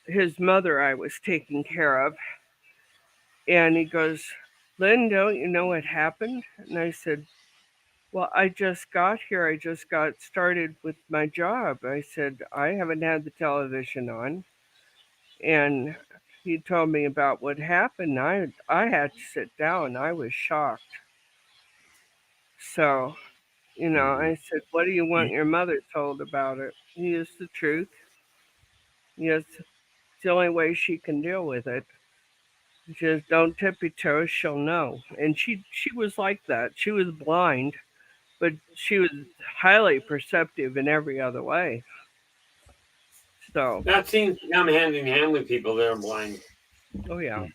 [SPEAKER 3] his mother I was taking care of. And he goes, Lynn, don't you know what happened? And I said, well, I just got here. I just got started with my job. I said, I haven't had the television on. And he told me about what happened. I had to sit down. I was shocked. So, I said, what do you want your mother told about it? He is the truth. Yes, it's the only way she can deal with it. Just don't tip your toes, she'll know. And she was like that. She was blind, but she was highly perceptive in every other way. So
[SPEAKER 4] that seems to come hand in hand with people that are blind.
[SPEAKER 3] Oh yeah.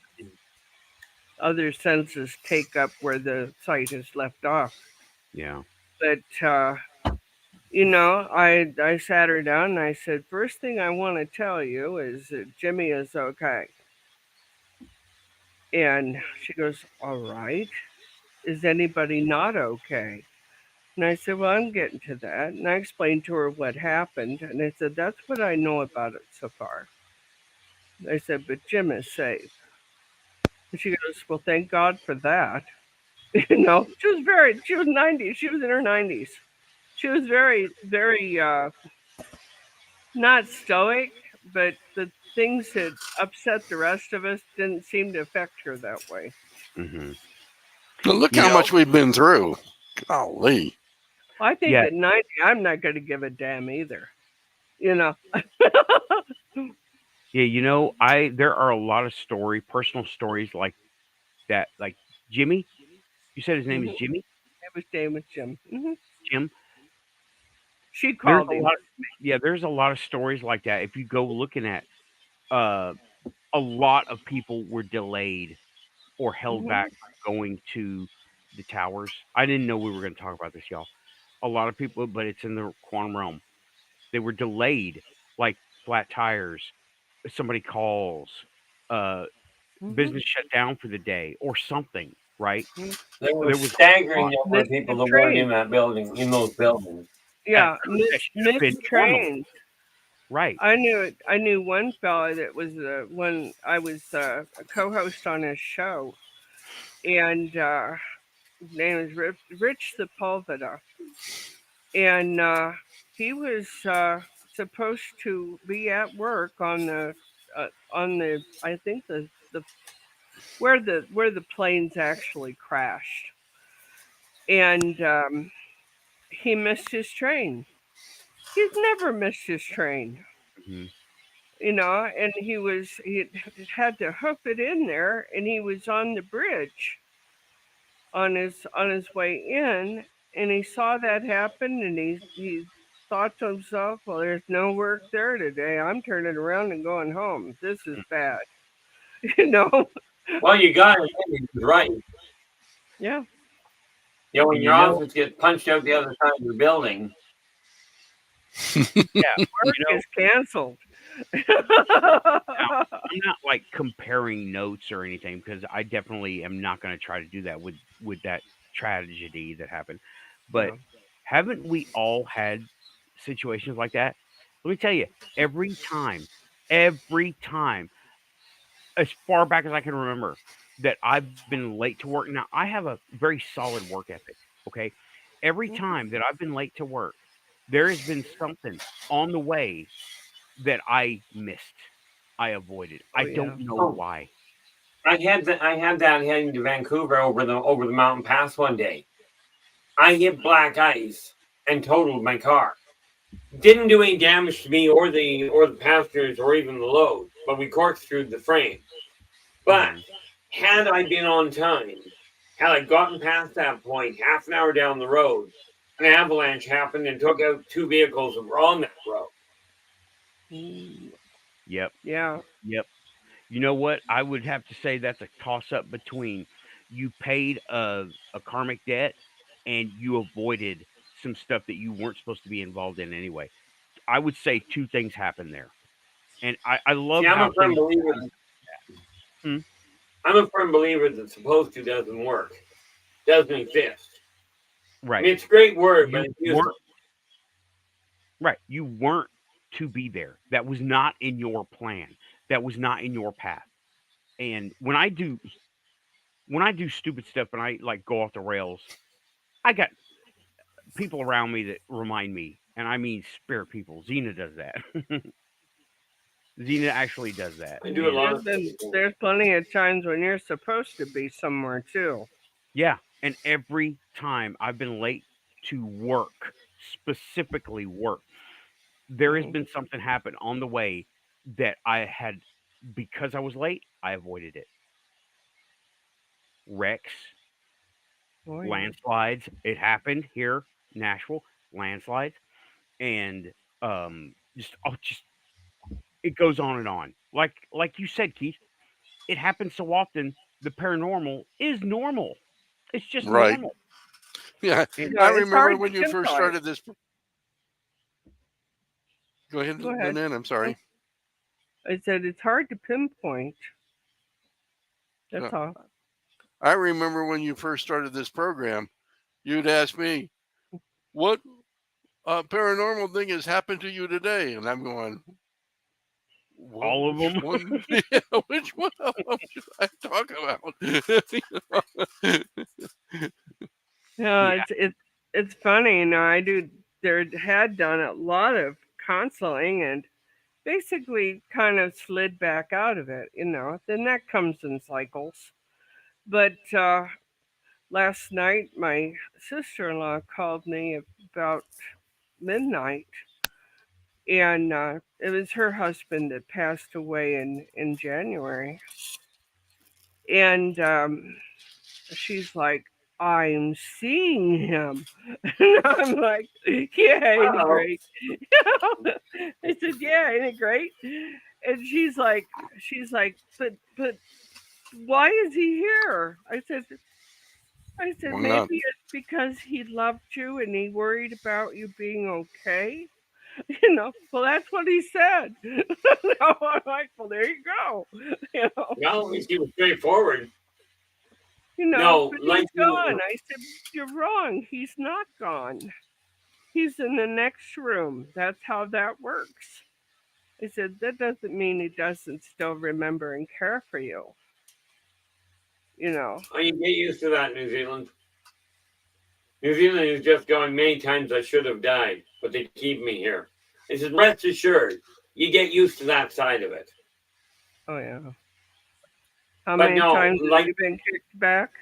[SPEAKER 3] Other senses take up where the sight is left off.
[SPEAKER 1] Yeah.
[SPEAKER 3] But I sat her down and I said, first thing I want to tell you is that Jimmy is okay. And she goes, all right. Is anybody not okay? And I said, well, I'm getting to that. And I explained to her what happened. And I said, that's what I know about it so far. I said, but Jim is safe. And she goes, well, thank God for that. She was 90. She was in her 90s. She was very, very, not stoic, but the things that upset the rest of us didn't seem to affect her that way.
[SPEAKER 1] Mm-hmm.
[SPEAKER 2] But look how much we've been through. Golly.
[SPEAKER 3] I think at 90, I'm not going to give a damn either.
[SPEAKER 1] Yeah, there are a lot of personal stories like that. Like Jimmy, you said his name is Jimmy?
[SPEAKER 3] His name was Jim. Mm-hmm.
[SPEAKER 1] Jim?
[SPEAKER 3] She called him.
[SPEAKER 1] There's a lot of stories like that. If you go looking at, a lot of people were delayed or held back from going to the towers. I didn't know we were going to talk about this, y'all. A lot of people, but it's in the quantum realm. They were delayed, like flat tires. Somebody calls, business shut down for the day or something, right?
[SPEAKER 4] There was staggering number of people that weren't in that building, in those buildings.
[SPEAKER 3] Yeah, missed trains.
[SPEAKER 1] Right.
[SPEAKER 3] I knew one fella that was when I was a co-host on his show, and his name is Rich Sepulveda, and he was supposed to be at work on the I think the where the planes actually crashed, and he missed his train. He's never missed his train.
[SPEAKER 1] Mm-hmm.
[SPEAKER 3] And he had to hoof it in there, and he was on the bridge on his way in, and he saw that happen, and he thought to himself, well, there's no work there today. I'm turning around and going home. This is bad.
[SPEAKER 4] Well, you got it. He was right.
[SPEAKER 3] Yeah.
[SPEAKER 4] When your office gets punched out the other side of the building.
[SPEAKER 3] Work is canceled.
[SPEAKER 1] Now, I'm not like comparing notes or anything, because I definitely am not going to try to do that with that tragedy that happened. But haven't we all had situations like that? Let me tell you, every time, as far back as I can remember, that I've been late to work. Now, I have a very solid work ethic. Okay, every time that I've been late to work, there has been something on the way that I missed. I avoided. I don't know why.
[SPEAKER 4] I had that heading to Vancouver over the mountain pass one day. I hit black ice and totaled my car. Didn't do any damage to me or the passengers or even the load, but we corkscrewed the frame. But had I been on time, had I gotten past that point, half an hour down the road, an avalanche happened and took out two vehicles that were on that road.
[SPEAKER 1] Yep.
[SPEAKER 3] Yeah.
[SPEAKER 1] Yep. You know what? I would have to say that's a toss up between you paid a karmic debt and you avoided some stuff that you weren't supposed to be involved in anyway. I would say two things happen there. And I love how things.
[SPEAKER 4] I'm a firm believer that supposed to doesn't work, doesn't exist.
[SPEAKER 1] Right.
[SPEAKER 4] I mean, it's a great word, but it's useless.
[SPEAKER 1] Right. You weren't to be there. That was not in your plan. That was not in your path. And when I do stupid stuff and I like go off the rails, I got people around me that remind me, and I mean spirit people. Xena does that. Xena actually does that.
[SPEAKER 4] I do a lot.
[SPEAKER 3] There's plenty of times when you're supposed to be somewhere too.
[SPEAKER 1] Yeah, and every time I've been late to work, specifically work, there has been something happen on the way that I had, because I was late, I avoided it. Wrecks, landslides. It happened here, Nashville, landslides, and just it goes on and on. Like you said, Keith, it happens so often. The paranormal is normal. It's just normal.
[SPEAKER 2] Yeah, I remember when you first started this. Go ahead, Lynn. I'm sorry.
[SPEAKER 3] I said it's hard to pinpoint. That's all.
[SPEAKER 2] I remember when you first started this program, you'd ask me, what paranormal thing has happened to you today? And I'm going,
[SPEAKER 1] all of them.
[SPEAKER 2] One? Yeah, which one of them should I talk about?
[SPEAKER 3] Yeah, it's funny. There had done a lot of counseling and basically kind of slid back out of it. Then that comes in cycles. But last night, my sister-in-law called me about midnight, and it was her husband that passed away in January. And she's like, I'm seeing him. And I'm like, yeah, ain't it great? I said, yeah, ain't it great? And she's like, but why is he here? I said,
[SPEAKER 2] Why
[SPEAKER 3] maybe
[SPEAKER 2] not?
[SPEAKER 3] it's because he loved you and he worried about you being okay. Well, that's what he said. I'm like, well, there you go.
[SPEAKER 4] Well, at least he was straightforward.
[SPEAKER 3] But he's gone. I said, you're wrong. He's not gone. He's in the next room. That's how that works. I said, that doesn't mean he doesn't still remember and care for you.
[SPEAKER 4] Oh, you get used to that, New Zealand. New Zealand is just going, many times I should have died, but they keep me here. I said, rest assured, you get used to that side of it.
[SPEAKER 3] Oh, yeah. How many times have you been kicked back?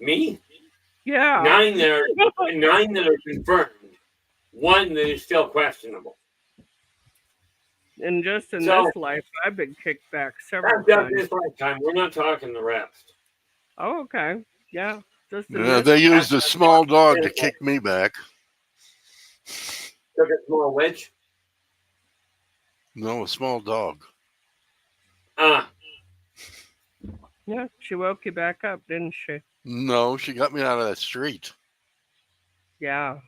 [SPEAKER 4] Me?
[SPEAKER 3] Yeah.
[SPEAKER 4] 9 that are confirmed. 1 that is still questionable.
[SPEAKER 3] And just in this life, I've been kicked back several times.
[SPEAKER 4] This lifetime. We're not talking the rest.
[SPEAKER 3] Oh, okay. Yeah.
[SPEAKER 2] They used a small dog to kick me back.
[SPEAKER 4] Took a small witch?
[SPEAKER 2] No, a small dog.
[SPEAKER 3] Yeah, she woke you back up, didn't she?
[SPEAKER 2] No, she got me out of that street.
[SPEAKER 3] Yeah.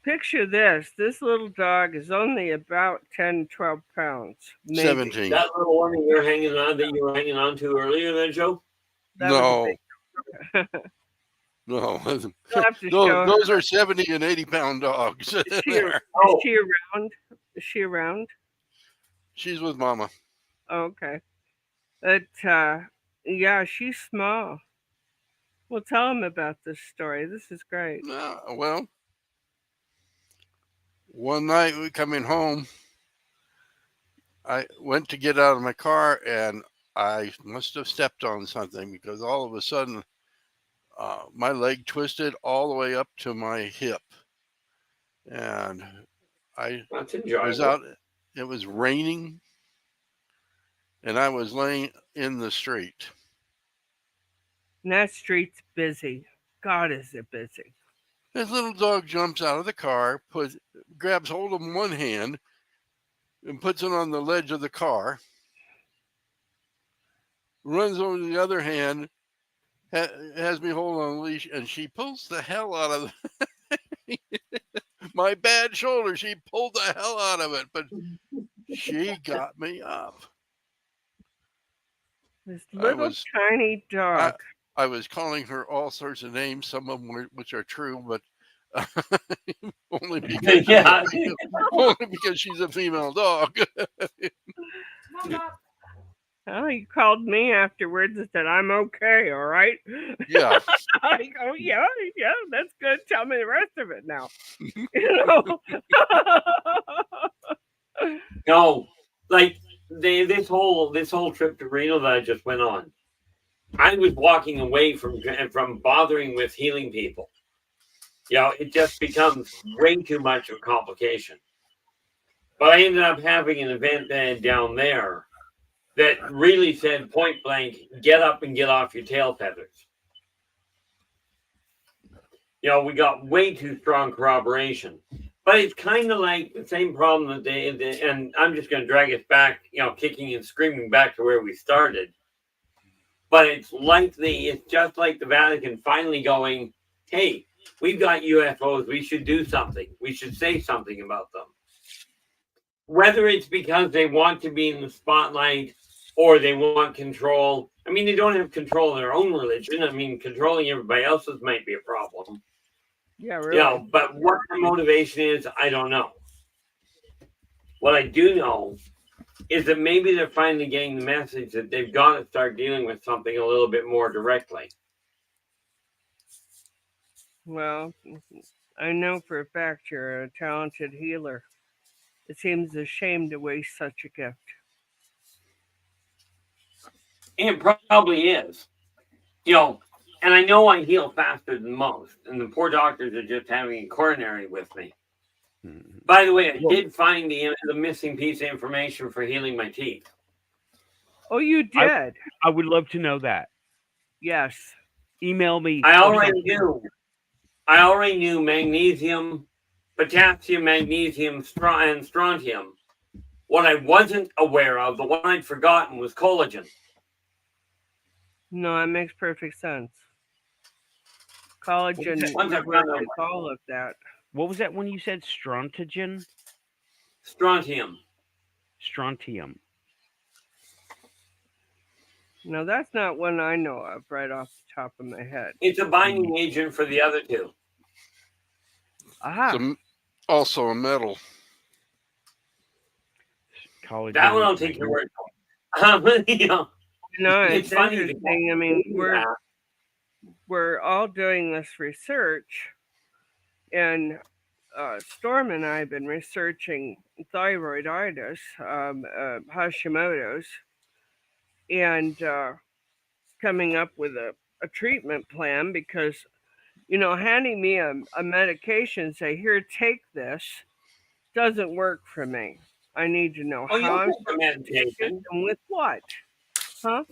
[SPEAKER 3] Picture this. This little dog is only about 10, 12 pounds. Maybe.
[SPEAKER 2] 17.
[SPEAKER 4] That little one that you were hanging on to earlier then, Joe?
[SPEAKER 2] No. No. Those are 70 and 80 pound dogs.
[SPEAKER 3] Is she around?
[SPEAKER 2] She's with Mama.
[SPEAKER 3] Oh, okay. But yeah, she's small. Well, tell them about this story. This is great.
[SPEAKER 2] Well, one night we coming home, I went to get out of my car and I must have stepped on something because all of a sudden my leg twisted all the way up to my hip. And I was out, it was raining, and I was laying in the street.
[SPEAKER 3] And that street's busy. God, is it busy.
[SPEAKER 2] This little dog jumps out of the car, grabs hold of one hand, and puts it on the ledge of the car, runs over to the other hand, has me hold on a leash, and she pulls the hell out of my bad shoulder. She pulled the hell out of it, but she got me up.
[SPEAKER 3] This little tiny dog.
[SPEAKER 2] I was calling her all sorts of names, some of them which are true, but only because she's a female dog.
[SPEAKER 3] Oh, you called me afterwards and said, I'm okay, all right?
[SPEAKER 2] Yeah.
[SPEAKER 3] I go, yeah, that's good. Tell me the rest of it now.
[SPEAKER 4] No, like this whole trip to Reno that I just went on, I was walking away from bothering with healing people. It just becomes way too much of a complication. But I ended up having an event down there that really said point blank, get up and get off your tail feathers. We got way too strong corroboration. But it's kind of like the same problem that and I'm just going to drag us back, kicking and screaming back to where we started. But it's just like the Vatican finally going, hey, we've got UFOs. We should do something. We should say something about them. Whether it's because they want to be in the spotlight or they want control. I mean, they don't have control of their own religion. I mean, controlling everybody else's might be a problem.
[SPEAKER 3] Yeah, really.
[SPEAKER 4] But what the motivation is, I don't know. What I do know is that maybe they're finally getting the message that they've got to start dealing with something a little bit more directly.
[SPEAKER 3] Well, I know for a fact you're a talented healer. It seems a shame to waste such a gift.
[SPEAKER 4] And it probably is. And I know I heal faster than most, and the poor doctors are just having a coronary with me. Mm-hmm. By the way, I did find the missing piece of information for healing my teeth.
[SPEAKER 3] Oh, you did?
[SPEAKER 1] I would love to know that.
[SPEAKER 3] Yes.
[SPEAKER 1] Email me.
[SPEAKER 4] I already knew. I already knew magnesium, potassium, magnesium, and strontium. What I wasn't aware of, the one I'd forgotten, was collagen.
[SPEAKER 3] No, that makes perfect sense. Collagen works all of that.
[SPEAKER 1] What was that one you said? Strontium?
[SPEAKER 4] Strontium.
[SPEAKER 1] Strontium.
[SPEAKER 3] No, that's not one I know of right off the top of my head.
[SPEAKER 4] It's a binding agent for the other two.
[SPEAKER 3] Aha.
[SPEAKER 2] It's also a metal.
[SPEAKER 1] Collagen.
[SPEAKER 4] That one I'll take your word for.
[SPEAKER 3] No, it's interesting. I mean, we're all doing this research, and Storm and I have been researching thyroiditis, Hashimoto's, and coming up with a treatment plan because, handing me a medication, say, here, take this, doesn't work for me. I need to know how I'm supposed to take it and with what. Huh?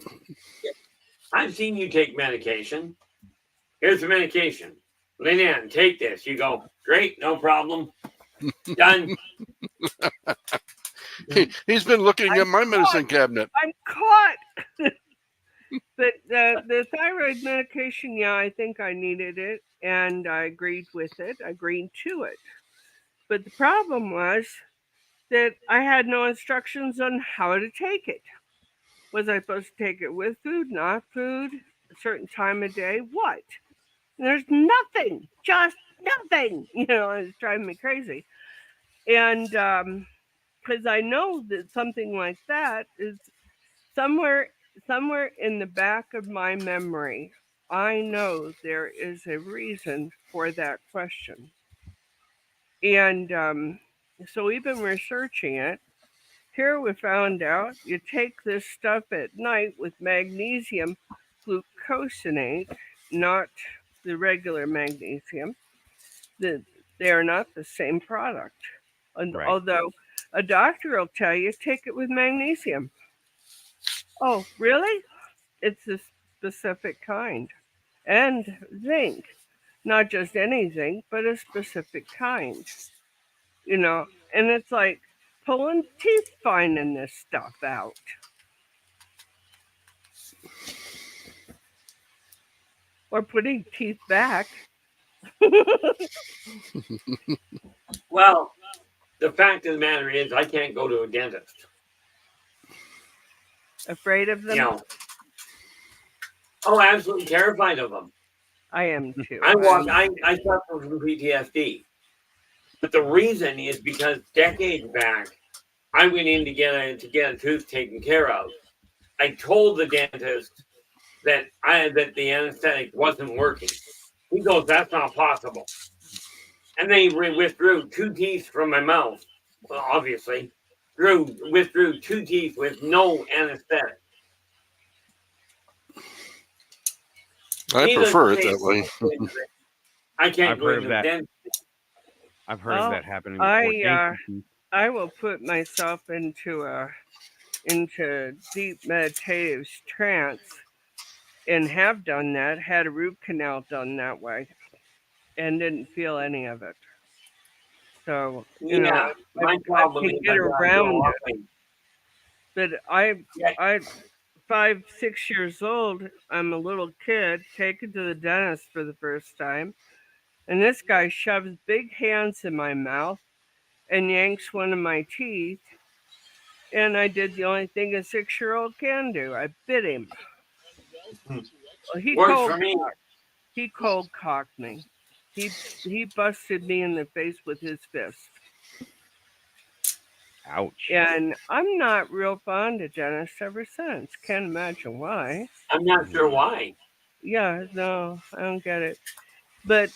[SPEAKER 4] I've seen you take medication. Here's the medication. Lynn, take this. You go, great, no problem. Done.
[SPEAKER 2] He's been looking at my medicine cabinet.
[SPEAKER 3] I'm caught. But the thyroid medication, yeah, I think I needed it, and I agreed with it. I agreed to it. But the problem was that I had no instructions on how to take it. Was I supposed to take it with food, not food, a certain time of day? What? There's nothing, just nothing. It's driving me crazy. And because I know that something like that is somewhere in the back of my memory, I know there is a reason for that question. And so we've been researching it. Here we found out you take this stuff at night with magnesium glucosinate, not the regular magnesium. They are not the same product. Right. Although a doctor will tell you, take it with magnesium. Oh, really? It's a specific kind. And zinc. Not just any zinc, but a specific kind. And it's like pulling teeth finding this stuff out. Or putting teeth back.
[SPEAKER 4] Well, the fact of the matter is I can't go to a dentist.
[SPEAKER 3] Afraid of them?
[SPEAKER 4] Oh, absolutely terrified of them.
[SPEAKER 3] I am too.
[SPEAKER 4] I suffer from PTSD. But the reason is because decades back, I went in to get a tooth taken care of. I told the dentist that the anesthetic wasn't working. He goes, that's not possible. And they withdrew 2 teeth from my mouth. Well, obviously, withdrew 2 teeth with no anesthetic.
[SPEAKER 2] I prefer it that way.
[SPEAKER 4] I can't go into the dentist.
[SPEAKER 1] I've heard of that happening.
[SPEAKER 3] I will put myself into deep meditative trance, and have done that. Had a root canal done that way, and didn't feel any of it. So I can get around it. But I 5, 6 years old. I'm a little kid taken to the dentist for the first time. And this guy shoves big hands in my mouth and yanks one of my teeth. And I did the only thing a 6-year-old can do. I bit him. Well,
[SPEAKER 4] Works for me.
[SPEAKER 3] He cold cocked me. He busted me in the face with his fist.
[SPEAKER 1] Ouch.
[SPEAKER 3] And I'm not real fond of Dennis ever since. Can't imagine why.
[SPEAKER 4] I'm not sure why.
[SPEAKER 3] Yeah, no, I don't get it. But,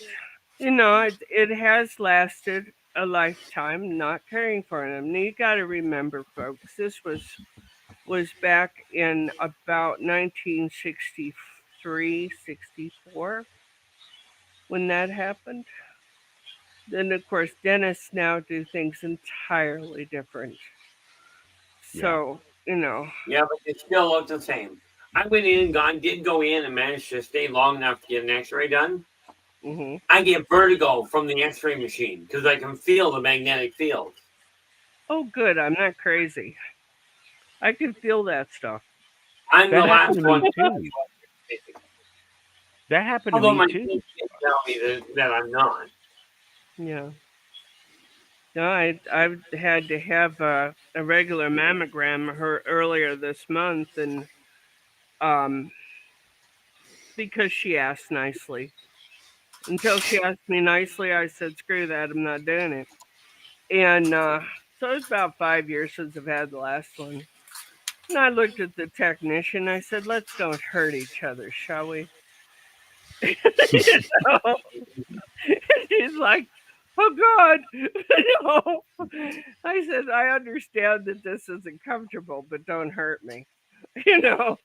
[SPEAKER 3] you know, it has lasted a lifetime not caring for him. Now, you got to remember, folks, this was back in about 1963, 64 when that happened. Then, of course, dentists now do things entirely different. So, you know.
[SPEAKER 4] Yeah, but they still look the same. I went in and did go in and managed to stay long enough to get an x-ray done.
[SPEAKER 3] Mm-hmm.
[SPEAKER 4] I get vertigo from the x-ray machine because I can feel the magnetic field.
[SPEAKER 3] Oh, good. I'm not crazy. I can feel that stuff.
[SPEAKER 4] I'm
[SPEAKER 1] That
[SPEAKER 4] the last
[SPEAKER 1] happened to
[SPEAKER 4] one.
[SPEAKER 1] me too. That happened
[SPEAKER 4] Although
[SPEAKER 1] to
[SPEAKER 4] my
[SPEAKER 1] me too.
[SPEAKER 4] kids tell me that I'm not.
[SPEAKER 3] Yeah. No, I've had to have a regular mammogram earlier this month, and because she asked nicely. Until she asked me nicely, I said, "Screw that, I'm not doing it." And so it's about 5 years since I've had the last one. And I looked at the technician. I said, "Let's don't hurt each other, shall we?" You know? He's like, "Oh God!" No. I said, "I understand that this isn't comfortable, but don't hurt me." You know,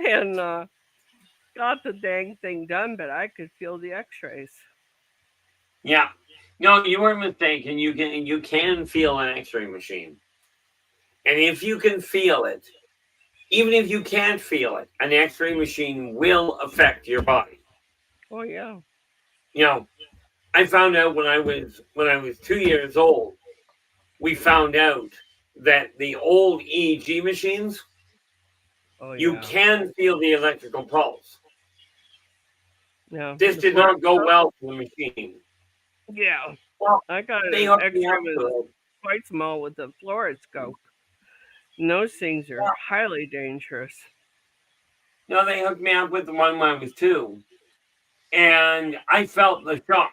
[SPEAKER 3] and got the dang thing done, but I could feel the X-rays.
[SPEAKER 4] Yeah. No, you were mistaken. You can feel an x-ray machine. And if you can feel it, even if you can't feel it, an x-ray machine will affect your body.
[SPEAKER 3] Oh yeah.
[SPEAKER 4] You know, I found out when I was 2 years old, we found out that the old EEG machines, you can feel the electrical pulse.
[SPEAKER 3] Yeah.
[SPEAKER 4] This did not go well for the machine.
[SPEAKER 3] Yeah.
[SPEAKER 4] Well,
[SPEAKER 3] I got
[SPEAKER 4] they
[SPEAKER 3] an
[SPEAKER 4] hooked me
[SPEAKER 3] X-ray
[SPEAKER 4] up to
[SPEAKER 3] was
[SPEAKER 4] it.
[SPEAKER 3] quite small with a fluoroscope. And those things are highly dangerous.
[SPEAKER 4] No, they hooked me up with the one when I was 2. And I felt the shock.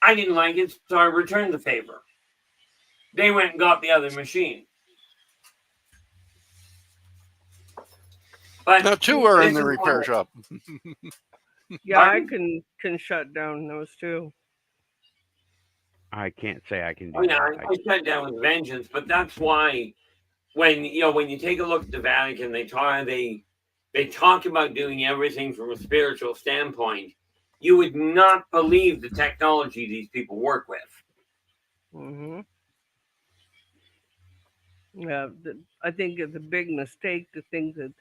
[SPEAKER 4] I didn't like it, so I returned the favor. They went and got the other machine. But
[SPEAKER 2] now 2 are in the repair shop.
[SPEAKER 3] Yeah,
[SPEAKER 4] Pardon?
[SPEAKER 3] I can shut down those too.
[SPEAKER 1] I can't say I can do
[SPEAKER 4] Oh, yeah,
[SPEAKER 1] that.
[SPEAKER 4] I shut down with vengeance, but that's why when you take a look at the Vatican, they talk about doing everything from a spiritual standpoint. You would not believe the technology these people work with.
[SPEAKER 3] Mm-hmm. Yeah, I think it's a big mistake to think that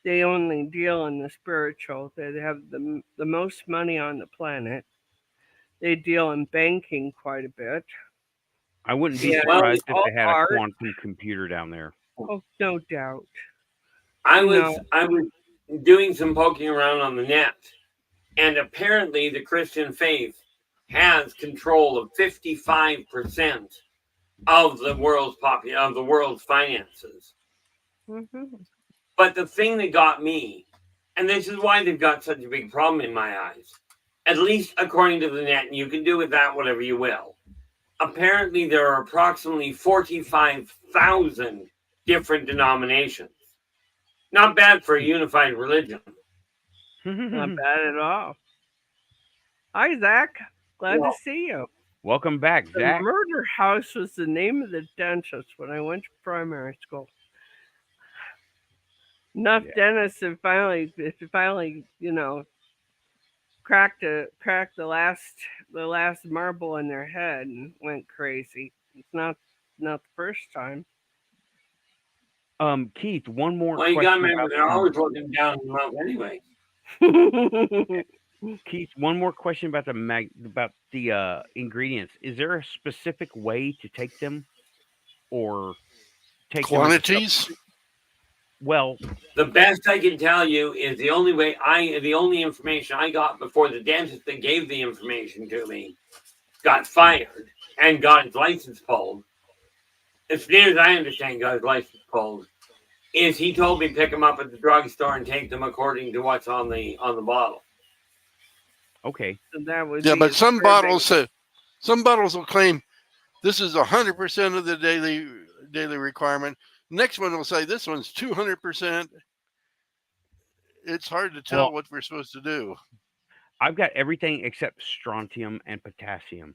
[SPEAKER 3] they only deal in the spiritual. They have the most money on the planet. They deal in banking quite a bit.
[SPEAKER 1] I wouldn't be
[SPEAKER 3] Yeah,
[SPEAKER 1] surprised if
[SPEAKER 3] all
[SPEAKER 1] they had a
[SPEAKER 3] art.
[SPEAKER 1] quantum computer down there.
[SPEAKER 3] Oh, no doubt.
[SPEAKER 4] I was doing some poking around on the net, and apparently the Christian faith has control of 55% of the world's finances.
[SPEAKER 3] Mm-hmm.
[SPEAKER 4] But the thing that got me, and this is why they've got such a big problem in my eyes, at least according to the net, and you can do with that whatever you will. Apparently, there are approximately 45,000 different denominations. Not bad for a unified religion.
[SPEAKER 3] Not bad at all. Hi, Zach. Glad to see you.
[SPEAKER 1] Welcome back,
[SPEAKER 3] The
[SPEAKER 1] Zach.
[SPEAKER 3] Murder House was the name of the dentist when I went to primary school. Enough dentists have finally, cracked the last marble in their head and went crazy. It's not the first time.
[SPEAKER 1] Keith, one more
[SPEAKER 4] Well, you
[SPEAKER 1] question.
[SPEAKER 4] got to remember, they're always looking down the mouth anyway.
[SPEAKER 1] Keith, one more question about the ingredients. Is there a specific way to take them, or take
[SPEAKER 2] quantities?
[SPEAKER 1] Well,
[SPEAKER 4] the best I can tell you is the only information I got before the dentist that gave the information to me got fired and got his license pulled as near as I understand, God's license pulled, is he told me pick them up at the drugstore and take them according to what's on the bottle.
[SPEAKER 1] Okay.
[SPEAKER 3] So that would
[SPEAKER 2] Yeah,
[SPEAKER 3] be
[SPEAKER 2] but
[SPEAKER 3] a
[SPEAKER 2] some
[SPEAKER 3] survey.
[SPEAKER 2] bottles will claim this is 100% of the daily requirement. Next one will say this one's 200%. It's hard to tell what we're supposed to do.
[SPEAKER 1] I've got everything except strontium and potassium.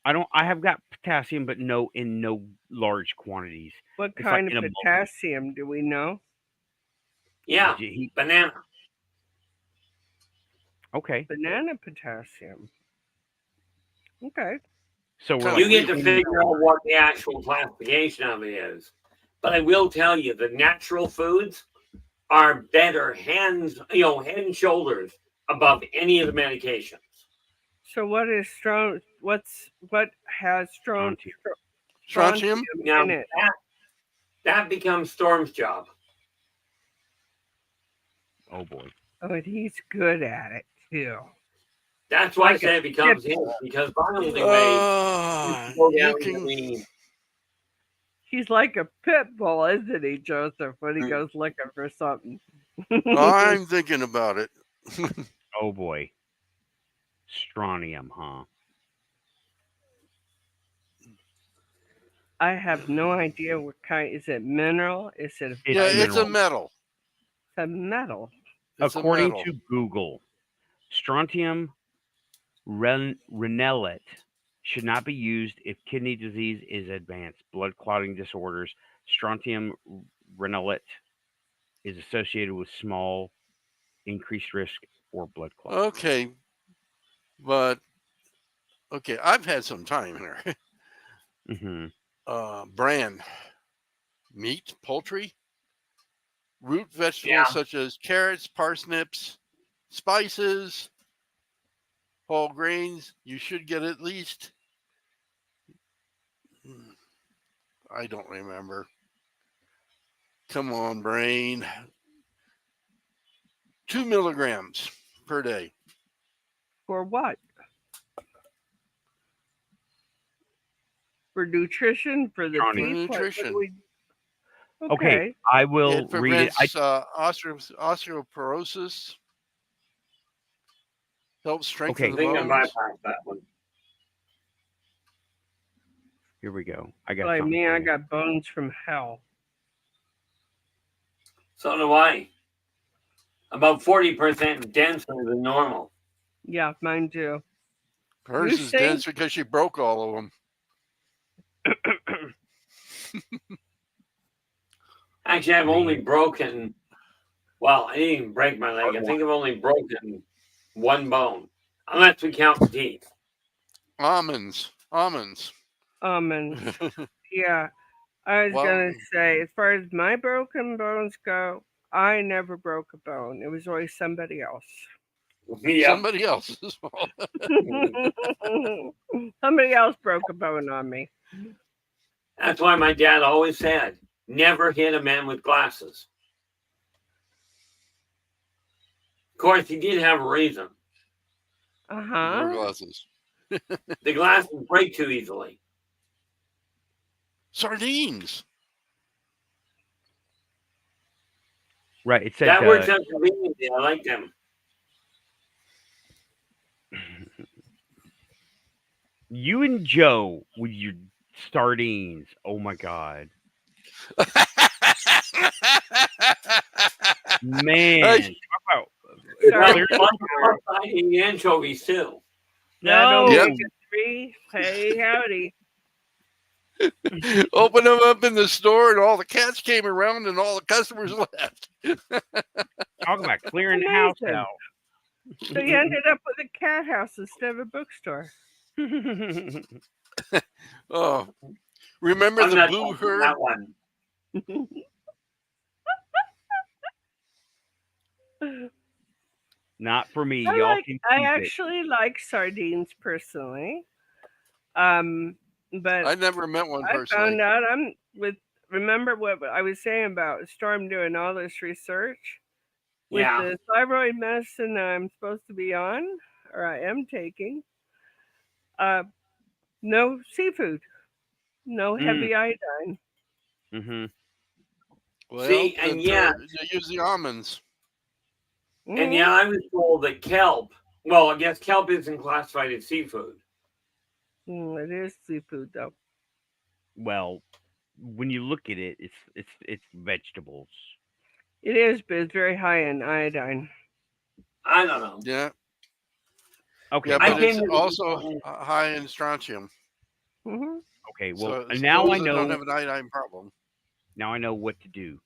[SPEAKER 1] I have got potassium, but in no large quantities.
[SPEAKER 3] What
[SPEAKER 1] It's
[SPEAKER 3] kind
[SPEAKER 1] like in
[SPEAKER 3] of
[SPEAKER 1] a
[SPEAKER 3] potassium do we know?
[SPEAKER 4] Yeah, banana.
[SPEAKER 1] Okay.
[SPEAKER 3] Banana potassium. Okay.
[SPEAKER 1] So we're
[SPEAKER 4] You get to figure out what the actual classification of it is. But I will tell you, the natural foods are better head and shoulders above any of the medications.
[SPEAKER 3] So what is what has strontium
[SPEAKER 4] Now,
[SPEAKER 3] in it?
[SPEAKER 4] that becomes Storm's job.
[SPEAKER 1] Oh boy.
[SPEAKER 3] Oh, and he's good at it too.
[SPEAKER 4] That's why I say it becomes him, because violently
[SPEAKER 3] He's like a pit bull, isn't he, Joseph, when he goes looking for something?
[SPEAKER 2] I'm thinking about it.
[SPEAKER 1] Oh boy. Strontium, huh?
[SPEAKER 3] I have no idea what kind. Is it mineral? Is it?
[SPEAKER 2] It's a metal.
[SPEAKER 3] It's a metal.
[SPEAKER 1] According to Google, strontium renellate should not be used if kidney disease is advanced, blood clotting disorders. Strontium renellate is associated with small increased risk for blood clotting.
[SPEAKER 2] Okay. But, I've had some time here.
[SPEAKER 1] Mm-hmm.
[SPEAKER 2] Bran, meat, poultry, root vegetables such as carrots, parsnips, spices, whole grains. You should get at least, I don't remember. Come on, brain. 2 milligrams per day.
[SPEAKER 3] For what? For nutrition? For the teeth?
[SPEAKER 2] Nutrition.
[SPEAKER 1] Okay, I will read it.
[SPEAKER 2] It prevents osteoporosis. Helps strengthen the bones.
[SPEAKER 4] That one.
[SPEAKER 1] Here we go. I got
[SPEAKER 3] like me, I got bones from hell.
[SPEAKER 4] So do I. About 40% denser than normal.
[SPEAKER 3] Yeah, mine too.
[SPEAKER 2] Hers is dense because she broke all of them.
[SPEAKER 4] Actually, I've only broken. Well, I didn't even break my leg. I think I've only broken one bone, unless we count the teeth.
[SPEAKER 2] Almonds.
[SPEAKER 3] Yeah. I was going to say, as far as my broken bones go, I never broke a bone. It was always somebody else.
[SPEAKER 2] Yep. Somebody else as well.
[SPEAKER 3] Somebody else broke a bone on me.
[SPEAKER 4] That's why my dad always said, never hit a man with glasses. Of course, he did have a reason.
[SPEAKER 2] More glasses.
[SPEAKER 4] The glasses break too easily.
[SPEAKER 2] Sardines.
[SPEAKER 1] Right. It said
[SPEAKER 4] that works out conveniently. I like them.
[SPEAKER 1] You and Joe with your sardines. Oh my God. Man.
[SPEAKER 4] Eating anchovies too.
[SPEAKER 3] No, three. Hey, howdy.
[SPEAKER 2] Open them up in the store, and all the cats came around, and all the customers left.
[SPEAKER 1] Talk about clearing the house out.
[SPEAKER 3] So you ended up with a cat house instead of a bookstore.
[SPEAKER 2] Oh, remember the blue herd?
[SPEAKER 4] That one.
[SPEAKER 1] Not for me.
[SPEAKER 3] I actually like sardines personally. But
[SPEAKER 2] I never met one personally.
[SPEAKER 3] I found out remember what I was saying about Storm doing all this research with the thyroid medicine that I'm supposed to be on, or I am taking. No seafood, no heavy iodine.
[SPEAKER 1] Mm-hmm.
[SPEAKER 2] Well,
[SPEAKER 4] See, and yeah,
[SPEAKER 2] they use the almonds.
[SPEAKER 4] and yeah, I was told that kelp. Well, I guess kelp isn't classified as seafood.
[SPEAKER 3] It is seafood, though.
[SPEAKER 1] Well, when you look at it, it's vegetables.
[SPEAKER 3] It is, but it's very high in iodine.
[SPEAKER 4] I don't know.
[SPEAKER 2] Yeah.
[SPEAKER 1] Okay.
[SPEAKER 2] Yeah,
[SPEAKER 4] I
[SPEAKER 2] but
[SPEAKER 1] well,
[SPEAKER 2] it's
[SPEAKER 4] came to
[SPEAKER 2] also high in strontium.
[SPEAKER 3] Mm-hmm.
[SPEAKER 1] okay. Well,
[SPEAKER 2] So
[SPEAKER 1] now I
[SPEAKER 2] those that don't
[SPEAKER 1] know.
[SPEAKER 2] have an iodine problem.
[SPEAKER 1] Now I know what to do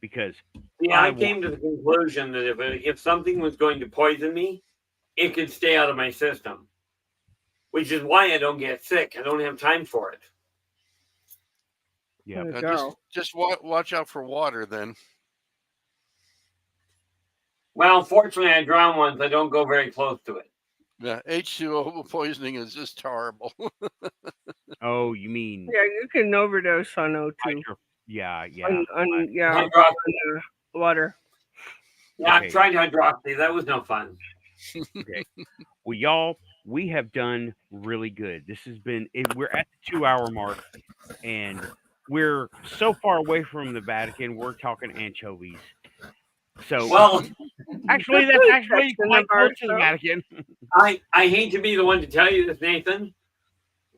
[SPEAKER 1] because
[SPEAKER 4] Yeah,
[SPEAKER 1] I
[SPEAKER 4] I
[SPEAKER 1] want.
[SPEAKER 4] came to the conclusion that if something was going to poison me, it could stay out of my system, which is why I don't get sick. I don't have time for it.
[SPEAKER 1] Yeah.
[SPEAKER 3] There you
[SPEAKER 2] Just
[SPEAKER 3] go.
[SPEAKER 2] watch out for water then.
[SPEAKER 4] Well, fortunately, I drown once. I don't go very close to it.
[SPEAKER 2] Yeah, H2O poisoning is just horrible.
[SPEAKER 1] Oh, you mean
[SPEAKER 3] Yeah, you can overdose on O2.
[SPEAKER 1] hydro? Yeah. Yeah.
[SPEAKER 3] On
[SPEAKER 4] Hydroxy.
[SPEAKER 3] water.
[SPEAKER 4] Yeah,
[SPEAKER 1] Okay.
[SPEAKER 4] I tried hydroxy. That was no fun.
[SPEAKER 1] Okay. Well, y'all, we have done really good. This has been. We're at the 2 hour mark, and we're so far away from the Vatican. We're talking anchovies. So
[SPEAKER 4] Well,
[SPEAKER 1] actually, that's actually
[SPEAKER 3] Section
[SPEAKER 1] quite
[SPEAKER 3] of our
[SPEAKER 1] close to the
[SPEAKER 3] show.
[SPEAKER 1] Vatican.
[SPEAKER 4] I hate to be the one to tell you this, Nathan.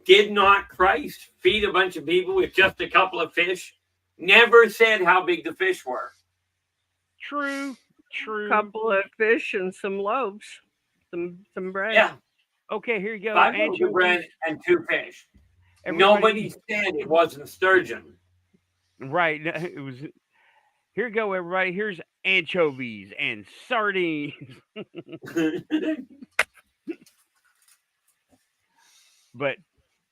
[SPEAKER 4] Did not Christ feed a bunch of people with just a couple of fish? Never said how big the fish were.
[SPEAKER 1] True. True.
[SPEAKER 3] Couple of fish and some loaves, some bread.
[SPEAKER 4] Yeah,
[SPEAKER 1] Okay, here you go.
[SPEAKER 4] 5 loaves of bread
[SPEAKER 1] Anchovies.
[SPEAKER 4] and 2 fish.
[SPEAKER 1] Everybody,
[SPEAKER 4] Nobody said it wasn't sturgeon.
[SPEAKER 1] right? It was. Here you go, everybody. Here's anchovies and sardines. But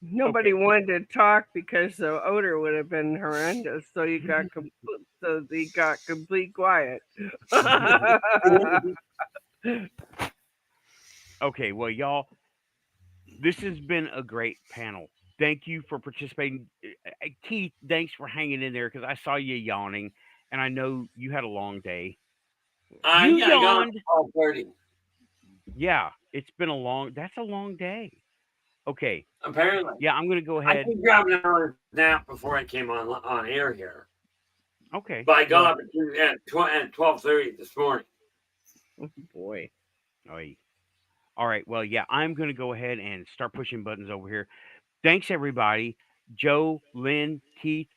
[SPEAKER 3] Nobody wanted to talk because the odor would have been horrendous. So you got complete quiet.
[SPEAKER 1] okay, well, y'all, this has been a great panel. Thank you for participating. Keith, thanks for hanging in there because I saw you yawning, and I know you had a long day. You
[SPEAKER 4] I got up
[SPEAKER 1] yawned.
[SPEAKER 4] at 12:30.
[SPEAKER 1] Yeah, it's been a long. That's a long day. Okay.
[SPEAKER 4] Apparently.
[SPEAKER 1] Yeah, I'm gonna go
[SPEAKER 4] I
[SPEAKER 1] ahead.
[SPEAKER 4] did grab an hour nap before I came on air here.
[SPEAKER 1] Okay.
[SPEAKER 4] But I got up at 12:30 this morning.
[SPEAKER 3] Boy.
[SPEAKER 1] Oy. All right. Well, yeah, I'm gonna go ahead and start pushing buttons over here. Thanks, everybody. Joe, Lynn, Keith.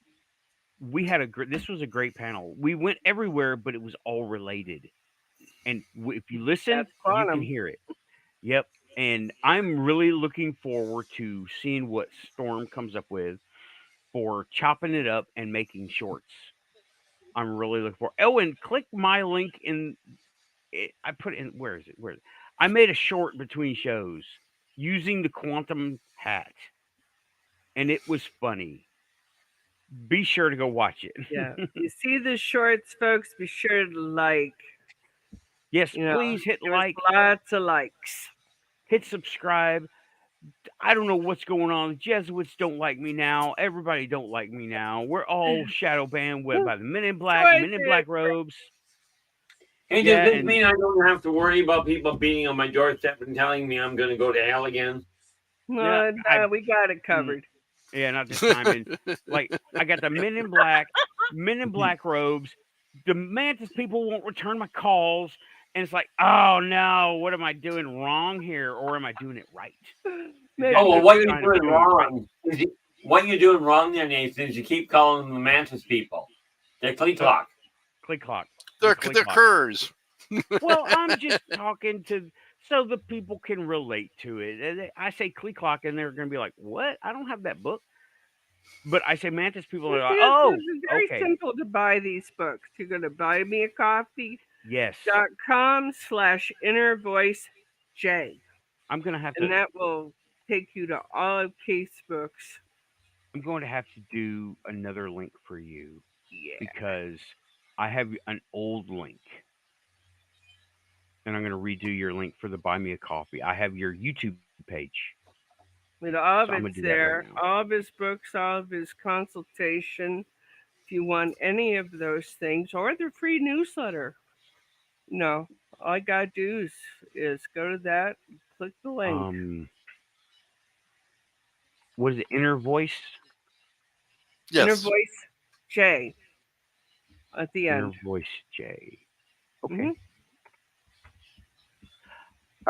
[SPEAKER 1] We had this was a great panel. We went everywhere, but it was all related. And if you listen,
[SPEAKER 3] That's
[SPEAKER 1] you can
[SPEAKER 3] quantum.
[SPEAKER 1] hear it. Yep. And I'm really looking forward to seeing what Storm comes up with for chopping it up and making shorts. I'm really looking for. Oh, and click my link in. I put it in. Where is it? Where is it? I made a short between shows using the quantum hat, and it was funny. Be sure to go watch it.
[SPEAKER 3] Yeah. You see the shorts, folks? Be sure to like.
[SPEAKER 1] Yes, please hit
[SPEAKER 3] give us
[SPEAKER 1] like,
[SPEAKER 3] lots of likes.
[SPEAKER 1] hit subscribe. I don't know what's going on. The Jesuits don't like me now. Everybody don't like me now. We're all shadow banned by the Men in Black, Men in Black robes.
[SPEAKER 4] Hey,
[SPEAKER 1] Yeah,
[SPEAKER 4] does this mean I don't have to worry about people beating on my doorstep and telling me I'm going to go to hell again?
[SPEAKER 3] No, we got it covered.
[SPEAKER 1] Yeah, not this time. And like, I got the Men in Black robes. The Mantis people won't return my calls. And it's like, oh no, what am I doing wrong here? Or am I doing it right?
[SPEAKER 4] Oh, well, what you're doing wrong what you're doing wrong there, Nathan, is you keep calling them the Mantis people. They're Cleeclock.
[SPEAKER 1] Cleeclock.
[SPEAKER 2] They're curs.
[SPEAKER 1] Well, I'm just talking so the people can relate to it. I say Cleeclock, and they're going to be like, what? I don't have that book. But I say Mantis people are like, oh,
[SPEAKER 3] it's very simple to buy these books. You're going to buy me a coffee.
[SPEAKER 1] Yes.
[SPEAKER 3] .com/innervoicej.
[SPEAKER 1] I'm going to have to.
[SPEAKER 3] And that will take you to all of Keith's books.
[SPEAKER 1] I'm going to have to do another link for you.
[SPEAKER 3] Yeah.
[SPEAKER 1] Because I have an old link. And I'm going to redo your link for the Buy Me a Coffee. I have your YouTube page.
[SPEAKER 3] With all of it's there, all of his books, all of his consultation. If you want any of those things, or the free newsletter, all I gotta do is go to that, click the link.
[SPEAKER 1] What is it? Inner Voice?
[SPEAKER 2] Yes.
[SPEAKER 3] Inner Voice J at the
[SPEAKER 1] Inner
[SPEAKER 3] end.
[SPEAKER 1] voice J. Okay.
[SPEAKER 3] Mhm.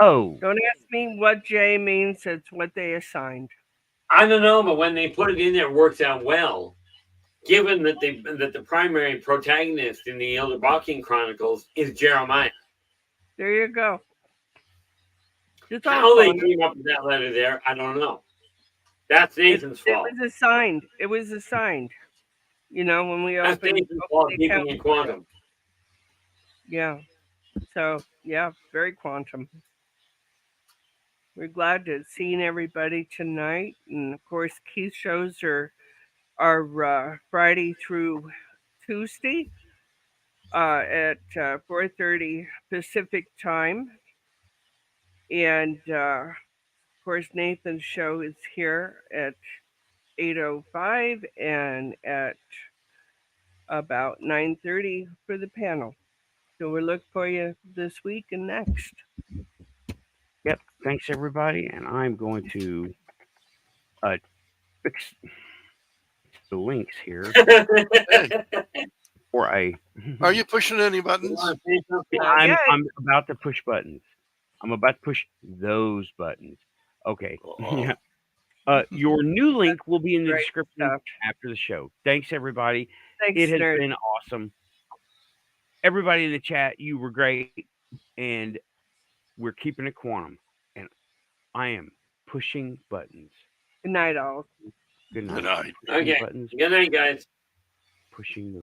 [SPEAKER 1] Oh,
[SPEAKER 3] Don't ask me what J means. It's what they assigned.
[SPEAKER 4] I don't know, but when they put it in there, it works out well. Given that the primary protagonist in the Elder Balking Chronicles is Jeremiah.
[SPEAKER 3] There you go. It's all
[SPEAKER 4] How they
[SPEAKER 3] quantum.
[SPEAKER 4] came up with that letter there, I don't know. That's Nathan's fault.
[SPEAKER 3] It was assigned. It was assigned. You know, when we
[SPEAKER 4] That's
[SPEAKER 3] opened
[SPEAKER 4] Nathan's fault
[SPEAKER 3] the
[SPEAKER 4] keeping
[SPEAKER 3] account.
[SPEAKER 4] it quantum.
[SPEAKER 3] Yeah. So yeah, very quantum. We're glad to seeing everybody tonight, and of course, Keith's shows are Friday through Tuesday at 4:30 Pacific time, and of course, Nathan's show is here at 8:05 and at about 9:30 for the panel. So we'll look for you this week and next.
[SPEAKER 1] yep. Thanks everybody, and I'm going to fix the links here,
[SPEAKER 2] Hey,
[SPEAKER 1] or I.
[SPEAKER 2] are you pushing any buttons?
[SPEAKER 1] I'm about to push buttons. I'm about to push those buttons. Okay.
[SPEAKER 2] Oh.
[SPEAKER 1] Your new link will be in the
[SPEAKER 3] Great
[SPEAKER 1] description
[SPEAKER 3] stuff.
[SPEAKER 1] after the show. Thanks everybody.
[SPEAKER 3] Thanks,
[SPEAKER 1] It has
[SPEAKER 3] nerd.
[SPEAKER 1] been awesome. Everybody in the chat, you were great, and we're keeping it quantum. And I am pushing buttons.
[SPEAKER 3] Good night, all.
[SPEAKER 1] Good night.
[SPEAKER 2] Good night.
[SPEAKER 1] Pushing
[SPEAKER 4] Okay.
[SPEAKER 1] buttons.
[SPEAKER 4] Good night, guys.
[SPEAKER 1] Pushing the